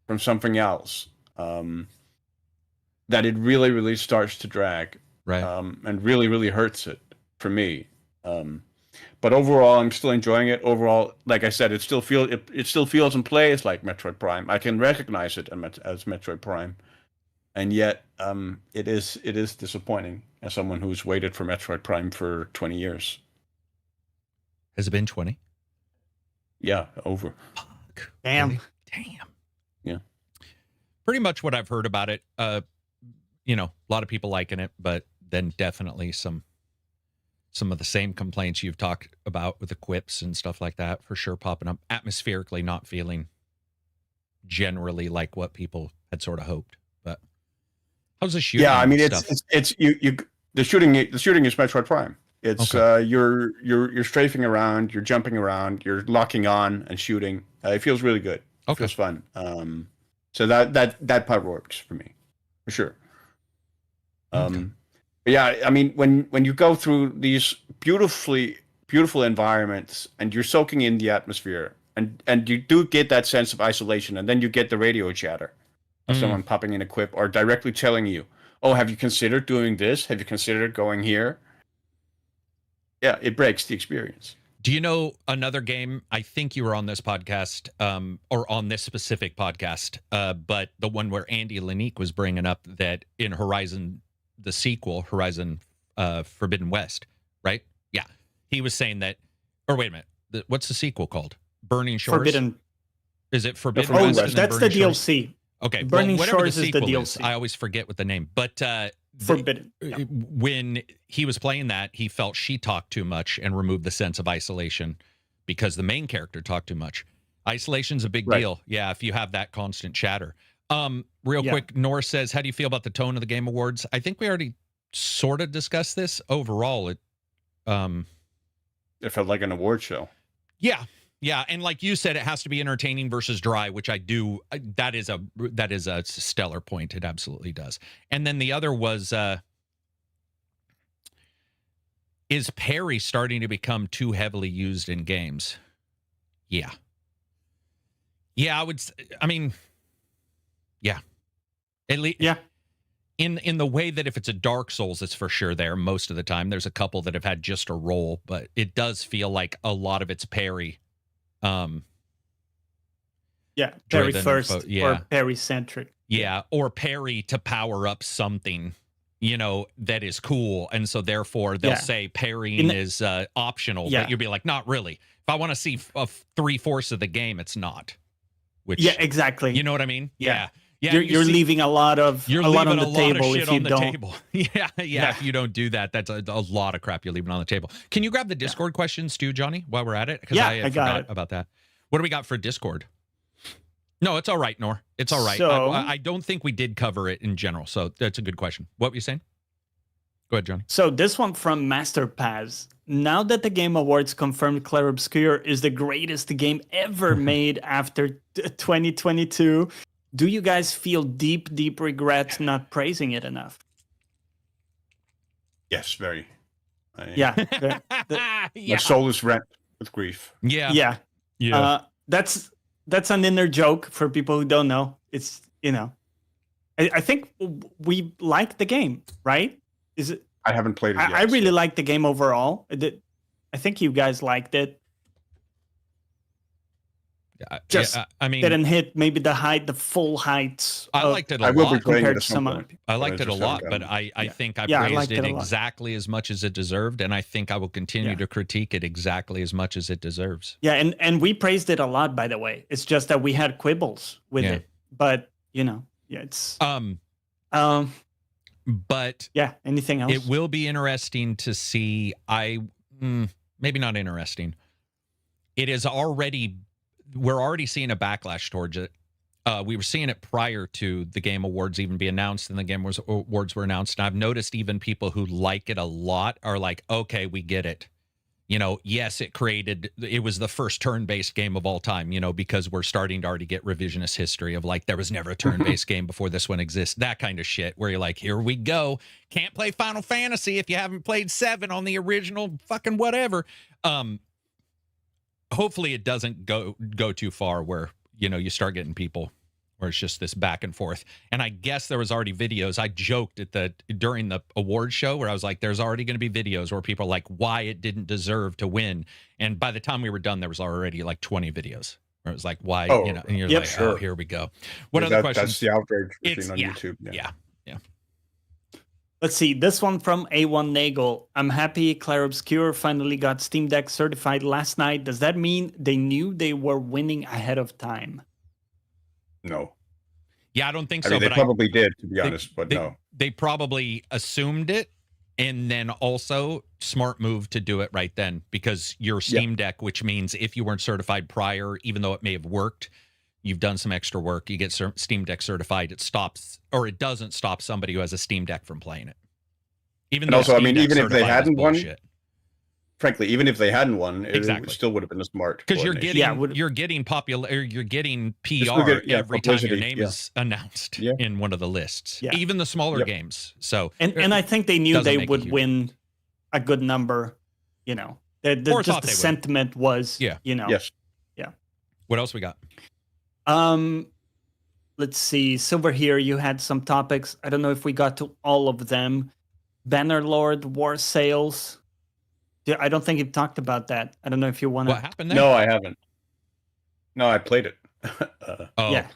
from something else, that it really, really starts to drag, Right. and really, really hurts it for me. But overall, I'm still enjoying it. Overall, like I said, it still feels and plays like Metroid Prime. I can recognize it as Metroid Prime, and yet it is disappointing as someone who's waited for Metroid Prime for 20 years. Has it been 20? Yeah, over. Fuck. Damn. Really? Damn. Yeah. Pretty much what I've heard about it. A lot of people liking it, but then definitely some of the same complaints you've talked about with the quips and stuff like that, for sure, popping up. Atmospherically not feeling generally like what people had sort of hoped. But how's the shooting? Yeah, I mean, stuff? it's the shooting is Metroid Prime. It's Okay. You're strafing around, you're jumping around, you're locking on and shooting. It feels really good. It Okay. feels fun. So that part works for me, for sure. Okay. But yeah, I mean, when you go through these beautiful environments and you're soaking in the atmosphere, and you do get that sense of isolation, and then you get the radio chatter of someone popping in a quip or directly telling you, "Oh, have you considered doing this? Have you considered going here?" Yeah, it breaks the experience. Do you know another game? I think you were on this podcast, or on this specific podcast, but the one where Andy Lanique was bringing up that in Horizon, the sequel, Horizon Forbidden West, right? Yeah. He was saying that, or wait a minute, what's the sequel called? Burning Shores? Forbidden. Is it Forbidden Forbidden West? West. and then That's the Burning Shores? DLC. Okay. Burning whatever Shores is the sequel DLC. I always forget what the name, but Forbidden. Yeah. when he was playing that, he felt she talked too much and removed the sense of isolation because the main character talked too much. Isolation's a big deal. Yeah, if you have that constant chatter. Real quick, Nor says, how do you feel about the tone of the Game Awards? I think we already sort of discussed this. Overall, it felt like an award show. Yeah, and like you said, it has to be entertaining versus dry, which I do. That is a stellar point. It absolutely does. And then the other was, is parry starting to become too heavily used in games? Yeah, I mean, yeah. At least, Yeah. In the way that if it's a Dark Souls, it's for sure there most of the time. There's a couple that have had just a roll, but it does feel like a lot of it's parry. Yeah, parry driven first or parry centric. Yeah, or parry to power up something, that is cool. And so therefore they'll say parrying is optional, but you'll be like, not really. If I want to see 3/4 of the game, it's not. Which, exactly. You know what I mean? Yeah. You're leaving a lot on the table if you don't. Table. Yeah. If you don't do that, that's a lot of crap you're leaving on the table. Can you grab the Discord questions too, Johnny, while we're at it? Because I forgot about that. What do we got for Discord? No, it's all right, Nor. It's all right. So, I don't think we did cover it in general, so that's a good question. What were you saying? Go ahead, Johnny. So this one from Master Paz. Now that the Game Awards confirmed Clair Obscur is the greatest game ever made after 2022, do you guys feel deep regret not praising it enough? Yes, very. Yeah, My yeah. soul is rent with grief. Yeah. yeah. Yeah. That's an inner joke for people who don't know. It's I think we like the game, right? Is it? I haven't played it yet. I really like the game overall. I think you guys liked it. Just I mean, didn't hit maybe the full heights. I liked it a I will be lot. playing it compared at to some some other point. people. I liked But it a just lot, haven't but done I think I Yeah, I praised liked it it a lot. exactly as much as it deserved, and I think I will continue Yeah. to critique it exactly as much as it deserves. Yeah, and we praised it a lot, by the way. It's just that we had quibbles with Yeah. it. But yeah, it's But yeah. Anything else? it will be interesting to see. Maybe not interesting. It is already. We're already seeing a backlash towards it. We were seeing it prior to the Game Awards even be announced, and the Game Awards were announced. And I've noticed even people who like it a lot are like, "Okay, we get it." Yes, it was the first turn-based game of all time, because we're starting to already get revisionist history of like, there was never a turn-based game before this one exists. That kind of shit where you're like, here we go. Can't play Final Fantasy if you haven't played 7 on the original fucking whatever. Hopefully it doesn't go too far where, you start getting people where it's just this back and forth. And I guess there was already videos. I joked during the award show where I was like, there's already going to be videos where people are like, why it didn't deserve to win. And by the time we were done, there was already like 20 videos where it was like, why, and you're like, sure. oh, here we go. What other questions? That's the outrage we've seen on YouTube. Yeah. Let's see. This one from A1 Nagel. I'm happy Clair Obscur finally got Steam Deck certified last night. Does that mean they knew they were winning ahead of time? No. Yeah, I don't think I so. mean, they but probably did, to be honest, but no. They probably assumed it, and then also smart move to do it right then, because your Steam Deck, which means if you weren't certified prior, even though it may have worked, you've done some extra work, you get Steam Deck certified, it doesn't stop somebody who has a Steam Deck from playing it. And also, Steam Deck even if they certified is hadn't won, bullshit. Frankly, even if they hadn't won, it Exactly. still would have been a smart. Because you're coordination. getting popular, you're getting PR every time your publicity, name is announced Yeah. in one of the lists, Yeah. even the smaller Yep. games. So And I think they knew doesn't they make a would huge- win a good number. Or Just thought the they would. sentiment was, Yeah. Yes. what else we got? Let's see. Silver here, you had some topics. I don't know if we got to all of them. Bannerlord War Sales. Yeah, I don't think you talked about that. I don't know if you want to. What happened there? No, I haven't. No, I played it. Oh. Yeah.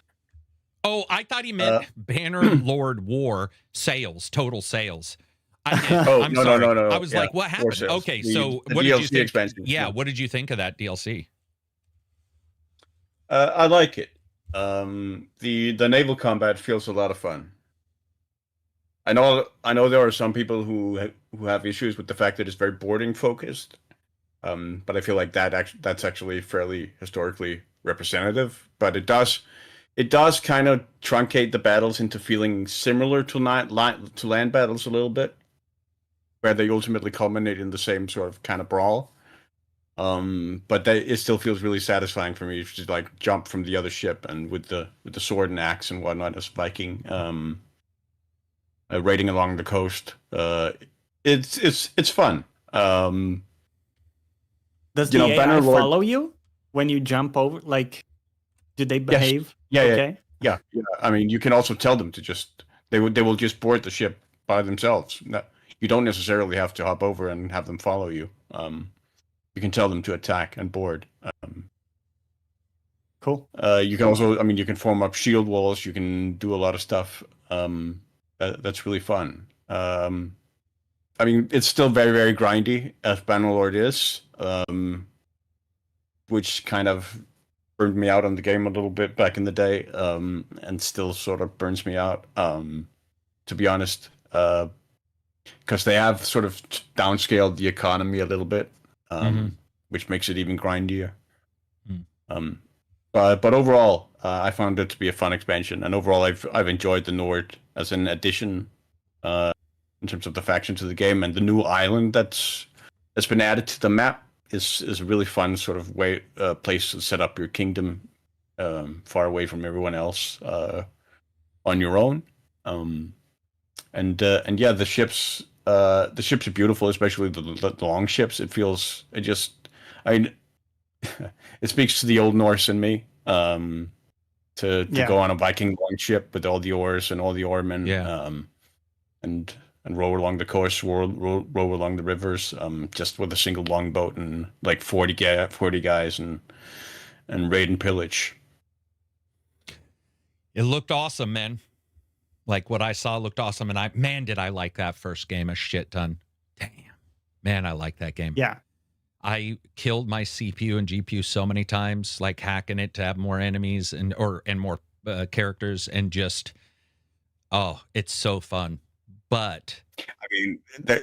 Oh, I thought he meant Banner Lord War sales, total sales. I'm no, sorry. no. I was Yeah, like, what War happened? Sales. Okay, The so what did you DLC think? expansion. Yeah, what did you think of that DLC? I like it. The naval combat feels a lot of fun. I know there are some people who have issues with the fact that it's very boarding focused, but I feel like that's actually fairly historically representative. But it does kind of truncate the battles into feeling similar to land battles a little bit, where they ultimately culminate in the same sort of kind of brawl. But it still feels really satisfying for me to like jump from the other ship and with the sword and axe and whatnot as Viking, raiding along the coast. It's fun. Does you the know, AI Bannerlord- follow you when you jump over? Like, do they behave? Yeah. Okay. Yeah. I mean, you can also tell them to they will just board the ship by themselves. No, you don't necessarily have to hop over and have them follow you. You can tell them to attack and board. Cool. You can also, you can form up shield walls. You can do a lot of stuff. That's really fun. It's still very, very grindy, as Bannerlord is, which kind of burned me out on the game a little bit back in the day, and still sort of burns me out, to be honest, because they have sort of downscaled the economy a little bit, which makes it even grindier. But overall, I found it to be a fun expansion, and overall, I've enjoyed the Nord as an addition in terms of the factions of the game, and the new island that's been added to the map is a really fun sort of place to set up your kingdom far away from everyone else on your own. And yeah, the ships The ships are beautiful, especially the long ships. I mean, it speaks to the Old Norse in me. To go on a Viking longship with all the oars and all the oarmen, and row along the coast, row along the rivers, just with a single longboat and like 40 guys and raid and pillage. It looked awesome, man. Like what I saw looked awesome, and did I like that first game a shit ton. Damn, man, I like that game. Yeah. I killed my CPU and GPU so many times, like hacking it to have more enemies and more characters, and just, oh, it's so fun. But I mean,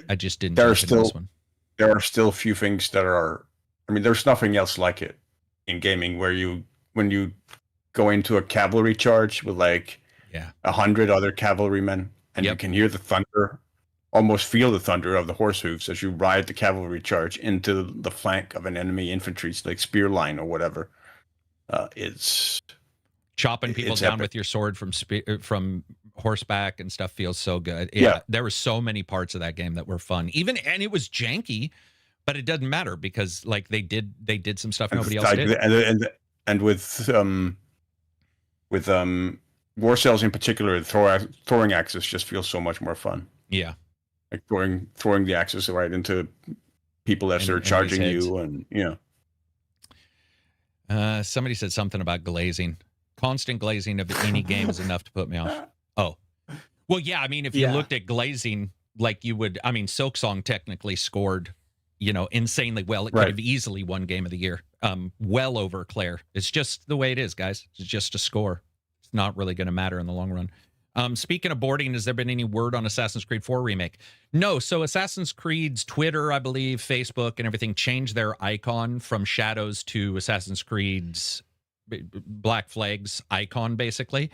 I just didn't. There are still a few things that are. I mean, there's nothing else like it in gaming when you go into a cavalry charge with like 100 other cavalrymen, and you can hear the thunder. Almost feel the thunder of the horse hooves as you ride the cavalry charge into the flank of an enemy infantry, like spear line or whatever. It's chopping people down with your sword from horseback and stuff feels so good. There were so many parts of that game that were fun. And it was janky, but it doesn't matter because like they did some stuff nobody else did. And with war cells in particular, throwing axes just feels so much more fun. Yeah. Like throwing the axes right into people as they're charging you, and somebody said something about glazing. Constant glazing of any game is enough to put me off. Oh, well, yeah. I mean, if you looked at glazing, like you would, I mean, Silksong technically scored, insanely well. It could have easily won Game of the Year, well over Claire. It's just the way it is, guys. It's just a score. It's not really going to matter in the long run. Speaking of boarding, has there been any word on Assassin's Creed 4 remake? No. So Assassin's Creed's Twitter, I believe, Facebook, and everything changed their icon from Shadows to Assassin's Creed's Black Flag's icon, basically.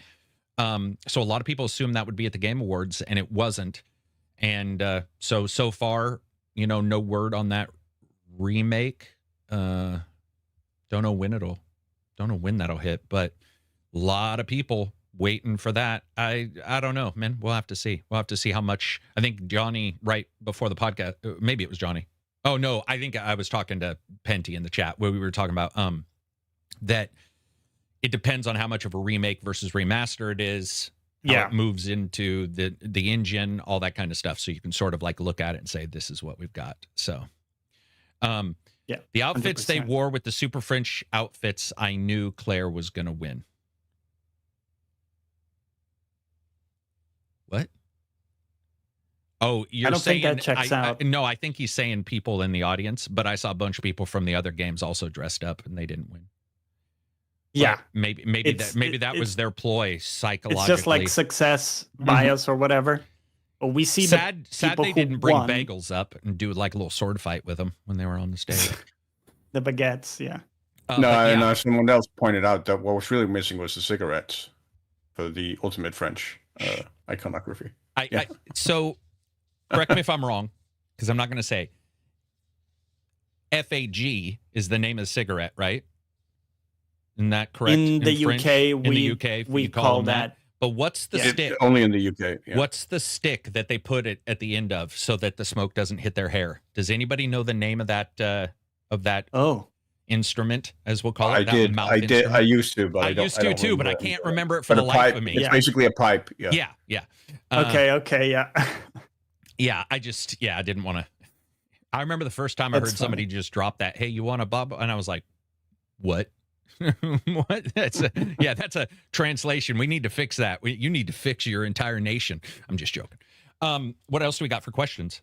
So a lot of people assumed that would be at the Game Awards, and it wasn't. And so far, no word on that remake. Don't know when that'll hit, but a lot of people waiting for that. I don't know, man. We'll have to see. We'll have to see how much. I think Johnny, right before the podcast, maybe it was Johnny. Oh no, I think I was talking to Penty in the chat where we were talking about that it depends on how much of a remake versus remaster it is. How it moves into the engine, all that kind of stuff. So you can sort of like look at it and say, this is what we've got. So the outfits 100%. They wore with the Super French outfits, I knew Claire was gonna win. What? Oh, you're saying think that checks out. No, I think he's saying people in the audience, but I saw a bunch of people from the other games also dressed up and they didn't win. Yeah. But maybe that was their ploy psychologically. It's just like success bias or whatever. But we see sad they didn't bring bagels up and do like a little sword fight with them when they were on the stage. The baguettes, yeah. No, someone else pointed out that what was really missing was the cigarettes for the Ultimate French iconography. So, correct me if I'm wrong, because I'm not going to say. FAG is the name of the cigarette, right? Isn't that correct? In the UK, we call that. But what's the stick? Only in the UK. Yeah. What's the stick that they put it at the end of so that the smoke doesn't hit their hair? Does anybody know the name of that? Instrument, as we'll call it. I did. I used to, but I don't. I used to too, but I can't remember it for the life of me. It's basically a pipe. Yeah. Yeah. Okay. Yeah. Yeah. I didn't want to. I remember the first time I heard somebody just drop that. Hey, you want a bub? And I was like, what? What? That's a translation. We need to fix that. You need to fix your entire nation. I'm just joking. What else do we got for questions?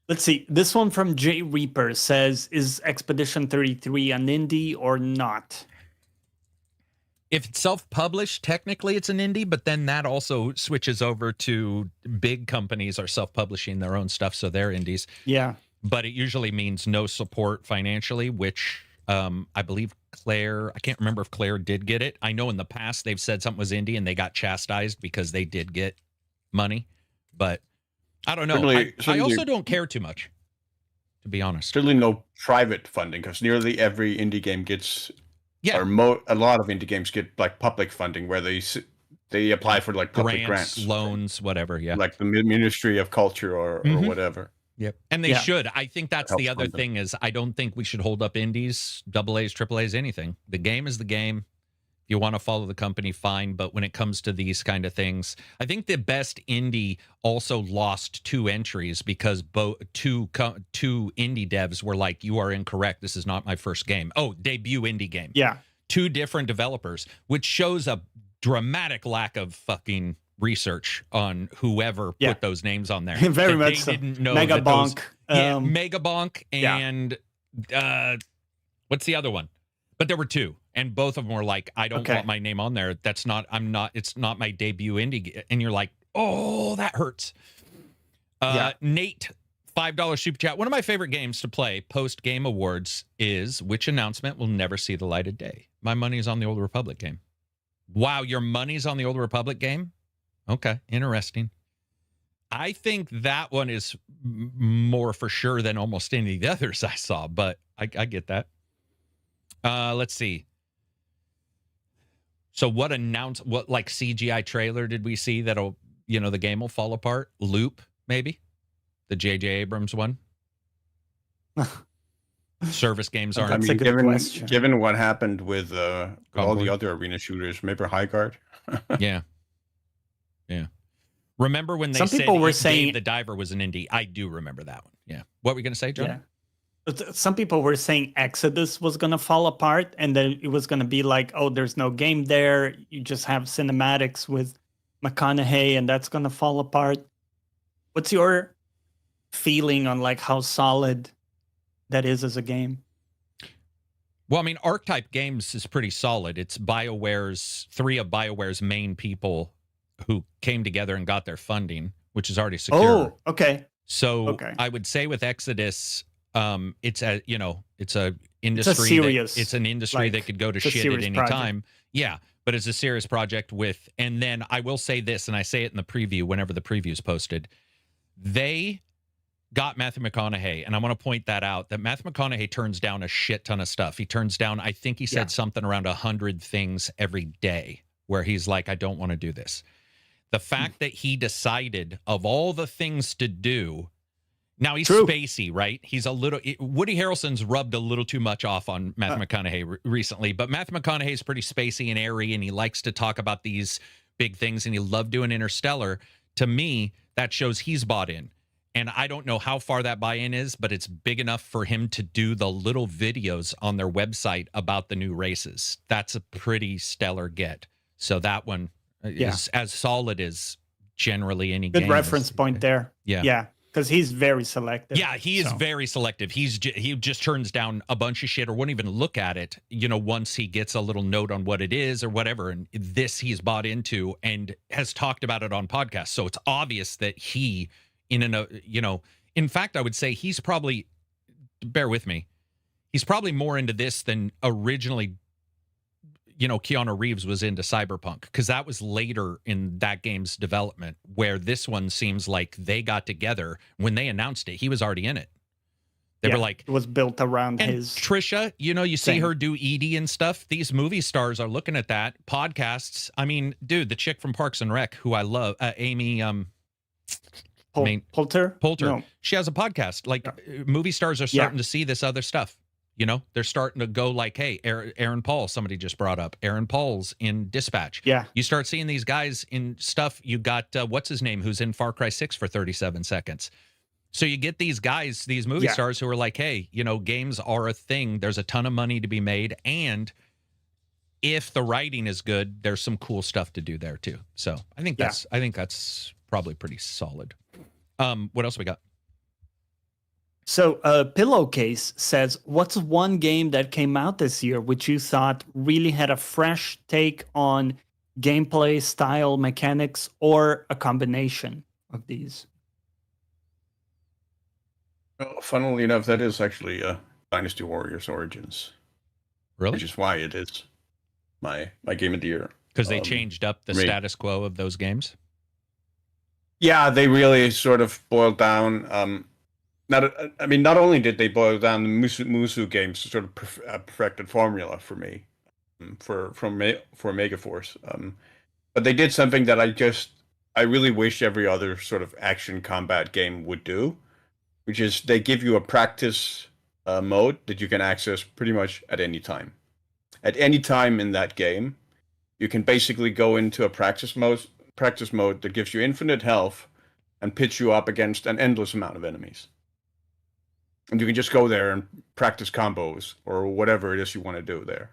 Let's see. This one from Jay Reaper says, is Expedition 33 an indie or not? If it's self-published, technically it's an indie, but then that also switches over to big companies are self-publishing their own stuff, so they're indies. Yeah. But it usually means no support financially, which I believe Claire, I can't remember if Claire did get it. I know in the past they've said something was indie and they got chastised because they did get money, but I don't know. Certainly, I also don't care too much, to be honest. Certainly no private funding, because nearly every indie game gets, or a lot of indie games get like public funding where they They apply for like public grants, loans, whatever. Yeah. like the Ministry of Culture or whatever. Yep. And they should. I think that's the other thing is I don't think we should hold up indies, double A's, triple A's, anything. The game is the game. If you want to follow the company, fine. But when it comes to these kind of things, I think the best indie also lost 2 entries because two indie devs were like, you are incorrect. This is not my first game. Oh, debut indie game. Yeah. 2 different developers, which shows a dramatic lack of fucking research on whoever put those names on there. Very much so. Didn't know Mega that Bonk. Mega Bonk and what's the other one? But there were 2, and both of them were like, I don't want my name on there. It's not my debut indie. And you're like, oh, that hurts. Nate, $5 super chat. One of my favorite games to play post Game Awards is which announcement will never see the light of day? My money's on the Old Republic game. Wow, your money's on the Old Republic game? Okay, interesting. I think that one is more for sure than almost any of the others I saw, but I get that. Let's see. So what like CGI trailer did we see that'll, the game will fall apart? Loop, maybe? The J.J. Abrams one? Service games aren't. I mean, given what happened with all the other arena shooters, maybe High Guard. Yeah. Remember when they said Dave the Diver was an indie? I do remember that one. Yeah. What were we going to say, John? Yeah. Some people were saying Exodus was going to fall apart, and then it was going to be like, oh, there's no game there. You just have cinematics with McConaughey, and that's going to fall apart. What's your feeling on like how solid that is as a game? Well, I mean, Archetype Games is pretty solid. It's 3 of BioWare's main people who came together and got their funding, which is already secure. Oh, okay. So I would say with Exodus, it's a industry. It's an industry that could go to shit at any time. Yeah, but it's a serious project and then I will say this, and I say it in the preview whenever the preview is posted. They got Matthew McConaughey, and I want to point that out, that Matthew McConaughey turns down a shit ton of stuff. He turns down, I think he said something around 100 things every day where he's like, I don't want to do this. The fact that he decided of all the things to do, now he's spacey, right? He's Woody Harrelson's rubbed a little too much off on Matthew McConaughey recently, but Matthew McConaughey's pretty spacey and airy, and he likes to talk about these big things, and he loved doing Interstellar. To me, that shows he's bought in. And I don't know how far that buy-in is, but it's big enough for him to do the little videos on their website about the new races. That's a pretty stellar get. So that one is as solid as generally any game. Good reference point there. Yeah. Because he's very selective. Yeah, he is very selective. He just turns down a bunch of shit or won't even look at it, once he gets a little note on what it is or whatever. And this he's bought into and has talked about it on podcasts. So it's obvious that he, in fact, I would say he's probably, bear with me, he's probably more into this than originally, Keanu Reeves was into Cyberpunk, because that was later in that game's development, where this one seems like they got together. When they announced it, he was already in it. They were like... It was built around his... Trisha, you see her do Edie and stuff. These movie stars are looking at that. Podcasts. I mean, dude, the chick from Parks and Rec, who I love, Amy... Poulter? No. She has a podcast. Like, movie stars are starting to see this other stuff. They're starting to go like, hey, Aaron Paul, somebody just brought up. Aaron Paul's in Dispatch. Yeah. You start seeing these guys in stuff. You got, what's his name, who's in Far Cry 6 for 37 seconds. So you get these guys, these movie stars who are like, hey, games are a thing. There's a ton of money to be made. And if the writing is good, there's some cool stuff to do there too. So I think that's probably pretty solid. What else we got? So Pillowcase says, what's one game that came out this year which you thought really had a fresh take on gameplay, style, mechanics, or a combination of these? Well, funnily enough, that is actually Dynasty Warriors Origins. Really? Which is why it is my game of the year. Because they changed up the status quo of those games? Yeah, they really sort of boiled down... not only did they boil down the Musu games to sort of perfected formula for me, for Megaforce, but they did something that I really wish every other sort of action combat game would do, which is they give you a practice mode that you can access pretty much at any time. At any time in that game, you can basically go into a practice mode that gives you infinite health and pitch you up against an endless amount of enemies. And you can just go there and practice combos or whatever it is you want to do there.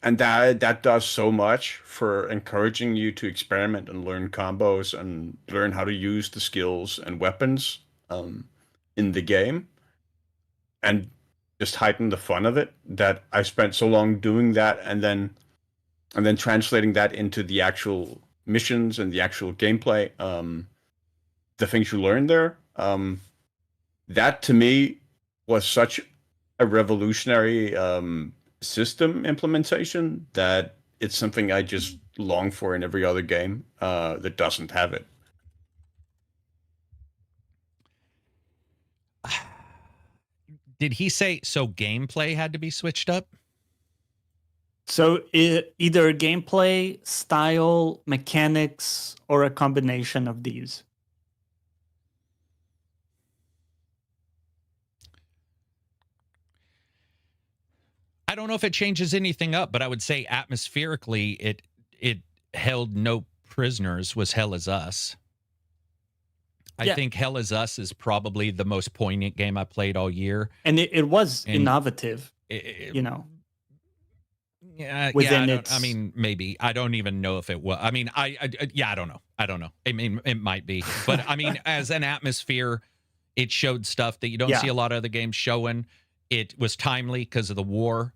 And that does so much for encouraging you to experiment and learn combos and learn how to use the skills and weapons in the game, and just heighten the fun of it, that I spent so long doing that, and then translating that into the actual missions and the actual gameplay, the things you learn there. That to me was such a revolutionary system implementation that it's something I just long for in every other game that doesn't have it. Did he say so gameplay had to be switched up? So either gameplay, style, mechanics, or a combination of these. I don't know if it changes anything up, but I would say atmospherically, it held no prisoners. Was Hell Is Us. I think Hell Is Us is probably the most poignant game I played all year, and it was innovative. You know. Yeah, within yeah. its... I mean, maybe. I don't even know if it was. I mean, I don't know. I don't know. I mean, it might be, but I mean, as an atmosphere, it showed stuff that you don't see a lot of other games showing. It was timely because of the war.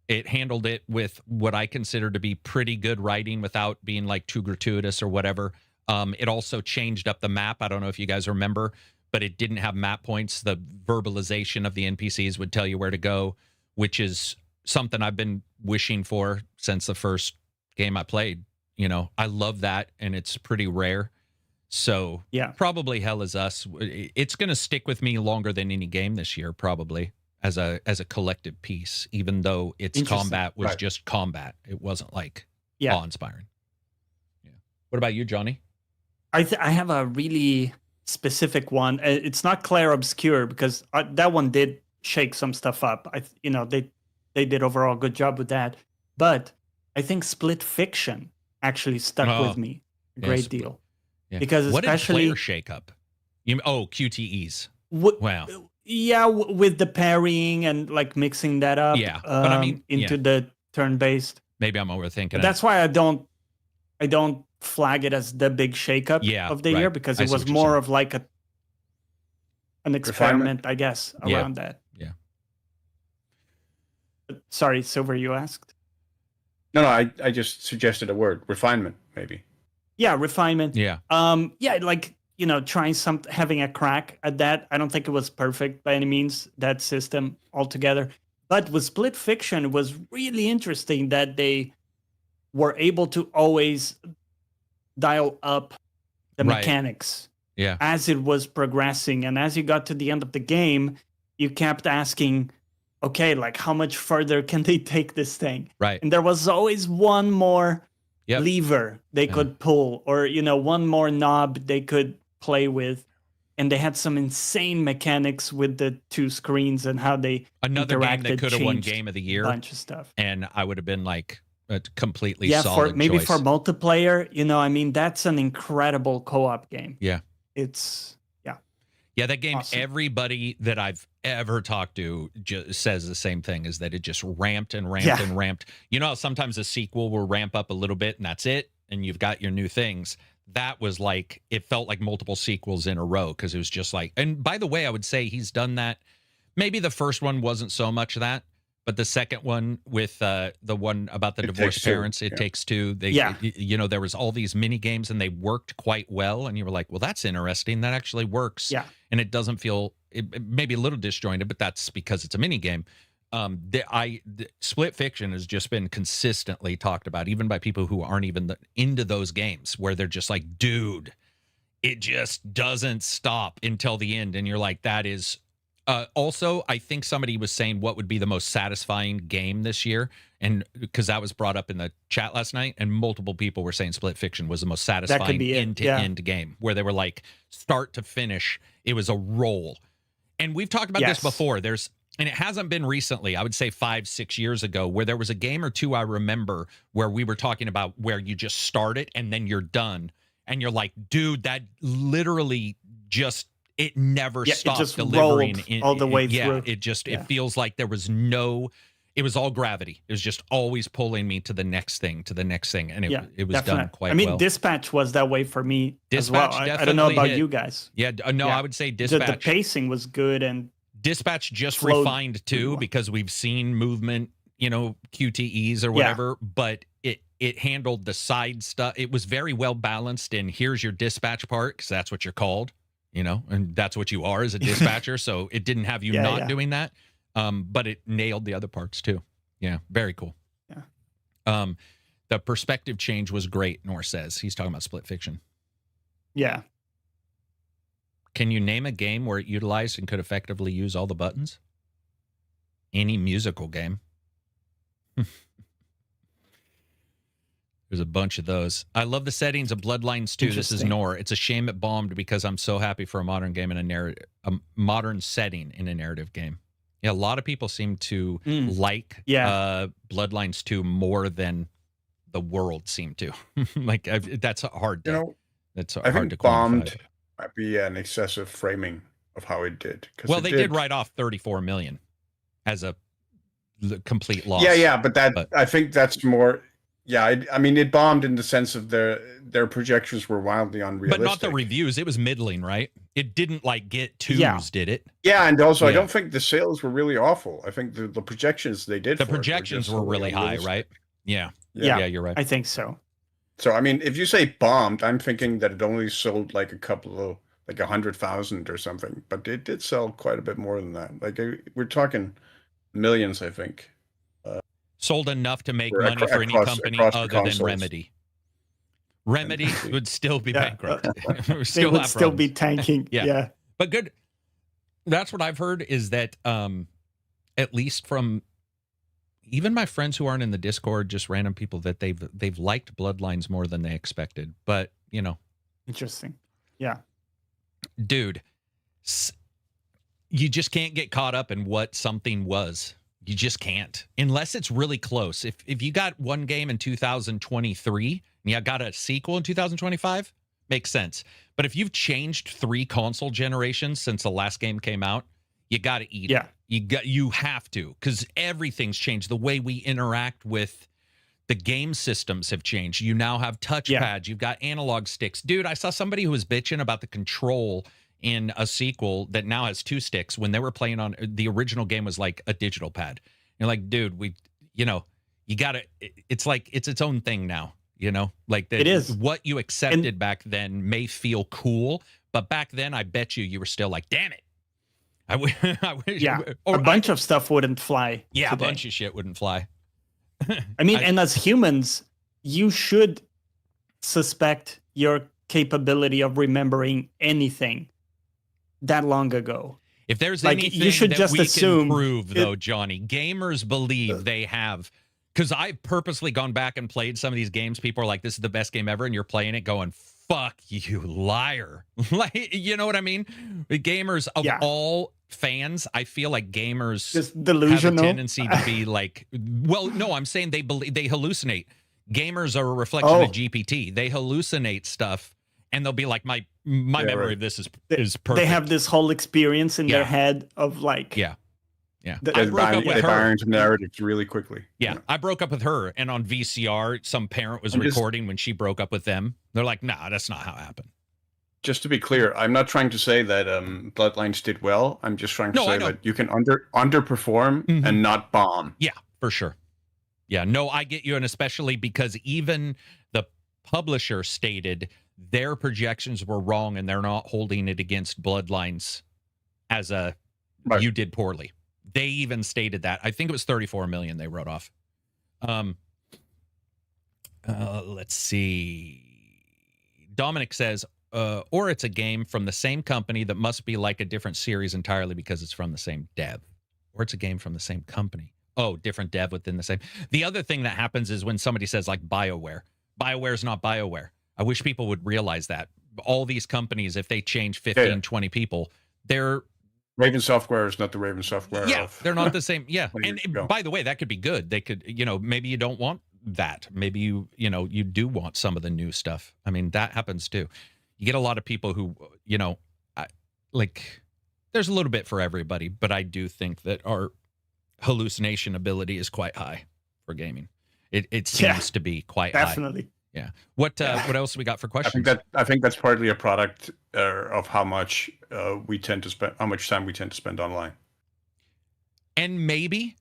It handled it with what I consider to be pretty good writing without being like too gratuitous or whatever. It also changed up the map. I don't know if you guys remember, but it didn't have map points. The verbalization of the NPCs would tell you where to go, which is something I've been wishing for since the first game I played. You know, I love that, and it's pretty rare. So yeah, probably Hell Is Us. It's going to stick with me longer than any game this year, probably. As a collective piece, even though its combat was just combat. It wasn't like awe-inspiring. Yeah. What about you, Johnny? I have a really specific one. It's not Claire Obscure, because that one did shake some stuff up. They did overall a good job with that. But I think Split Fiction actually stuck with me a great deal. Yeah. Because what especially did Claire shake up? QTEs. Wow. Yeah, with the pairing and like mixing that up. Yeah, but I mean, into the turn-based. Maybe I'm overthinking. That's why I don't flag it as the big shakeup of the year, because it was more of like an experiment, I guess, around that. Yeah. Sorry, Silver, you asked? No, I just suggested a word. Refinement, maybe. Yeah, refinement. Yeah. Like, trying having a crack at that. I don't think it was perfect by any means, that system altogether. But with Split Fiction, it was really interesting that they were able to always dial up the mechanics as it was progressing. And as you got to the end of the game, you kept asking, okay, like how much further can they take this thing? Right. And there was always one more lever they could pull, or, one more knob they could play with. And they had some insane mechanics with the two screens and how they another game that could have won Game of the Year. A bunch of stuff. And I would have been like a completely solid maybe choice. For multiplayer, that's an incredible co-op game. Yeah. It's that game, awesome. Everybody that I've ever talked to just says the same thing, is that it just ramped and ramped and ramped. You know, sometimes a sequel will ramp up a little bit and that's it, and you've got your new things. That was like, it felt like multiple sequels in a row, because it was just like, and by the way, I would say he's done that. Maybe the first one wasn't so much that, but the second one with the one about the divorced parents, It Takes Two. There was all these mini games and they worked quite well. And you were like, well, that's interesting. That actually works. Yeah. And it doesn't feel, it may be a little disjointed, but that's because it's a mini game. Split Fiction has just been consistently talked about, even by people who aren't even into those games, where they're just like, dude, it just doesn't stop until the end. And you're like, that is Also, I think somebody was saying what would be the most satisfying game this year, and because that was brought up in the chat last night, and multiple people were saying Split Fiction was the most satisfying end-to-end game, where they were like start to finish, it was a roll. And we've talked about this before. And it hasn't been recently, I would say 5-6 years ago, where there was a game or two I remember where we were talking about where you just start it and then you're done. And you're like, dude, that literally just, it never stopped, it just delivering all the way through. Yeah, it feels like there was it was all gravity. It was just always pulling me to the next thing, And it was done quite well. I mean, Dispatch was that way for me Dispatch as well. I don't know about you guys. Yeah, no, I would say Dispatch. The pacing was good, and Dispatch just refined too, because we've seen movement, QTEs or whatever, but it handled the side stuff. It was very well balanced in here's your dispatch part, because that's what you're called, and that's what you are as a dispatcher. So it didn't have you doing that, but it nailed the other parts too. Yeah, very cool. Yeah. The perspective change was great, Nor says. He's talking about Split Fiction. Yeah. Can you name a game where it utilized and could effectively use all the buttons? Any musical game. There's a bunch of those. I love the settings of Bloodlines 2. This is Nor. It's a shame it bombed because I'm so happy for a modern game in a modern setting in a narrative game. Yeah, a lot of people seem to like Bloodlines 2 more than the world seemed to. That's hard to that's I hard think to quantify. bombed might be an excessive framing of how it did. Well, they did write off 34 million as a complete loss. Yeah, but I think that's more. Yeah, I mean, it bombed in the sense of their projections were wildly unrealistic. But not the reviews. It was middling, right? It didn't get twos, did it? Yeah, and also I don't think the sales were really awful. I think the projections they did. The projections were really high, right? Yeah, you're right. I think so. So I mean, if you say bombed, I'm thinking that it only sold like a couple of 100,000 or something, but it did sell quite a bit more than that. We're talking millions, I think. Sold enough to make money for any company other than Remedy. Remedy would still be bankrupt. They would still be tanking. Yeah. But good. That's what I've heard is that at least from even my friends who aren't in the Discord, just random people, that they've liked Bloodlines more than they expected. But, Interesting. Yeah. Dude, you just can't get caught up in what something was. You just can't, unless it's really close. If you got one game in 2023 and you got a sequel in 2025, makes sense. But if you've changed 3 console generations since the last game came out, you got to eat it. You have to, because everything's changed. The way we interact with the game systems have changed. You now have touchpads. You've got analog sticks. Dude, I saw somebody who was bitching about the control in a sequel that now has 2 sticks when they were playing on the original game was like a digital pad. You're like, dude, you gotta, it's like, it's its own thing now, it is. What you accepted back then may feel cool, but back then I bet you were still like, damn it. I wish. A bunch of stuff wouldn't fly. Yeah, today. A bunch of shit wouldn't fly. I mean, and as humans, you should suspect your capability of remembering anything that long ago. If there's anything you should that just we assume can prove, though, Johnny, gamers believe they have, because I've purposely gone back and played some of these games. People are like, this is the best game ever, and you're playing it going, fuck you, liar. You know what I mean? The gamers of all fans, I feel like gamers just delusional. Have a tendency to be like, well, no, I'm saying they hallucinate. Gamers are a reflection of GPT. They hallucinate stuff. And they'll be like, my memory of this is perfect. They have this whole experience in their head of like... Yeah. I broke up with her. Into narratives really quickly. Yeah, I broke up with her, and on VCR, some parent was recording when she broke up with them. They're like, nah, that's not how it happened. Just to be clear, I'm not trying to say that Bloodlines did well. I'm just trying to say that you can underperform and not bomb. Yeah, for sure. Yeah, no, I get you, and especially because even the publisher stated their projections were wrong and they're not holding it against Bloodlines as you did poorly. They even stated that. I think it was 34 million they wrote off. Let's see. Dominic says, or it's a game from the same company that must be like a different series entirely because it's from the same dev, or it's a game from the same company. Oh, different dev within the same. The other thing that happens is when somebody says like BioWare. BioWare is not BioWare. I wish people would realize that. All these companies, if they change 15, 20 people, they're... Raven Software is not the Raven Software of... they're not the same. Yeah, and ago. by the way, that could be good. They could, maybe you don't want that. Maybe you do want some of the new stuff. I mean, that happens too. You get a lot of people who, there's a little bit for everybody, but I do think that our hallucination ability is quite high for gaming. It seems to be quite definitely. high. Yeah. What else we got for questions? I think that's partly a product of how much we tend to spend, how much time we tend to spend online. And maybe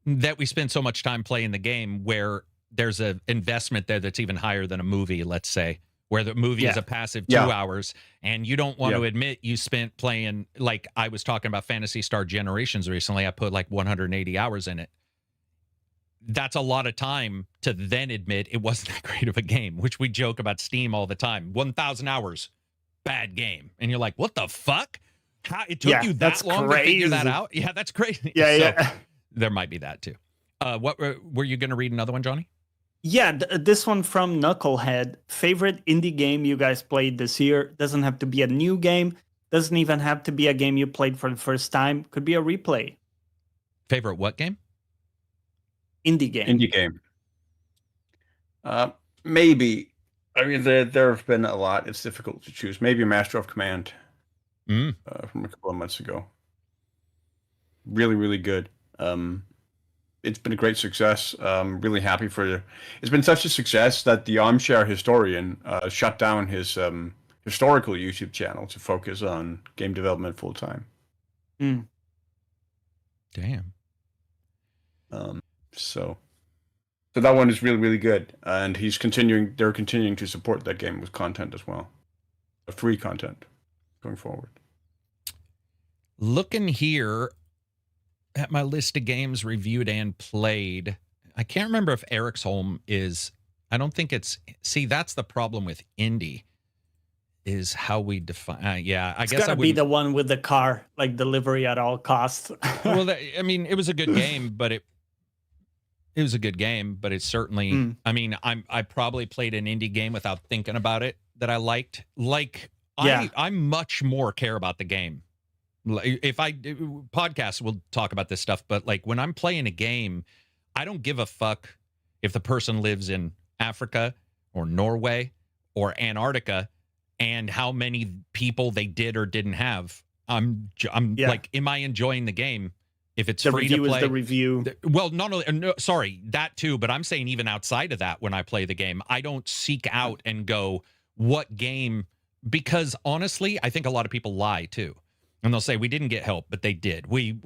that we spend so much time playing the game where there's an investment there that's even higher than a movie, let's say, where the movie is a passive 2 hours, and you don't want to admit you spent playing, like I was talking about Phantasy Star Generations recently. I put like 180 hours in it. That's a lot of time to then admit it wasn't that great of a game, which we joke about Steam all the time. 1,000 hours, bad game. And you're like, what the fuck? How, it took you that long to figure that out? Yeah, that's crazy. So, there might be that too. What were you going to read another one, Johnny? Yeah, this one from Knucklehead. Favorite indie game you guys played this year? Doesn't have to be a new game. Doesn't even have to be a game you played for the first time. Could be a replay. Favorite what game? Indie game. Indie game. Maybe. I mean, there have been a lot. It's difficult to choose. Maybe Master of Command from a couple of months ago. Really, really good. It's been a great success. Really happy for it. It's been such a success that the Armchair Historian shut down his historical YouTube channel to focus on game development full time. Damn. So that one is really, really good, and he's continuing. They're continuing to support that game with content as well, free content going forward. Looking here at my list of games reviewed and played, I can't remember if Eric's-Holm is. I don't think it's. See, that's the problem with indie, is how we define. I guess it's gotta be the one with the car, like delivery at all costs. Well, I mean, it was a good game, but it was a good game, but it's certainly. I mean, I probably played an indie game without thinking about it that I liked. Like, I much more care about the game. If podcasts will talk about this stuff, but like when I'm playing a game, I don't give a fuck if the person lives in Africa or Norway or Antarctica and how many people they did or didn't have. I'm like, am I enjoying the game? If it's free to play, is the review. Well, sorry, that too. But I'm saying even outside of that, when I play the game, I don't seek out and go, what game? Because honestly, I think a lot of people lie too. And they'll say, we didn't get help, but they did. We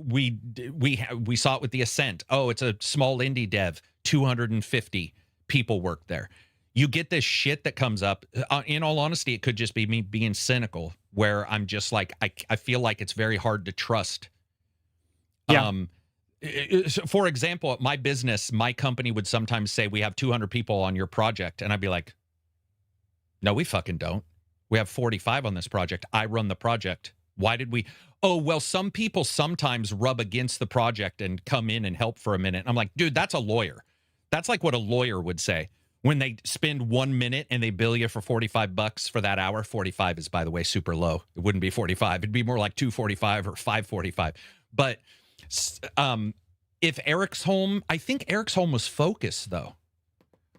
saw it with The Ascent. Oh, it's a small indie dev. 250 people work there. You get this shit that comes up. In all honesty, it could just be me being cynical, where I'm just like, I feel like it's very hard to trust. Yeah. For example, at my business, my company would sometimes say, we have 200 people on your project. And I'd be like, no, we fucking don't. We have 45 on this project. I run the project. Why did we? Oh, well, some people sometimes rub against the project and come in and help for a minute. I'm like, dude, that's a lawyer. That's like what a lawyer would say when they spend 1 minute and they bill you for $45 for that hour. 45 is, by the way, super low. It wouldn't be 45. It'd be more like 245 or 545. But if Eric's-Holm, I think Eric's-Holm was Focus, though.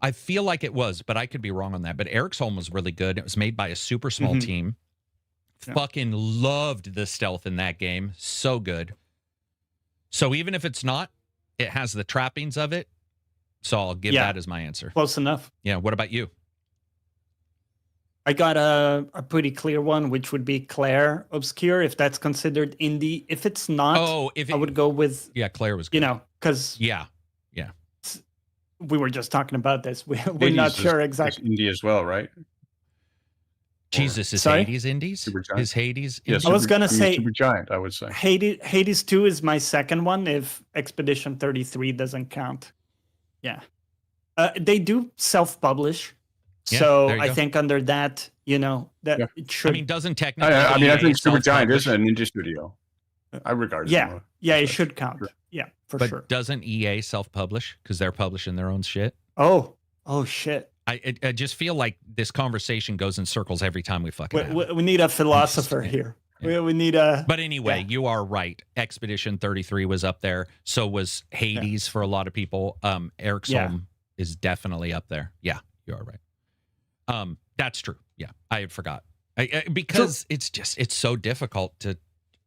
I feel like it was, but I could be wrong on that. But Eric's-Holm was really good. It was made by a super small team. Yeah. Fucking loved the stealth in that game. So good. So even if it's not, it has the trappings of it. So I'll give that as my answer. Close enough. Yeah. What about you? I got a pretty clear one, which would be Claire Obscure, if that's considered indie. If it's not, I would go with... Yeah, Claire was good. Because... Yeah. We were just talking about this. We're not sure exactly. Indie as well, right? Jesus, is Hades Indies? Is Hades? Yes, I was going to say Supergiant, I would say. Hades 2 is my second one if Expedition 33 doesn't count. Yeah. They do self-publish, Yeah, So there you I go. think under that, that Yeah. it should. I mean, doesn't technically I mean, I EA think Supergiant is self-publish? a ninja studio. I regard it as one. Yeah, it That's should count. sure. Yeah, for But sure. doesn't EA self-publish because they're publishing their own shit? Oh shit. I just feel like this conversation goes in circles every time we fucking have it. We need a philosopher here. yeah. We need a. But anyway, Yeah. you are right. Expedition 33 was up there. So was Hades for a lot of people. Eric's Home is definitely up there. Yeah, you are right. That's true. Yeah, I forgot. Because it's so difficult to.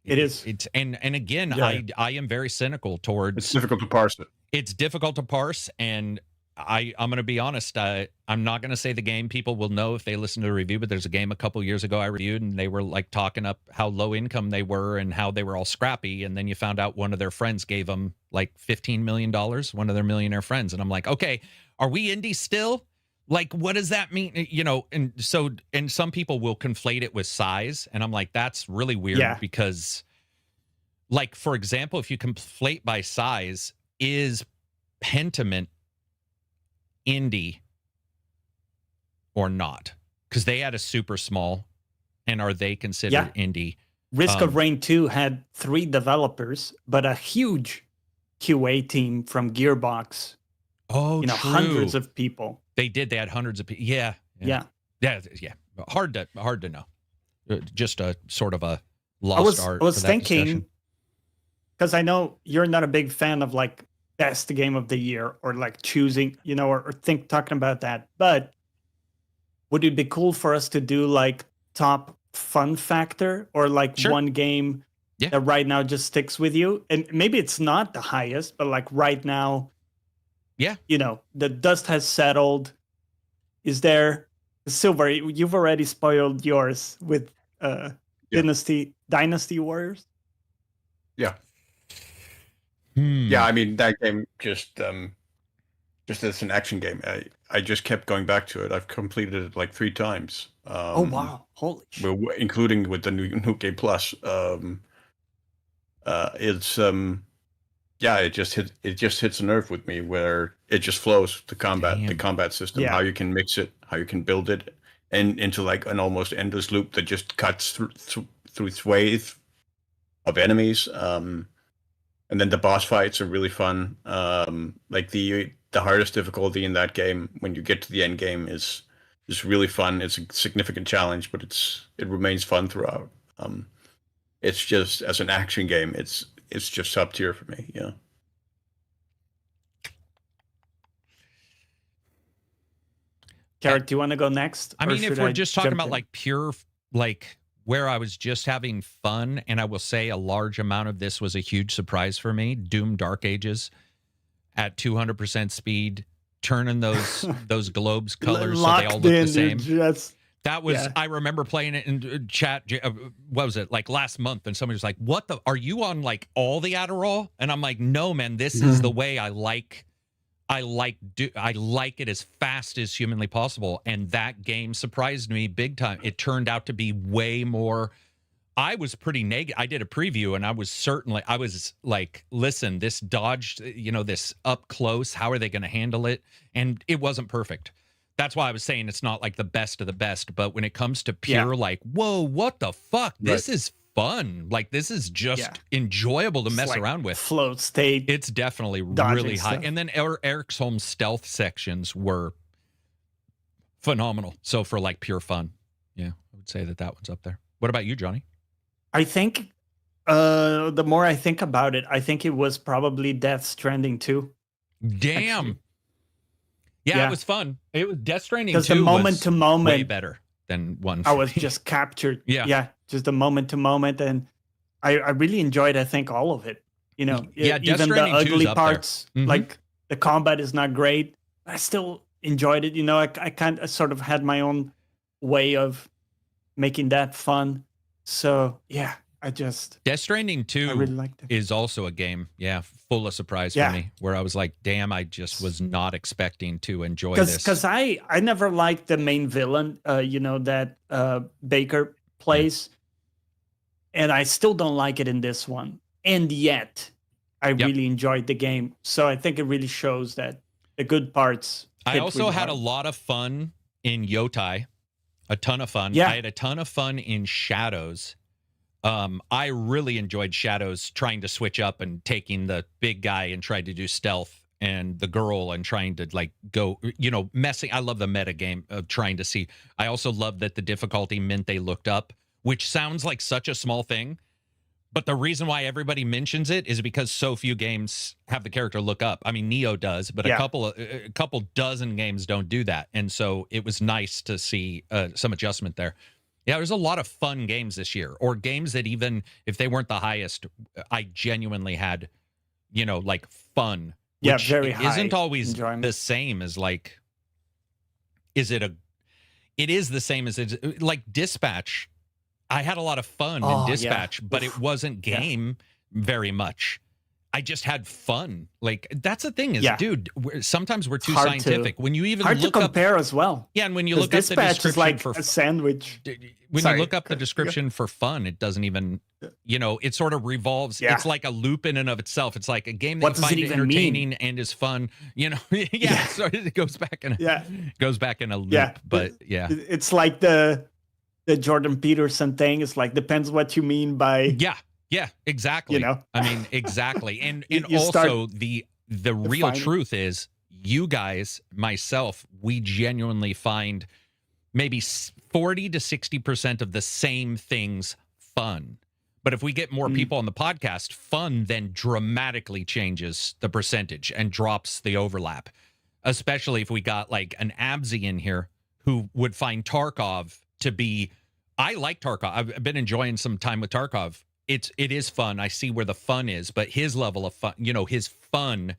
It is. It's and again, Yeah. I am very cynical towards. It's difficult to parse it. It's difficult to parse, and I'm going to be honest. I'm not going to say the game. People will know if they listen to the review, but there's a game a couple years ago I reviewed, and they were like talking up how low income they were and how they were all scrappy. And then you found out one of their friends gave them like $15 million, one of their millionaire friends. And I'm like, okay, are we indie still? Like, what does that mean? And some people will conflate it with size. And I'm like, that's really weird because, like, for example, if you conflate by size, is Pentiment indie or not? Because they had a super small, and are they considered indie? Risk of Rain 2 had 3 developers, but a huge QA team from Gearbox. Oh, true. Hundreds of people. They did. They had hundreds of people. Yeah. Hard to know. Just a sort of a lost art. I was thinking, because I know you're not a big fan of like best game of the year or like choosing, or talking about that. But would it be cool for us to do like top fun factor or like one game that right now just sticks with you? And maybe it's not the highest, but like right now, the dust has settled. Is there Silver? You've already spoiled yours with Dynasty Warriors. Yeah. Yeah, I mean that game just as an action game. I just kept going back to it. I've completed it like 3 times. Oh wow! Holy shit! Including with the new game plus. It's it just hits a nerve with me where it just flows. The combat system, how you can mix it, how you can build it, and into like an almost endless loop that just cuts through swathe of enemies. And then the boss fights are really fun. Like the hardest difficulty in that game, when you get to the end game, is really fun. It's a significant challenge, but it remains fun throughout. It's just, as an action game, it's just top tier for me. Yeah. Garrett, do you want to go next? I mean, if we're just talking about like pure, like where I was just having fun, and I will say a large amount of this was a huge surprise for me. Doom Dark Ages at 200% speed, turning those globes colors so they all look the same. That was, I remember playing it in chat. What was it, like last month? And somebody was like, "What the? Are you on like all the Adderall?" And I'm like, "No, man. This is the way I like it as fast as humanly possible." And that game surprised me big time. It turned out to be way more. I was pretty negative. I did a preview, and I was like, "Listen, this dodged, this up close. How are they going to handle it?" And it wasn't perfect. That's why I was saying it's not like the best of the best, but when it comes to pure, like, whoa, what the fuck? This is fun. Like, this is just enjoyable to mess around with. Float state. It's definitely really high. Stuff. And then Eric's Home stealth sections were phenomenal. So for like pure fun, I would say that one's up there. What about you, Johnny? I think the more I think about it, I think it was probably Death Stranding 2. Damn. Actually. Yeah, it was fun. It was Death Stranding 2 because the moment to moment way better than one. I was just captured. Just the moment to moment, and I really enjoyed. I think all of it. Even the ugly parts, like the combat is not great. I still enjoyed it. I sort of had my own way of making that fun. So Death Stranding 2 I really liked it. is also a game, full of surprise for me, where I was like, damn, I just was not expecting to enjoy this. Because I never liked the main villain, that Baker plays, and I still don't like it in this one. And yet, I really enjoyed the game. So I think it really shows that the good parts. I also had a lot of fun in Yotai. A ton of fun. Yeah. I had a ton of fun in Shadows. I really enjoyed Shadows, trying to switch up and taking the big guy and trying to do stealth, and the girl and trying to like go, messing. I love the meta game of trying to see. I also love that the difficulty meant they looked up, which sounds like such a small thing. But the reason why everybody mentions it is because so few games have the character look up. I mean, Neo does, but a couple dozen games don't do that. And so it was nice to see some adjustment there. Yeah, there's a lot of fun games this year, or games that even if they weren't the highest, I genuinely had, like fun. Yeah, which very high isn't always enjoyment. the same as like, it is the same as it's like Dispatch. I had a lot of fun in Dispatch, but it wasn't game very much. I just had fun. Like, that's the thing is, dude, sometimes we're too scientific. When you even hard look to compare as well. Yeah, and when you look up the Dispatch description is like for a sandwich. when you look up the description for fun, it doesn't even, it sort of revolves. Yeah. It's like a loop in and of itself. It's like a game that What you does find it even entertaining mean? and is fun. So it goes back in a loop. Yeah. But yeah, It's like the Jordan Peterson thing. It's like, depends what you mean by yeah, exactly. I mean, exactly. And You also the real defining. truth is, you guys, myself, we genuinely find maybe 40 to 60% of the same things fun. But if we get more people on the podcast, fun then dramatically changes the percentage and drops the overlap. Especially if we got like an Absy in here who would find Tarkov to be, I like Tarkov. I've been enjoying some time with Tarkov. It is fun. I see where the fun is, but his level of fun, his fun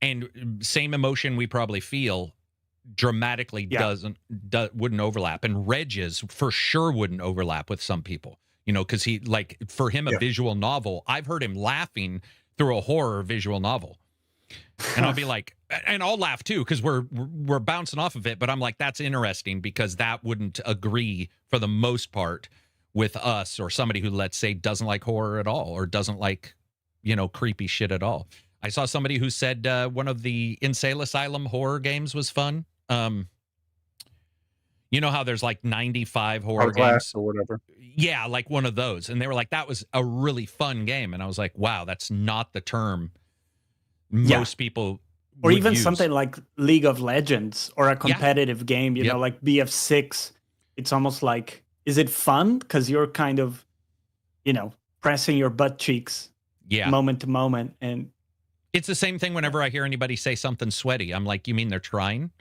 and same emotion we probably feel dramatically wouldn't overlap. And Reg's for sure wouldn't overlap with some people, because he, like, for him, a visual novel, I've heard him laughing through a horror visual novel. And I'll be like, and I'll laugh too, because we're bouncing off of it, but I'm like, that's interesting, because that wouldn't agree for the most part with us, or somebody who, let's say, doesn't like horror at all, or doesn't like, creepy shit at all. I saw somebody who said one of the Insane Asylum horror games was fun. You know how there's like 95 horror games or whatever. Yeah, like one of those. And they were like, that was a really fun game. And I was like, wow, that's not the term most people or would even use. something like League of Legends, or a competitive game, like BF6. It's almost like, is it fun? Because you're kind of, pressing your butt cheeks moment to moment. And it's the same thing whenever I hear anybody say something sweaty. I'm like, you mean they're trying?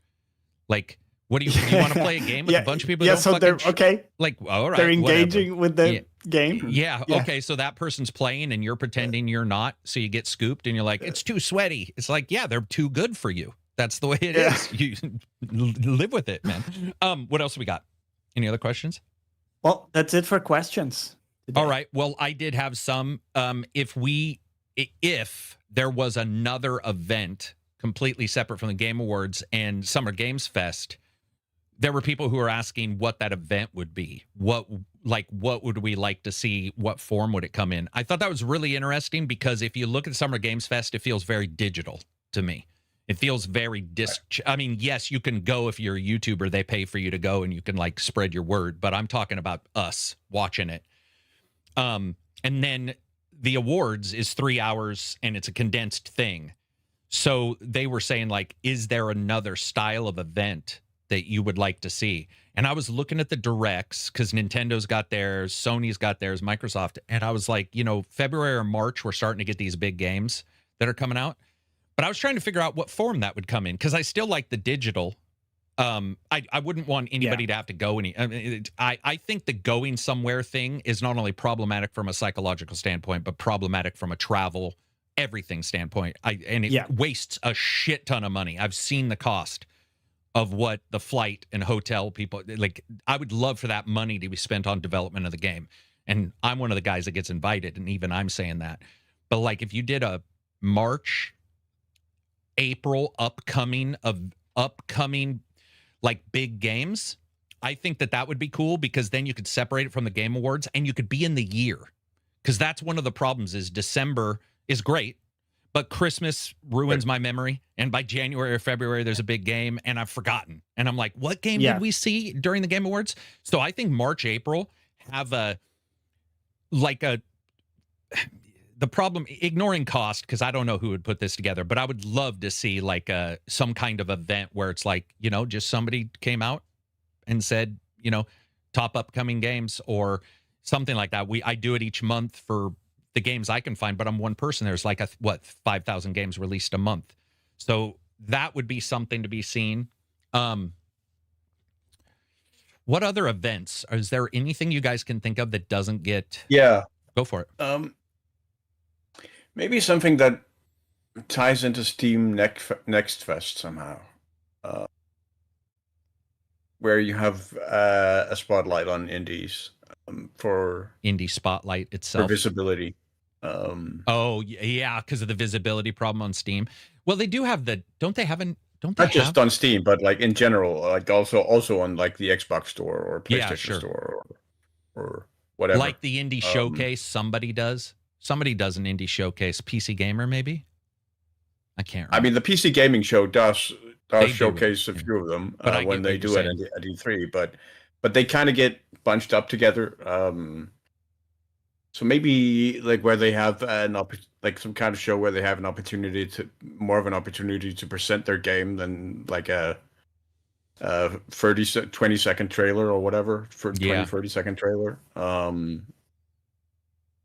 Like, what do you want to play a game with a bunch of people? Yeah, who so don't they're okay. Like, all right, they're engaging with the game. Yeah. Okay. So that person's playing and you're pretending you're not. So you get scooped and you're like, it's too sweaty. It's like, yeah, they're too good for you. That's the way it is. You live with it, man. What else we got? Any other questions? Well, that's it for questions today. All right. Well, I did have some. If there was another event completely separate from the Game Awards and Summer Games Fest, there were people who were asking what that event would be. What would we like to see? What form would it come in? I thought that was really interesting, because if you look at Summer Games Fest, it feels very digital to me. It feels very I mean, yes, you can go if you're a YouTuber, they pay for you to go and you can like spread your word, but I'm talking about us watching it. And then the awards is 3 hours and it's a condensed thing. So they were saying, like, is there another style of event that you would like to see? And I was looking at the directs, because Nintendo's got theirs, Sony's got theirs, Microsoft. And I was like, February or March, we're starting to get these big games that are coming out. But I was trying to figure out what form that would come in, because I still like the digital. I wouldn't want anybody to have to go any. I think the going somewhere thing is not only problematic from a psychological standpoint, but problematic from a travel everything standpoint. It wastes a shit ton of money. I've seen the cost of what the flight and hotel people like. I would love for that money to be spent on development of the game, and I'm one of the guys that gets invited, and even I'm saying that. But like, if you did a March, April upcoming like big games, I think that would be cool, because then you could separate it from the Game Awards and you could be in the year, because that's one of the problems is December is great, but Christmas ruins my memory. And by January or February, there's a big game, and I've forgotten. And I'm like, what game did we see during the Game Awards? So I think March, April have the problem, ignoring cost, because I don't know who would put this together, but I would love to see like some kind of event where it's like, just somebody came out and said, top upcoming games or something like that. I do it each month for the games I can find, but I'm one person. There's like 5,000 games released a month. So that would be something to be seen. What other events? Is there anything you guys can think of that doesn't get... Yeah. Go for it. Maybe something that ties into Steam Next Fest somehow. Where you have a spotlight on indies for Indie Spotlight itself. For visibility. Oh, yeah, because of the visibility problem on Steam. Well, they do have don't they have not just on Steam, but like in general, like also on like the Xbox store or PlayStation store or whatever. Like the indie showcase somebody does. Somebody does an indie showcase. PC Gamer, maybe? I can't remember. I mean, the PC Gaming Show does showcase a few of them when they do it at E3, but they kind of get bunched up together. So maybe like where they have some kind of show where they have more of an opportunity to present their game than like a 20-second trailer or whatever for 30-second trailer.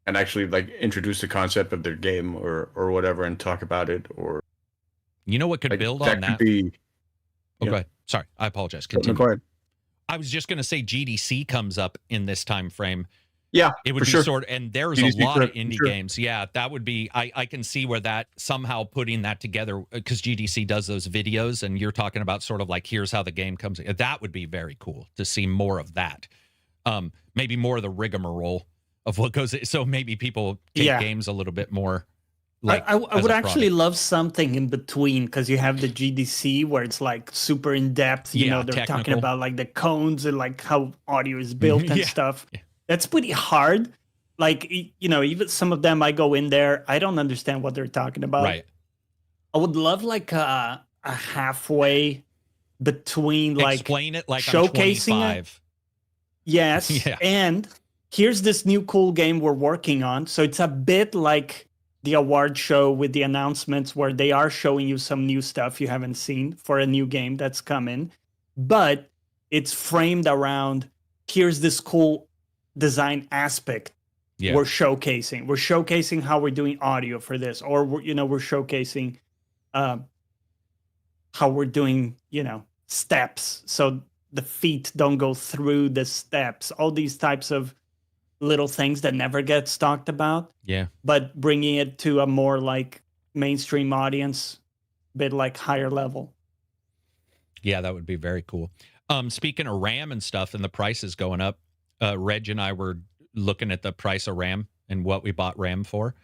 And actually like introduce the concept of their game or whatever and talk about it. Or what could build on that? Could be, go ahead. Sorry, I apologize. Continue. No, go ahead. I was just going to say GDC comes up in this time frame. Yeah, it would be and there's GDC a lot of indie games. Yeah, that would be. I can see where that somehow putting that together, because GDC does those videos, and you're talking about sort of like here's how the game comes. That would be very cool to see more of that. Maybe more of the rigmarole of what goes. So maybe people take games a little bit more. Like I would actually love something in between, because you have the GDC where it's like super in depth. They're technical. talking about like the cones and like how audio is built and stuff. Yeah. That's pretty hard. Like, even some of them, I go in there, I don't understand what they're talking about. Right. I would love like a halfway between like explain it like showcasing I'm 25. It. Yes. Yeah. And here's this new cool game we're working on. So it's a bit like the award show with the announcements where they are showing you some new stuff you haven't seen for a new game that's coming. But it's framed around, here's this cool design aspect we're showcasing. We're showcasing how we're doing audio for this, or we're showcasing how we're doing, steps. So the feet don't go through the steps. All these types of little things that never gets talked about. Yeah. But bringing it to a more like mainstream audience, bit like higher level. Yeah, that would be very cool. Speaking of RAM and stuff and the prices going up, Reg and I were looking at the price of RAM and what we bought RAM for,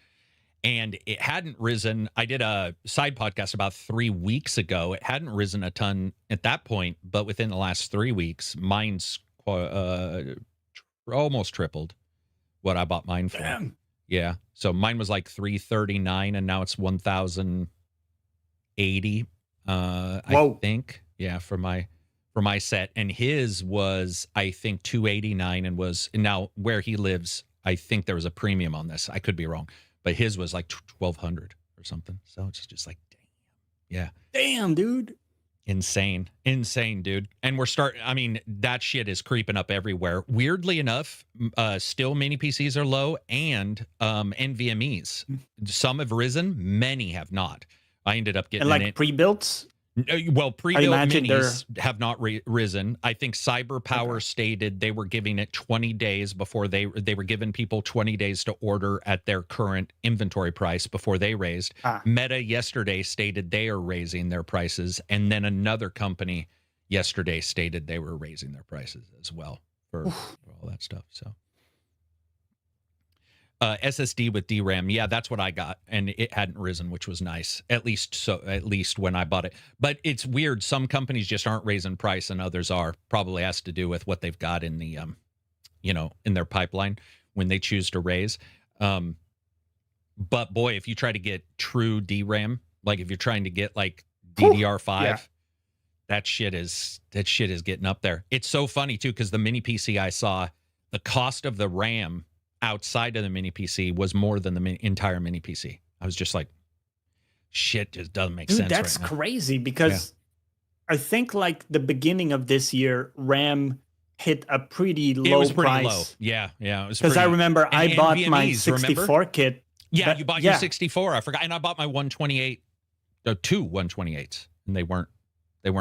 and it hadn't risen. I did a side podcast about 3 weeks ago. It hadn't risen a ton at that point, but within the last 3 weeks, mine's almost tripled what I bought mine for. Damn. Yeah. So mine was like $339 and now it's $1,080. I think. Yeah, for my set. And his was, I think, $289 and now where he lives, I think there was a premium on this. I could be wrong. But his was like $1,200 or something. So it's just like, damn. Yeah. Damn, dude. Insane, dude. And that shit is creeping up everywhere. Weirdly enough, still mini PCs are low, and NVMEs. Some have risen, many have not. I ended up getting pre-built. Well, pre-built minis have not risen. I think CyberPower stated they were giving it 20 days before they were giving people 20 days to order at their current inventory price before they raised. Meta yesterday stated they are raising their prices, and then another company yesterday stated they were raising their prices as well for all that stuff. So SSD with DRAM, yeah, that's what I got, and it hadn't risen, which was nice. At least when I bought it. But it's weird. Some companies just aren't raising price, and others are. Probably has to do with what they've got in the, in their pipeline when they choose to raise. But boy, if you try to get true DRAM, like if you're trying to get like DDR5, yeah. that shit is getting up there. It's so funny too, because the mini PC I saw, the cost of the RAM outside of the mini PC was more than the entire mini PC. I was just like, shit just doesn't make sense. That's right now. crazy because I think like the beginning of this year, RAM hit a pretty low It was pretty price. low. Yeah. It was Because I pretty- remember and I bought my NVMEs, 64 remember? kit. Yeah, But- you bought your 64. I forgot, and I bought my 128, two 128s, and they weren't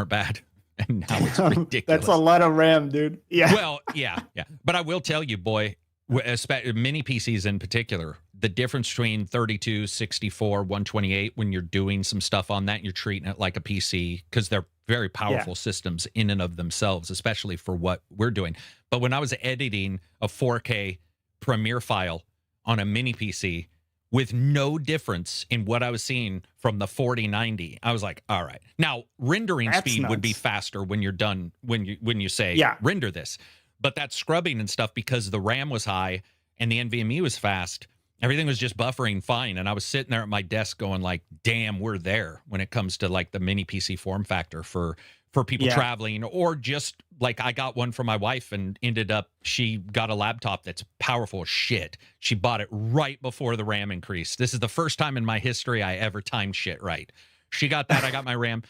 bad. And now it's ridiculous. That's a lot of RAM, dude. Yeah. Well, yeah. But I will tell you, boy, mini PCs in particular, the difference between 32, 64, 128, when you're doing some stuff on that, you're treating it like a PC because they're very powerful systems in and of themselves, especially for what we're doing. But when I was editing a 4K Premiere file on a mini PC with no difference in what I was seeing from the 4090, I was like, all right. Now, rendering That's speed would be nuts. faster when you're done, when you say, Yeah. render this. But that scrubbing and stuff, because the RAM was high and the NVMe was fast, everything was just buffering fine. And I was sitting there at my desk going like, damn, we're there when it comes to like the mini PC form factor for people traveling, or just like I got one for my wife and ended up, she got a laptop that's powerful as shit. She bought it right before the RAM increase. This is the first time in my history I ever timed shit right. She got that. I got my RAM.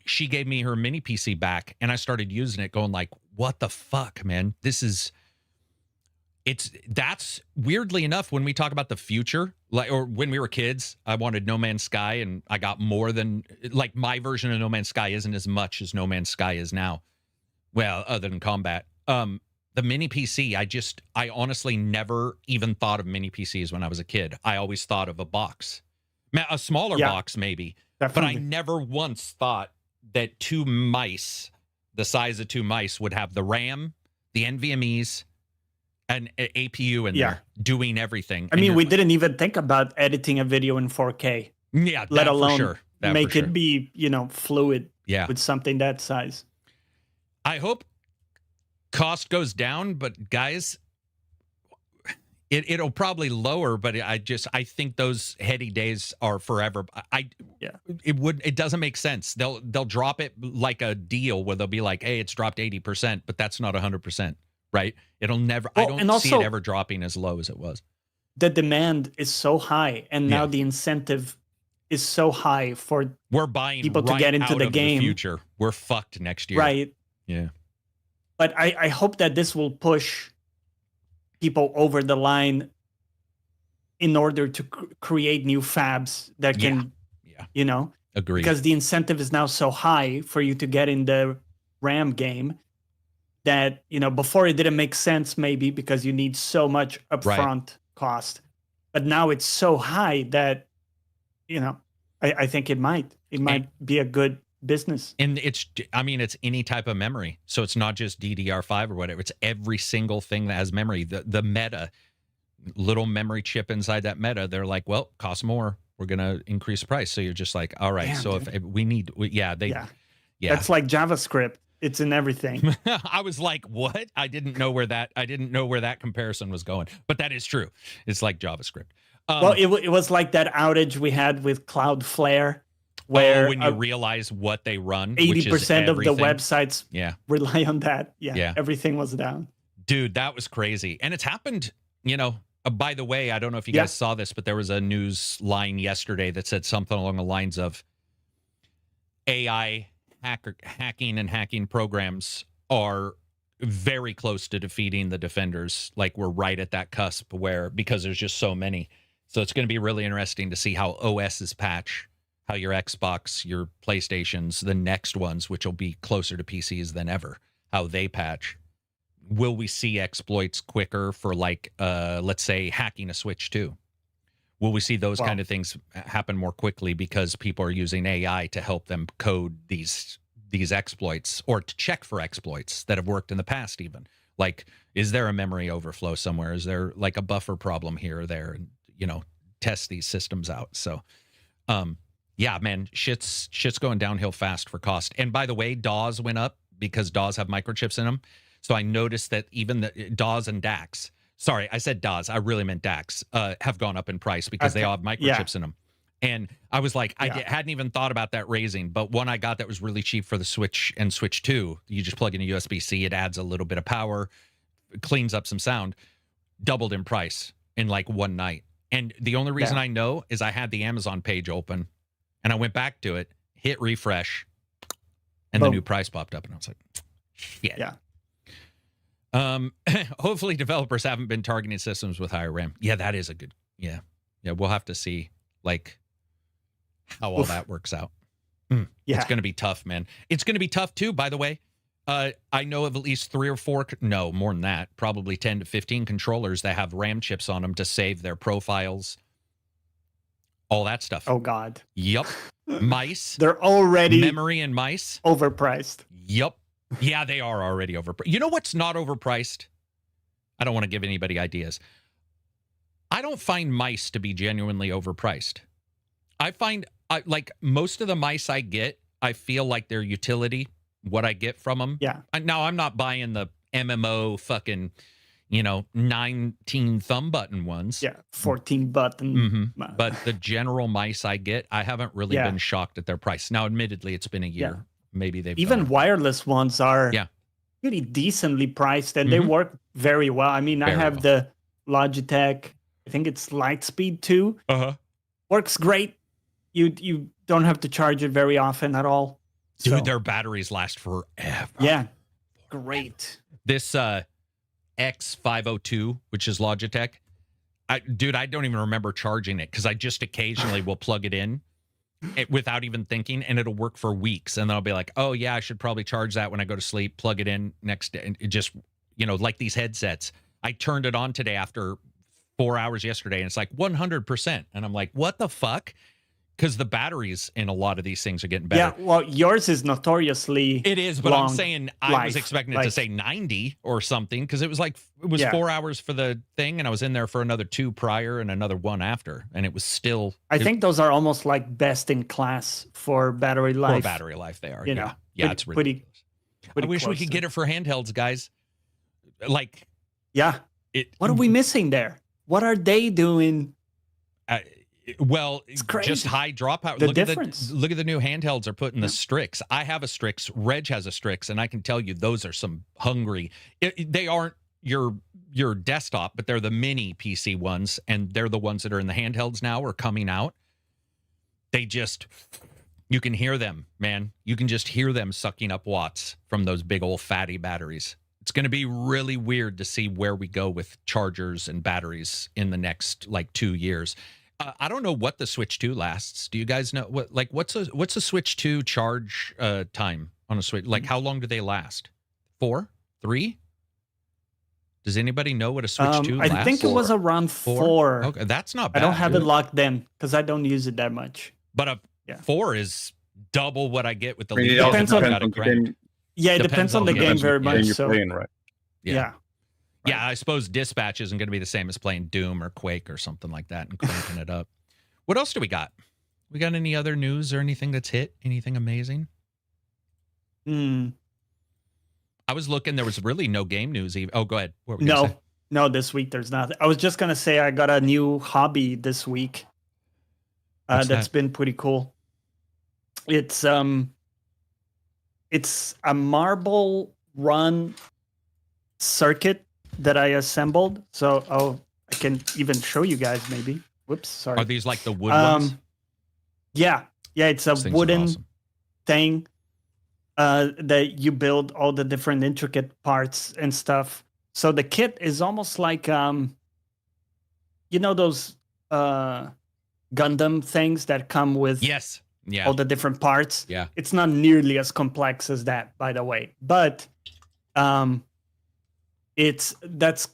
She gave me her mini PC back and I started using it going like, what the fuck, man? That's weirdly enough, when we talk about the future, like, or when we were kids, I wanted No Man's Sky and I got more than, like, my version of No Man's Sky isn't as much as No Man's Sky is now. Well, other than combat. The mini PC, I honestly never even thought of mini PCs when I was a kid. I always thought of a box, a smaller box maybe, Definitely. but I never once thought that two mice, the size of two mice, would have the RAM, the NVMEs, an APU in there doing everything. I mean, we didn't even think about editing a video in 4K. Yeah, let that alone for sure. That make for sure. it be, fluid Yeah. with something that size. I hope cost goes down, but guys, it'll probably lower, but I think those heady days are forever. It doesn't make sense. They'll drop it like a deal where they'll be like, hey, it's dropped 80%, but that's not 100%, right? It'll never, I don't see it ever dropping as low as it was. The demand is so high, and now the incentive is so high for we're buying people to right get into out the of game. Future. We're fucked next year. Right. Yeah. But I hope that this will push people over the line in order to create new fabs that can, Agree. because the incentive is now so high for you to get in the RAM game that, before it didn't make sense maybe because you need so much upfront cost. But now it's so high that, I think it might be a good business. And it's any type of memory. So it's not just DDR5 or whatever. It's every single thing that has memory. The meta, little memory chip inside that meta, they're like, well, costs more. We're going to increase the price. So you're just like, all right. Damn, so dude. if we need, That's like JavaScript. It's in everything. I was like, what? I didn't know where that comparison was going, but that is true. It's like JavaScript. Well, it was like that outage we had with Cloudflare, where when you realize what they run, 80% of the websites rely on that. Yeah. Everything was down. Dude, that was crazy. And it's happened, by the way, I don't know if you guys saw this, but there was a news line yesterday that said something along the lines of AI hacking programs are very close to defeating the defenders. Like, we're right at that cusp because there's just so many. So it's going to be really interesting to see how OSs patch, how your Xbox, your PlayStations, the next ones, which will be closer to PCs than ever, how they patch. Will we see exploits quicker for, like, let's say, hacking a Switch 2? Will we see those kind of things happen more quickly because people are using AI to help them code these exploits, or to check for exploits that have worked in the past even? Like, is there a memory overflow somewhere? Is there like a buffer problem here or there? And, test these systems out. So, yeah, man, shit's going downhill fast for cost. And by the way, DAWs went up because DAWs have microchips in them. So I noticed that even the DAWs and DACs. sorry, I said DAWs. I really meant DACs. Have gone up in price because they Okay. all have microchips in them. And I was like, I Yeah. hadn't even thought about that raising, but one I got that was really cheap for the Switch and Switch 2. You just plug in a USB-C, it adds a little bit of power, cleans up some sound, doubled in price in like one night. And the only reason I know is I had the Amazon page open and I went back to it, hit refresh, and the new price popped up and I was like, shit. Yeah. Hopefully developers haven't been targeting systems with higher RAM. Yeah, that is a good, yeah, we'll have to see like how all that works out. Yeah. It's going to be tough, man. It's going to be tough too, by the way. I know of at least 3 or 4, no, more than that, probably 10 to 15 controllers that have RAM chips on them to save their profiles, all that stuff. Oh, God. Yep. Mice. They're already memory and mice. Overpriced. Yep. Yeah, they are already overpriced. You know what's not overpriced? I don't want to give anybody ideas. I don't find mice to be genuinely overpriced. I find like most of the mice I get, I feel like their utility, what I get from them. Yeah. Now I'm not buying the MMO fucking, 19 thumb button ones. Yeah, 14 button. But the general mice I get, I haven't really been shocked at their price. Now, admittedly, it's been a year. Yeah. Maybe they've even wireless ones are pretty decently priced and they work very well. I mean, I have the Logitech, I think it's Lightspeed 2. Works great. You don't have to charge it very often at all. Dude, their batteries last forever. Yeah. Great. This X502, which is Logitech, I don't even remember charging it because I just occasionally will plug it in without even thinking, and it'll work for weeks. And then I'll be like, oh, yeah, I should probably charge that when I go to sleep, plug it in next day. And it just, like these headsets. I turned it on today after 4 hours yesterday, and it's like 100%. And I'm like, what the fuck? Because the batteries in a lot of these things are getting better. Yeah, well, yours is notoriously it is, but long I'm saying I was expecting it to say 90 or something because it was 4 hours for the thing, and I was in there for another 2 prior and another 1 after, and it was still. I think those are almost like best in class for battery life. For battery life, they are. Yeah, it's really. I wish we could get it for handhelds, guys. Like, what are we missing there? What are they doing? Well, just high dropout. The difference. Look at the new handhelds are putting the Strix. I have a Strix. Reg has a Strix, and I can tell you those are some hungry. They aren't your desktop, but they're the mini PC ones, and they're the ones that are in the handhelds now or coming out. They just, you can hear them, man. You can just hear them sucking up watts from those big old fatty batteries. It's going to be really weird to see where we go with chargers and batteries in the next 2 years. I don't know what the Switch 2 lasts. Do you guys know what's a Switch 2 charge time on a Switch? Like, how long do they last? 4? 3? Does anybody know what a Switch 2 lasts? I think it was around 4. Okay, that's not bad. I don't have it locked in because I don't use it that much. But 4 is double what I get with the. It depends on the game. Yeah, it depends on the game very much. You're playing, right? Yeah. Yeah, I suppose Dispatch isn't going to be the same as playing Doom or Quake or something like that and cranking it up. What else do we got? We got any other news or anything that's hit? Anything amazing? I was looking. There was really no game news. Oh, go ahead. What were we gonna say? No, this week there's nothing. I was just going to say I got a new hobby this week that's been pretty cool. It's a marble run circuit that I assembled. So I can even show you guys maybe. Whoops, sorry. Are these like the wood ones? Yeah, it's a wooden thing that you build all the different intricate parts and stuff. So the kit is almost like those Gundam things that come with all the different parts. Yeah. It's not nearly as complex as that, by the way. But that's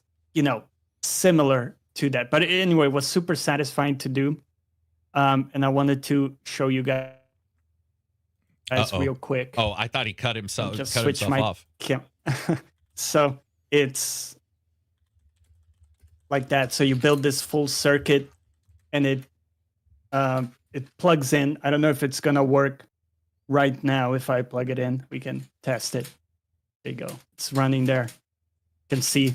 similar to that. But anyway, it was super satisfying to do. And I wanted to show you guys real quick. Oh, I thought he cut himself off. So it's like that. So you build this full circuit and it plugs in. I don't know if it's gonna work right now. If I plug it in, we can test it. There you go. It's running there. You can see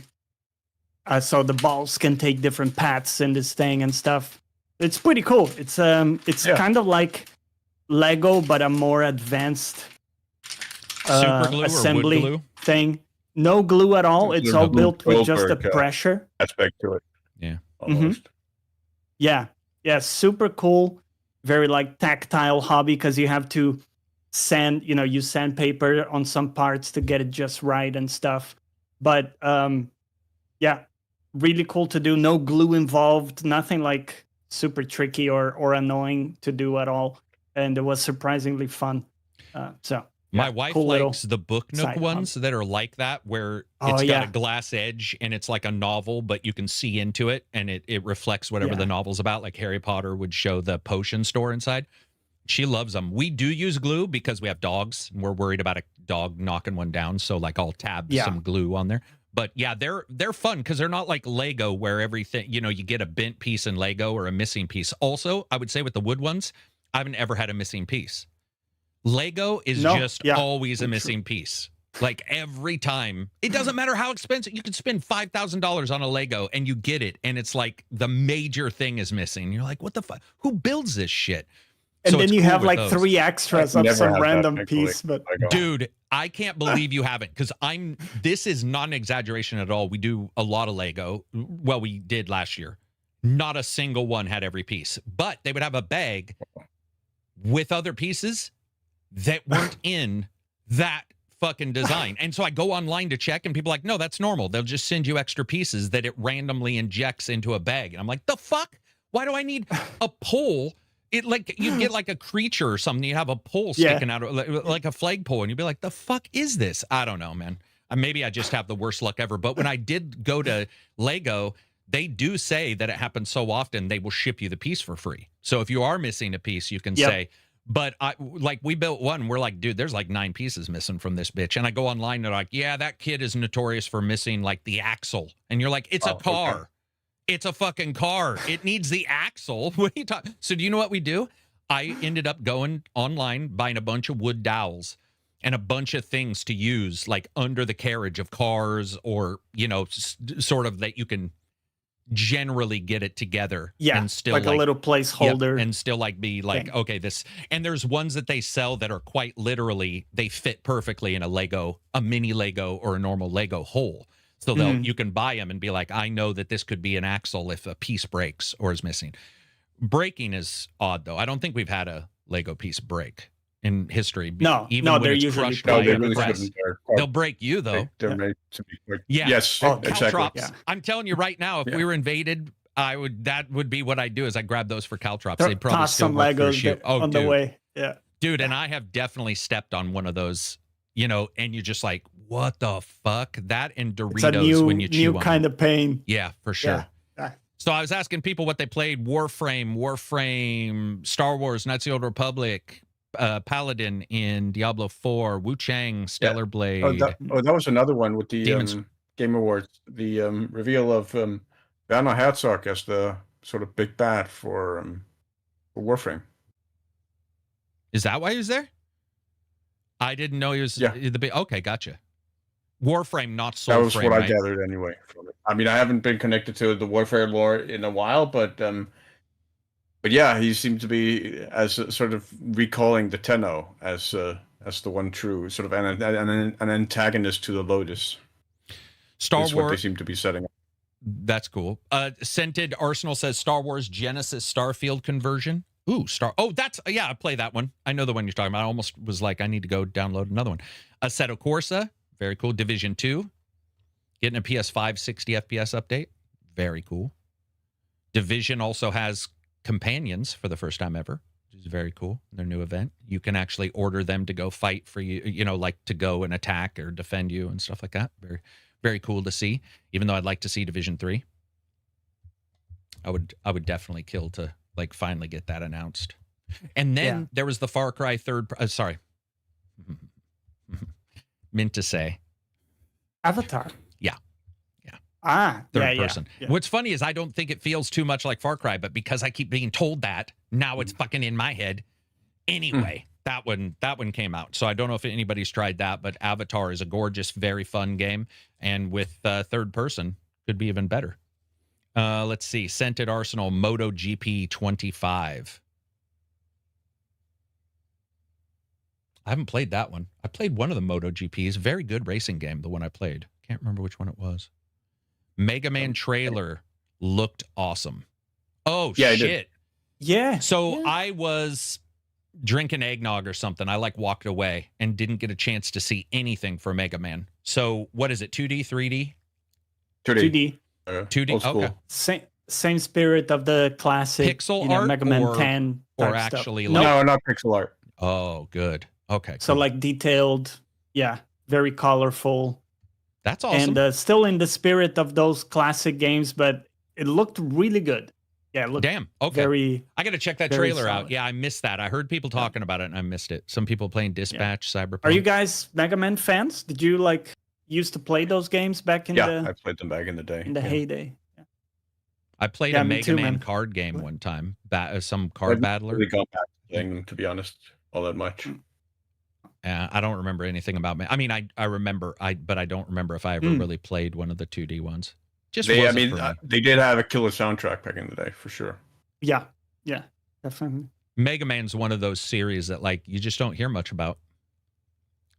So the balls can take different paths in this thing and stuff. It's pretty cool. It's kind of like Lego, but a more advanced Super glue or wood assembly glue? thing. No glue at all. It's There's all a built with just the Goldberg, pressure. aspect to it. Yeah. Almost. Yeah. Super cool. Very like tactile hobby because you have to use sandpaper on some parts to get it just right and stuff. But yeah, really cool to do. No glue involved. Nothing like super tricky or annoying to do at all. And it was surprisingly fun. My wife cool likes the Book Nook side ones that are like that, where it's got a glass edge and it's like a novel, but you can see into it and it reflects whatever the novel's about. Like Harry Potter would show the potion store inside. She loves them. We do use glue because we have dogs and we're worried about a dog knocking one down. So like I'll tab some glue on there. But yeah, they're fun because they're not like Lego where everything, you get a bent piece in Lego or a missing piece. Also, I would say with the wood ones, I haven't ever had a missing piece. Lego is just always a missing piece. Like every time. It doesn't matter how expensive. You could spend $5,000 on a Lego and you get it. And it's like the major thing is missing. You're like, what the fuck? Who builds this shit? And so then you have like those. 3 extras of some random piece. But dude, I can't believe you haven't, because this is not an exaggeration at all. We do a lot of Lego. Well, we did last year. Not a single one had every piece. But they would have a bag with other pieces that weren't in that fucking design. And so I go online to check and people are like, no, that's normal. They'll just send you extra pieces that it randomly injects into a bag. And I'm like, the fuck? Why do I need a pole? It like you get like a creature or something. You have a pole sticking out, like a flagpole, and you'd be like, "The fuck is this?" I don't know, man. Maybe I just have the worst luck ever. But when I did go to Lego, they do say that it happens so often they will ship you the piece for free. So if you are missing a piece, you can say. But we built one. We're like, dude, there's like 9 pieces missing from this bitch. And I go online, and they're like, yeah, that kid is notorious for missing like the axle. And you're like, it's a car. Okay. It's a fucking car. It needs the axle. What are you talking? So do you know what we do? I ended up going online, buying a bunch of wood dowels and a bunch of things to use like under the carriage of cars or, sort of that you can generally get it together. Yeah, and still like a little placeholder. And still like be like, okay, this. And there's ones that they sell that are quite literally, they fit perfectly in a mini Lego or a normal Lego hole. So you can buy them and be like, I know that this could be an axle if a piece breaks or is missing. Breaking is odd, though. I don't think we've had a Lego piece break in history. No, even when they're it's usually crushed by really press. They'll break you, though. They're made to be quick. Yeah. Yes, exactly. Caltrops. Yeah. I'm telling you right now, if we were invaded, that would be what I'd do is I'd grab those for caltrops. They'd probably toss still some work for a Legos shoe. on the way. Yeah. Dude, and I have definitely stepped on one of those, and you're just like, what the fuck? That and Doritos when you chew on new kind of pain. Yeah, for sure. Yeah. So I was asking people what they played: Warframe, Star Wars, Knights of the Old Republic, Paladin in Diablo 4, Wu Chang, Stellar Blade. That was another one with the Game Awards. The reveal of Werner Herzog as the sort of big bad for Warframe. Is that why he was there? I didn't know he was the big. Okay, gotcha. Warframe, not Soulframe. That was what right? I gathered anyway from it. I mean, I haven't been connected to the Warfare lore in a while, but yeah, he seemed to be as sort of recalling the Tenno as the one true sort of an antagonist to the Lotus. Star Wars. What they seem to be setting up. That's cool. Scented Arsenal says Star Wars Genesis Starfield conversion. Ooh, I play that one. I know the one you're talking about. I almost was like, I need to go download another one. Assetto Corsa, very cool. Division 2, getting a PS5 60 FPS update. Very cool. Division also has companions for the first time ever, which is very cool. Their new event. You can actually order them to go fight for you, like to go and attack or defend you and stuff like that. Very, very cool to see, even though I'd like to see Division 3. I would definitely kill to finally get that announced. And then there was the Far Cry meant to say Avatar. Yeah. Third person. Yeah. What's funny is I don't think it feels too much like Far Cry, but because I keep being told that, now it's fucking in my head. Anyway, that one came out. So I don't know if anybody's tried that, but Avatar is a gorgeous, very fun game. And with third person, Could be even better. Let's see. Scented Arsenal MotoGP 25. I haven't played that one. I played one of the MotoGPs. Very good racing game, the one I played. Can't remember which one it was. Mega Man trailer looked awesome. Oh, Yeah, shit. Yeah. So yeah. I was drinking eggnog or something. I walked away and didn't get a chance to see anything for Mega Man. So what is it? 2D, 3D? 2D. 2D? Old school. Okay. Same spirit of the classic Pixel art Mega Man or- 10 or type stuff. actually Nope. No, not pixel art. Oh, good. Okay. So cool. like detailed, yeah, very colorful. That's awesome. And still in the spirit of those classic games, but it looked really good. Yeah, it looked Damn. Okay. very. I got to check that very trailer out. solid. Yeah, I missed that. I heard people talking about it and I missed it. Some people playing Dispatch, Cyberpunk. Are you guys Mega Man fans? Did you like used to play those games back in Yeah, I the played them back in the day. heyday? Yeah. I played Yeah, a me Mega too, Man man. card game one time. Some I card haven't battler. really gone back to playing them, to be honest, all that much. I don't remember anything about me. I mean, I remember, but I don't remember if I ever really played one of the 2D ones. Just I wasn't mean, for me. they did have a killer soundtrack back in the day, for sure. Yeah, definitely. Mega Man's one of those series that you just don't hear much about.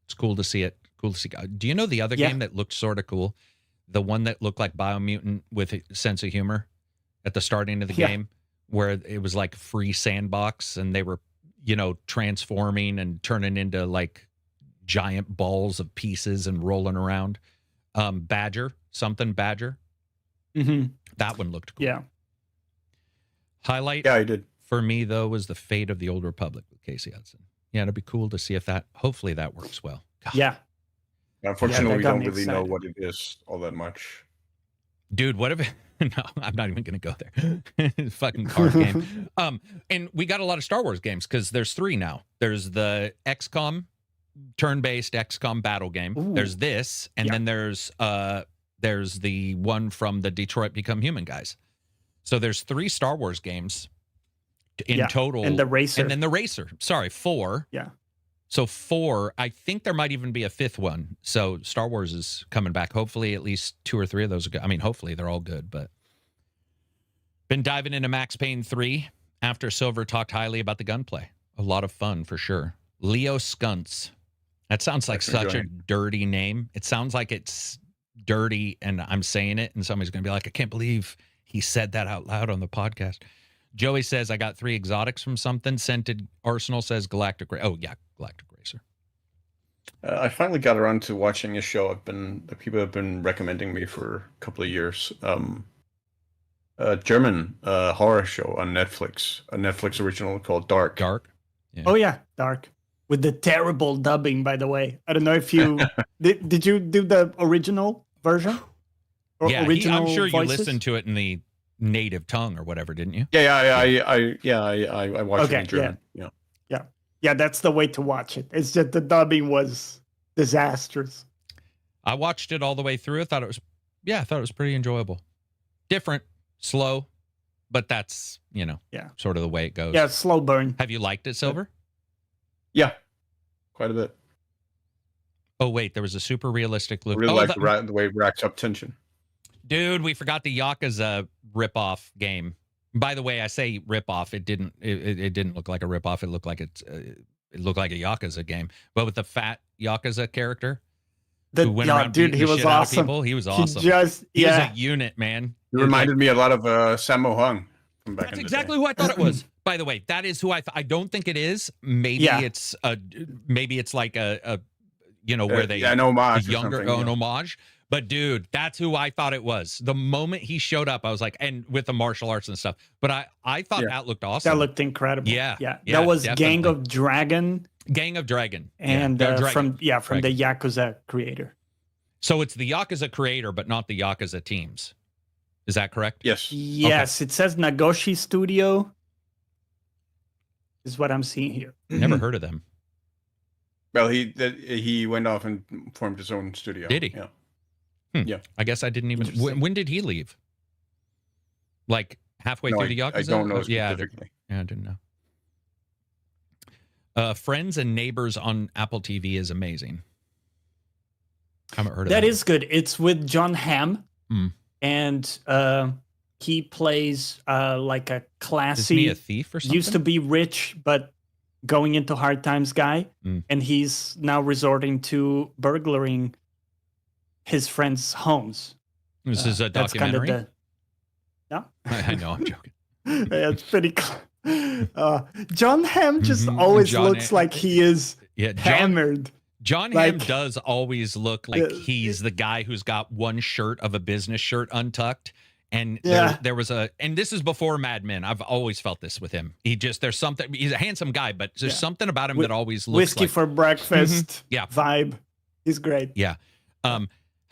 It's cool to see it. Cool to see. Do you know the other game that looked sort of cool? The one that looked like Biomutant with a sense of humor at the starting of the game, where it was like free sandbox and they were, transforming and turning into giant balls of pieces and rolling around. Badger. Mm-hmm. That one looked cool. Yeah. Highlight Yeah, I did. for me, though, was the Fate of the Old Republic with Casey Hudson. Yeah, it'd be cool to see if hopefully that works well. God. Yeah. Unfortunately, that we got don't me really know excited. what it is all that much. Dude, what if no, I'm not even gonna go there. Fucking card game. And we got a lot of Star Wars games because there's 3 now. There's the XCOM turn-based XCOM battle game. Ooh. There's this, and then there's the one from the Detroit Become Human guys. So there's 3 Star Wars games in total. And the racer. And then the racer. Sorry, 4. Yeah. So 4, I think there might even be a 5th one. So Star Wars is coming back. Hopefully at least 2 or 3 of those are good. I mean, hopefully they're all good, but been diving into Max Payne 3 after Silver talked highly about the gunplay. A lot of fun for sure. Leo Skunts. That sounds like such a dirty name. It sounds like it's dirty and I'm saying it and somebody's going to be like, I can't believe he said that out loud on the podcast. Joey says, I got 3 exotics from something. Scented Arsenal says Galactic Racer. Oh, yeah, Galactic Racer. I finally got around to watching a show people have been recommending me for a couple of years. A German horror show on Netflix. A Netflix original called Dark. Dark? Yeah. Oh, yeah, Dark. With the terrible dubbing, by the way. I don't know if you... did you do the original version? Or yeah, original I'm sure voices? you listened to it in the native tongue or whatever, didn't you? I watched it in German. Yeah, that's the way to watch it. It's just the dubbing was disastrous. I watched it all the way through. I thought it was pretty enjoyable. Different, slow, but that's, sort of the way it goes. Yeah, slow burn. Have you liked it, Silver? Yeah, quite a bit. Oh, wait, there was a super realistic look. I really like the way it racks up tension. Dude, we forgot the Yakuza ripoff game. By the way, I say ripoff. It didn't look like a ripoff. It looked like it looked like a Yakuza game, but with the fat Yakuza character who went around beating he the was shit out of awesome. people. He was awesome. He was a unit, man. He reminded me a lot of Sammo Hung from back in That's the exactly day. who I thought it was. By the way, that is who I don't think it is. Maybe it's like a where they an homage, an homage. But dude, that's who I thought it was. The moment he showed up, I was like, and with the martial arts and stuff. But I thought that looked awesome. That looked incredible. Yeah. That was definitely. Gang of Dragon. And from the Yakuza creator. So it's the Yakuza creator, but not the Yakuza teams. Is that correct? Yes. Yes, It says Nagoshi Studio. Is what I'm seeing here. Never heard of them. Well, he went off and formed his own studio. Did he? Yeah. Yeah. I guess I didn't even. When did he leave? Like halfway through the Yakuza? I don't know specifically. Yeah, I didn't know. Friends and Neighbors on Apple TV is amazing. I haven't heard of that. That is good. It's with John Hamm. and he plays like a Isn't he classy, a thief or something? used to be rich but going into hard times guy, and he's now resorting to burglaring his friends' homes. This is a That's kind of documentary. no. I know, I'm joking. Yeah, it's pretty John Hamm just always John looks like he is hammered. John Like- Hamm does always look like he's the guy who's got one shirt of a business shirt untucked. And there was and this is before Mad Men. I've always felt this with him. There's something, he's a handsome guy, but there's something about him that always looks whiskey like for breakfast vibe. He's great. Yeah.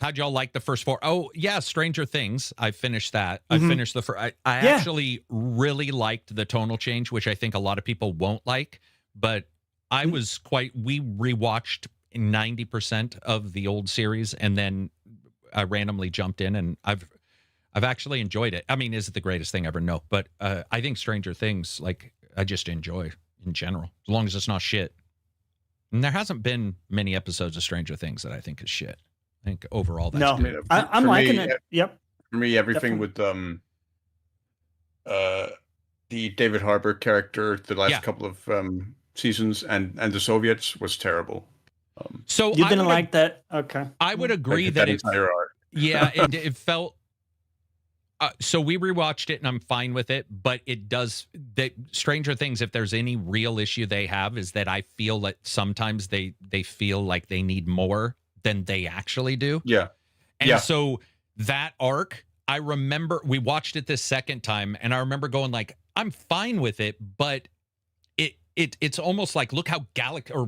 How'd y'all like the first 4? Oh, yeah, Stranger Things. I finished that. I finished the first. I actually really liked the tonal change, which I think a lot of people won't like. But I was we rewatched 90% of the old series, and then I randomly jumped in, and I've actually enjoyed it. I mean, is it the greatest thing ever? No. But I think Stranger Things, like, I just enjoy in general, as long as it's not shit. And there hasn't been many episodes of Stranger Things that I think is shit. I think overall that's No, good. I'm liking it. Yep. For me, everything Definitely. with the David Harbour character, the last couple of seasons, and the Soviets was terrible. So you didn't like that? Okay. I would agree Like that entire arc. Yeah, it felt. So we rewatched it, and I'm fine with it. But it does that. Stranger Things, if there's any real issue they have, is that I feel that sometimes they feel like they need more than they actually do. Yeah. And so that arc, I remember we watched it this second time, and I remember going like, I'm fine with it, but it's almost like, look how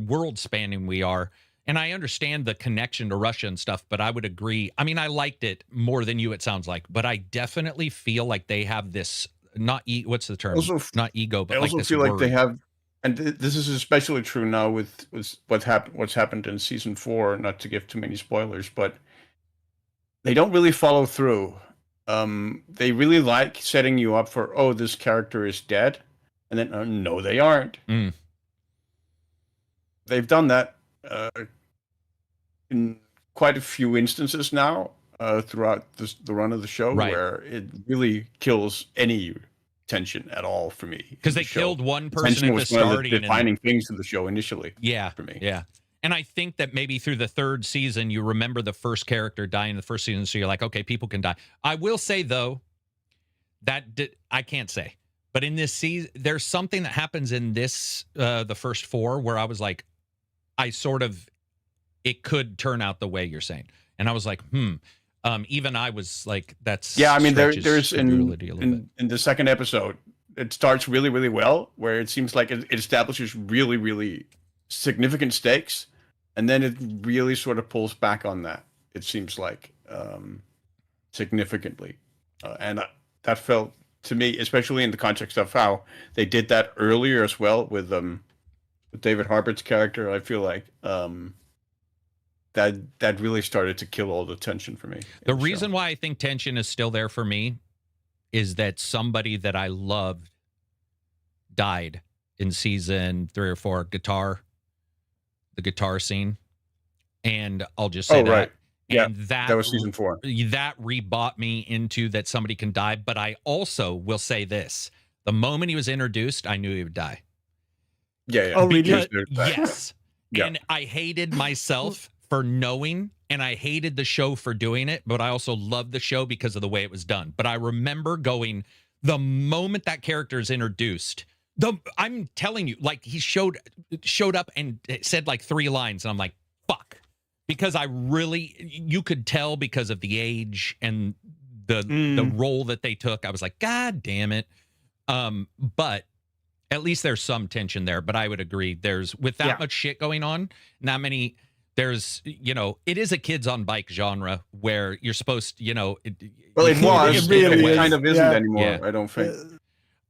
world spanning we are. And I understand the connection to Russia and stuff, but I would agree. I mean, I liked it more than you, it sounds like, but I definitely feel like they have this, what's the term? Also, not ego, but I like also this feel word. like they have, and this is especially true now with what's happened in season 4. Not to give too many spoilers, but they don't really follow through. They really like setting you up for, oh, this character is dead, and then no, they aren't. They've done that in quite a few instances now throughout the run of the show, where it really kills any tension at all for me. Because they killed one person at the starting. One of the defining things of the show initially. Yeah, for me. Yeah, and I think that maybe through the 3rd season, you remember the first character dying in the first season, so you're like, okay, people can die. I will say though, I can't say, but in this season, there's something that happens in this the first 4 where I was like, it could turn out the way you're saying, and I was like, even I was like, that's I mean, there's in the second episode, it starts really, really well, where it seems like it establishes really, really significant stakes, and then it really sort of pulls back on that. It seems like significantly, and that felt to me, especially in the context of how they did that earlier as well with David Harbour's character. I feel like that really started to kill all the tension for me. The reason why I think tension is still there for me is that somebody that I loved died in season 3 or 4. The guitar scene, and I'll just say that. Right. And that was season 4. That rebought me into that somebody can die. But I also will say this: the moment he was introduced, I knew he would die. Yeah. Oh, really? Yes. And I hated myself for knowing, and I hated the show for doing it, but I also loved the show because of the way it was done. But I remember going, the moment that character is introduced, I'm telling you, like, he showed up and said like 3 lines, and I'm like, fuck. Because you could tell because of the age and the role that they took. I was like, God damn it. But at least there's some tension there. But I would agree, with that much shit going on, not many. It is a kids on bike genre where you're supposed to, well, it was. It kind of isn't anymore. Yeah. I don't think.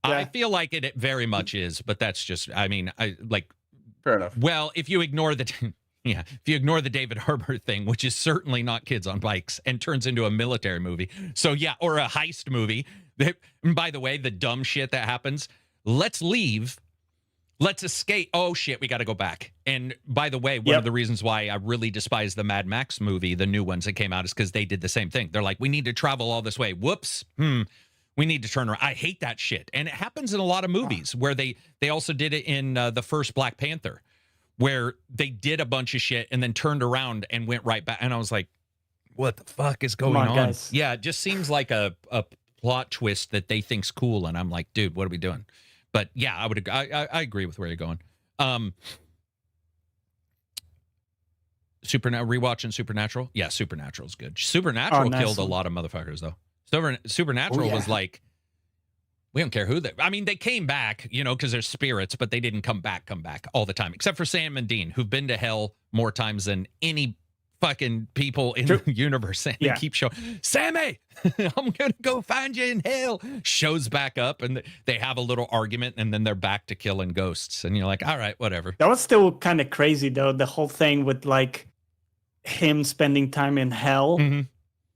I feel like it very much is, but that's just, I mean, fair enough. Well, if you ignore the David Harbour thing, which is certainly not kids on bikes and turns into a military movie. So or a heist movie. And by the way, the dumb shit that happens, let's leave Let's escape. Oh shit, we got to go back. And by the way, one of the reasons why I really despise the Mad Max movie, the new ones that came out, is because they did the same thing. They're like, we need to travel all this way. Whoops. We need to turn around. I hate that shit. And it happens in a lot of movies where they also did it in the first Black Panther, where they did a bunch of shit and then turned around and went right back. And I was like, what the fuck is going on? Guys. Yeah, it just seems like a plot twist that they think's cool. And I'm like, dude, what are we doing? But yeah, I agree with where you're going. Rewatching Supernatural. Yeah, Supernatural's good. Supernatural killed a lot of motherfuckers though. Supernatural was like, we don't care who they. I mean, they came back, because they're spirits, but they didn't come back all the time, except for Sam and Dean, who've been to hell more times than any fucking people in the universe. And they keep showing, Sammy, I'm gonna go find you in hell. Shows back up, and they have a little argument, and then they're back to killing ghosts. And you're like, all right, whatever. That was still kind of crazy, though. The whole thing with like him spending time in hell,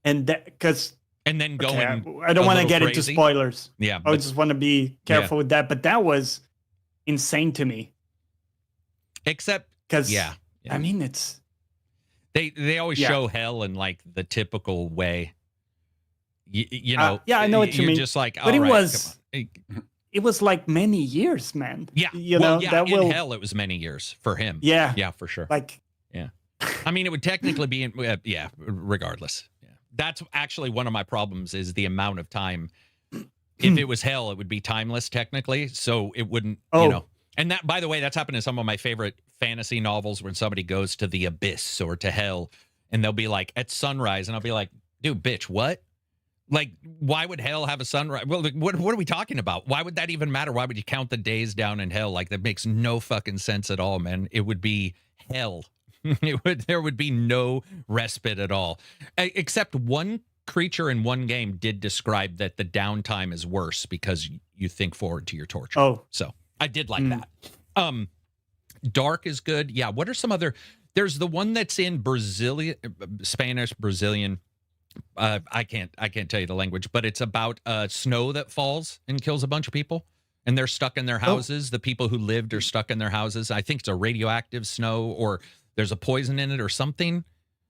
and that because. And then going. I don't want to get into spoilers. Yeah, I just want to be careful with that. But that was insane to me. Except because I mean, it's they always show hell in like the typical way. You know. I know what you mean. Just like, but it was like many years, man. Yeah, in hell it was many years for him. Yeah, for sure. Like, I mean, it would technically be regardless. That's actually one of my problems is the amount of time. If it was hell, it would be timeless technically. So it wouldn't, and that, by the way, that's happened in some of my favorite fantasy novels when somebody goes to the abyss or to hell and they'll be like at sunrise. And I'll be like, dude, bitch, what? Like, why would hell have a sunrise? Well, what are we talking about? Why would that even matter? Why would you count the days down in hell? Like that makes no fucking sense at all, man. It would be hell. There would be no respite at all, except one creature in one game did describe that the downtime is worse because you think forward to your torture. So I did like that. Dark is good. Yeah. What are some other? There's the one that's in Spanish, Brazilian. I can't tell you the language, but it's about snow that falls and kills a bunch of people. And they're stuck in their houses. The people who lived are stuck in their houses. I think it's a radioactive snow or there's a poison in it or something.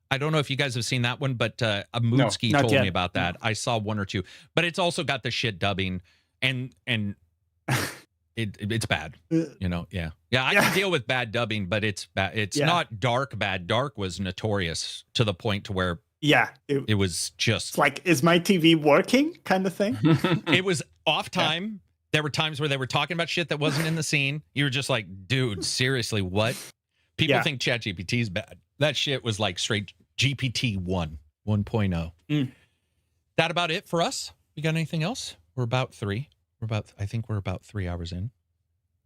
I don't know if you guys have seen that one, but Amutski told me about that. I saw one or two, but it's also got the shit dubbing and it's bad, Yeah. I can deal with bad dubbing, but it's bad. It's not dark bad. Dark was notorious to the point to where it was just like, is my TV working kind of thing? It was off time. There were times where they were talking about shit that wasn't in the scene. You were just like, dude, seriously, what? People think ChatGPT is bad. That shit was like straight GPT 1.0. That about it for us? We got anything else? We're about 3. I think we're about 3 hours in.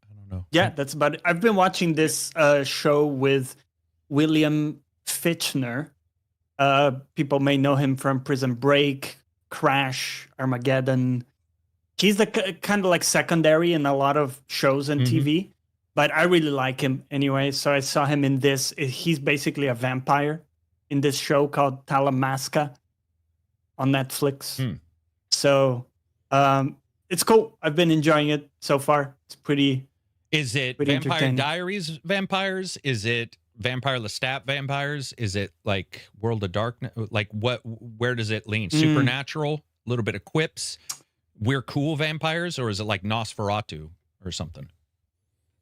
I don't know. Yeah, that's about it. I've been watching this show with William Fichtner. People may know him from Prison Break, Crash, Armageddon. He's the kind of like secondary in a lot of shows and TV. But I really like him anyway. So I saw him in this. He's basically a vampire in this show called Talamasca on Netflix. So it's cool. I've been enjoying it so far. It's pretty. Is it Vampire Diaries vampires? Is it Vampire Lestat vampires? Is it like World of Darkness? Like what? Where does it lean? Supernatural? A little bit of quips? We're cool vampires? Or is it like Nosferatu or something?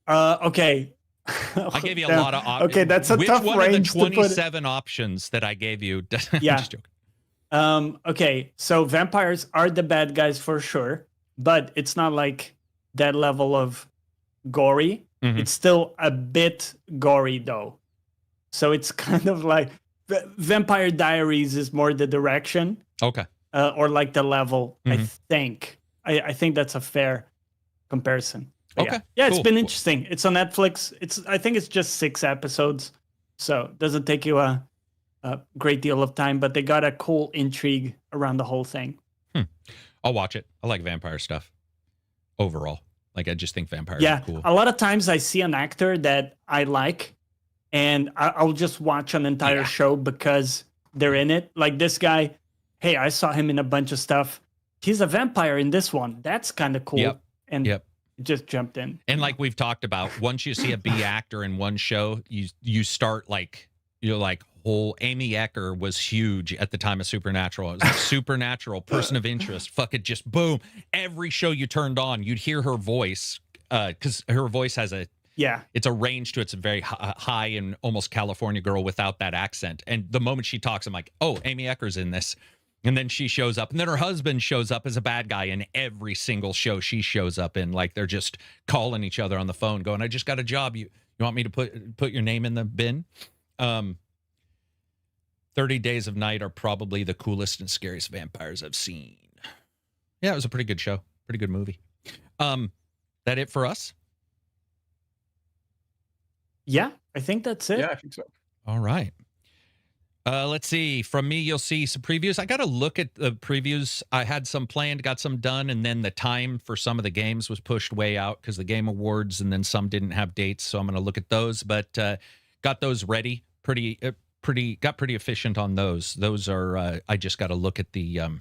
Okay. I gave you a lot of options. Okay, that's a tough range. Which one of the 27 options that I gave you? I'm just joking. Okay, so vampires are the bad guys for sure, but it's not like that level of gory. It's still a bit gory though. So it's kind of like Vampire Diaries is more the direction. Okay. Or like the level, I think. I think that's a fair comparison. But okay. Yeah, it's been interesting. It's on Netflix. I think it's just 6 episodes, so it doesn't take you a great deal of time. But they got a cool intrigue around the whole thing. I'll watch it. I like vampire stuff overall. Like I just think vampires are cool. A lot of times I see an actor that I like, and I'll just watch an entire show because they're in it. Like this guy. Hey, I saw him in a bunch of stuff. He's a vampire in this one. That's kind of cool. Yep. It just jumped in. And like we've talked about, once you see a B actor in one show, you start like, you're like, whole Amy Ecker was huge at the time of Supernatural. It was like Supernatural, person of interest, fucking just boom. Every show you turned on, you'd hear her voice, because her voice has it's a range to it's a very high and almost California girl without that accent. And the moment she talks, I'm like, oh, Amy Ecker's in this. And then she shows up, and then her husband shows up as a bad guy in every single show she shows up in. Like they're just calling each other on the phone, going, "I just got a job. You want me to put your name in the bin?" 30 Days of Night are probably the coolest and scariest vampires I've seen. Yeah, it was a pretty good show, pretty good movie. That it for us? Yeah, I think that's it. Yeah, I think so. All right. Let's see. From me, you'll see some previews. I got to look at the previews. I had some planned, got some done, and then the time for some of the games was pushed way out because the Game Awards, and then some didn't have dates. So I'm going to look at those, but got those ready. Got pretty efficient on those. Those are. I just got to look at the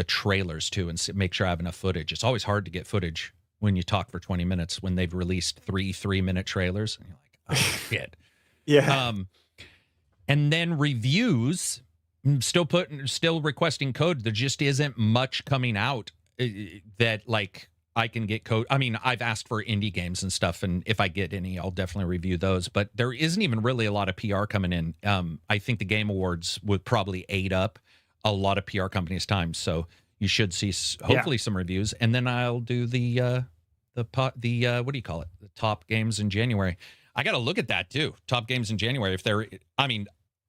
trailers too and make sure I have enough footage. It's always hard to get footage when you talk for 20 minutes when they've released 3-minute trailers, and you're like, oh shit. Yeah. And then reviews, still requesting code. There just isn't much coming out that like I can get code. I mean, I've asked for indie games and stuff, and if I get any, I'll definitely review those. But there isn't even really a lot of PR coming in. I think the Game Awards would probably aid up a lot of PR companies' time. So you should see hopefully some reviews, and then I'll do the what do you call it? The top games in January. I got to look at that too. Top games in January.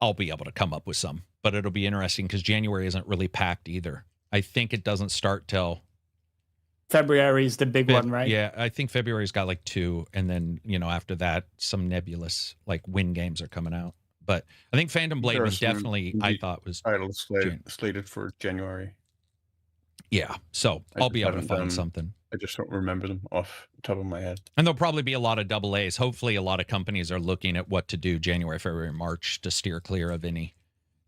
I'll be able to come up with some, but it'll be interesting because January isn't really packed either. I think it doesn't start till February is the big one, right? Yeah, I think February's got like 2, and then after that, some nebulous like win games are coming out. But I think Phantom Blade was definitely I thought was titles slated for January. Yeah, so I'll be able to find something. I just don't remember them off the top of my head. And there'll probably be a lot of AA's. Hopefully a lot of companies are looking at what to do January, February, March to steer clear of any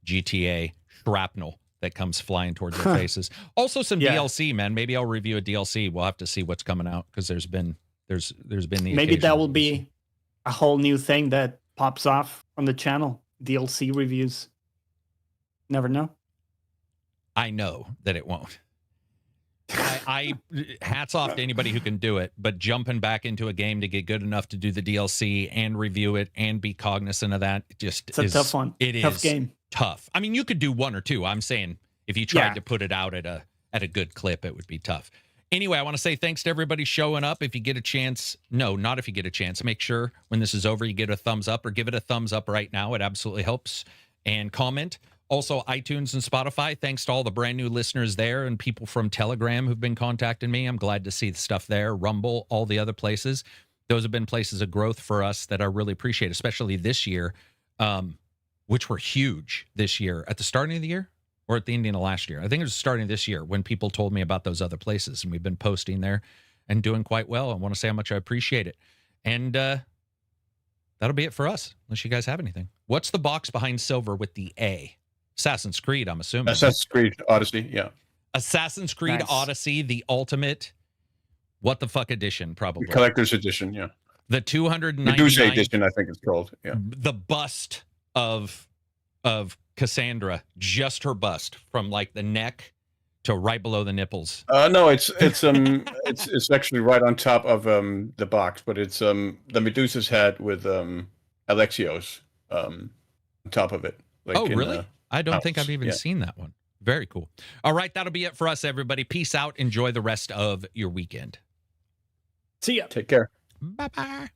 GTA shrapnel that comes flying towards their faces. Also some DLC, man. Maybe I'll review a DLC. We'll have to see what's coming out because there's been the maybe that will be a whole new thing that pops off on the channel. DLC reviews. Never know. I know that it won't. I hats off to anybody who can do it, but jumping back into a game to get good enough to do the DLC and review it and be cognizant of that, it's a tough one. It tough is game. Tough. I mean, you could do 1 or 2. I'm saying if you tried to put it out at a good clip, it would be tough. Anyway, I want to say thanks to everybody showing up. If you get a chance, no, not if you get a chance. Make sure when this is over, you get a thumbs up or give it a thumbs up right now. It absolutely helps. And comment. Also, iTunes and Spotify, thanks to all the brand new listeners there and people from Telegram who've been contacting me. I'm glad to see the stuff there. Rumble, all the other places. Those have been places of growth for us that I really appreciate, especially this year, which were huge this year. At the starting of the year or at the ending of last year? I think it was starting this year when people told me about those other places, and we've been posting there and doing quite well. I want to say how much I appreciate it. And that'll be it for us, unless you guys have anything. What's the box behind silver with the A? Assassin's Creed, I'm assuming. Assassin's Creed Odyssey, yeah. Assassin's Creed Odyssey, the ultimate what the fuck edition, probably. The collector's edition, yeah. The 299 Medusa edition, I think it's called. Yeah. The bust of Cassandra, just her bust from like the neck to right below the nipples. No, it's actually right on top of the box, but it's the Medusa's head with Alexios on top of it. Like oh, really? I don't think I've even seen that one. Very cool. All right, that'll be it for us, everybody. Peace out. Enjoy the rest of your weekend. See ya. Take care. Bye-bye.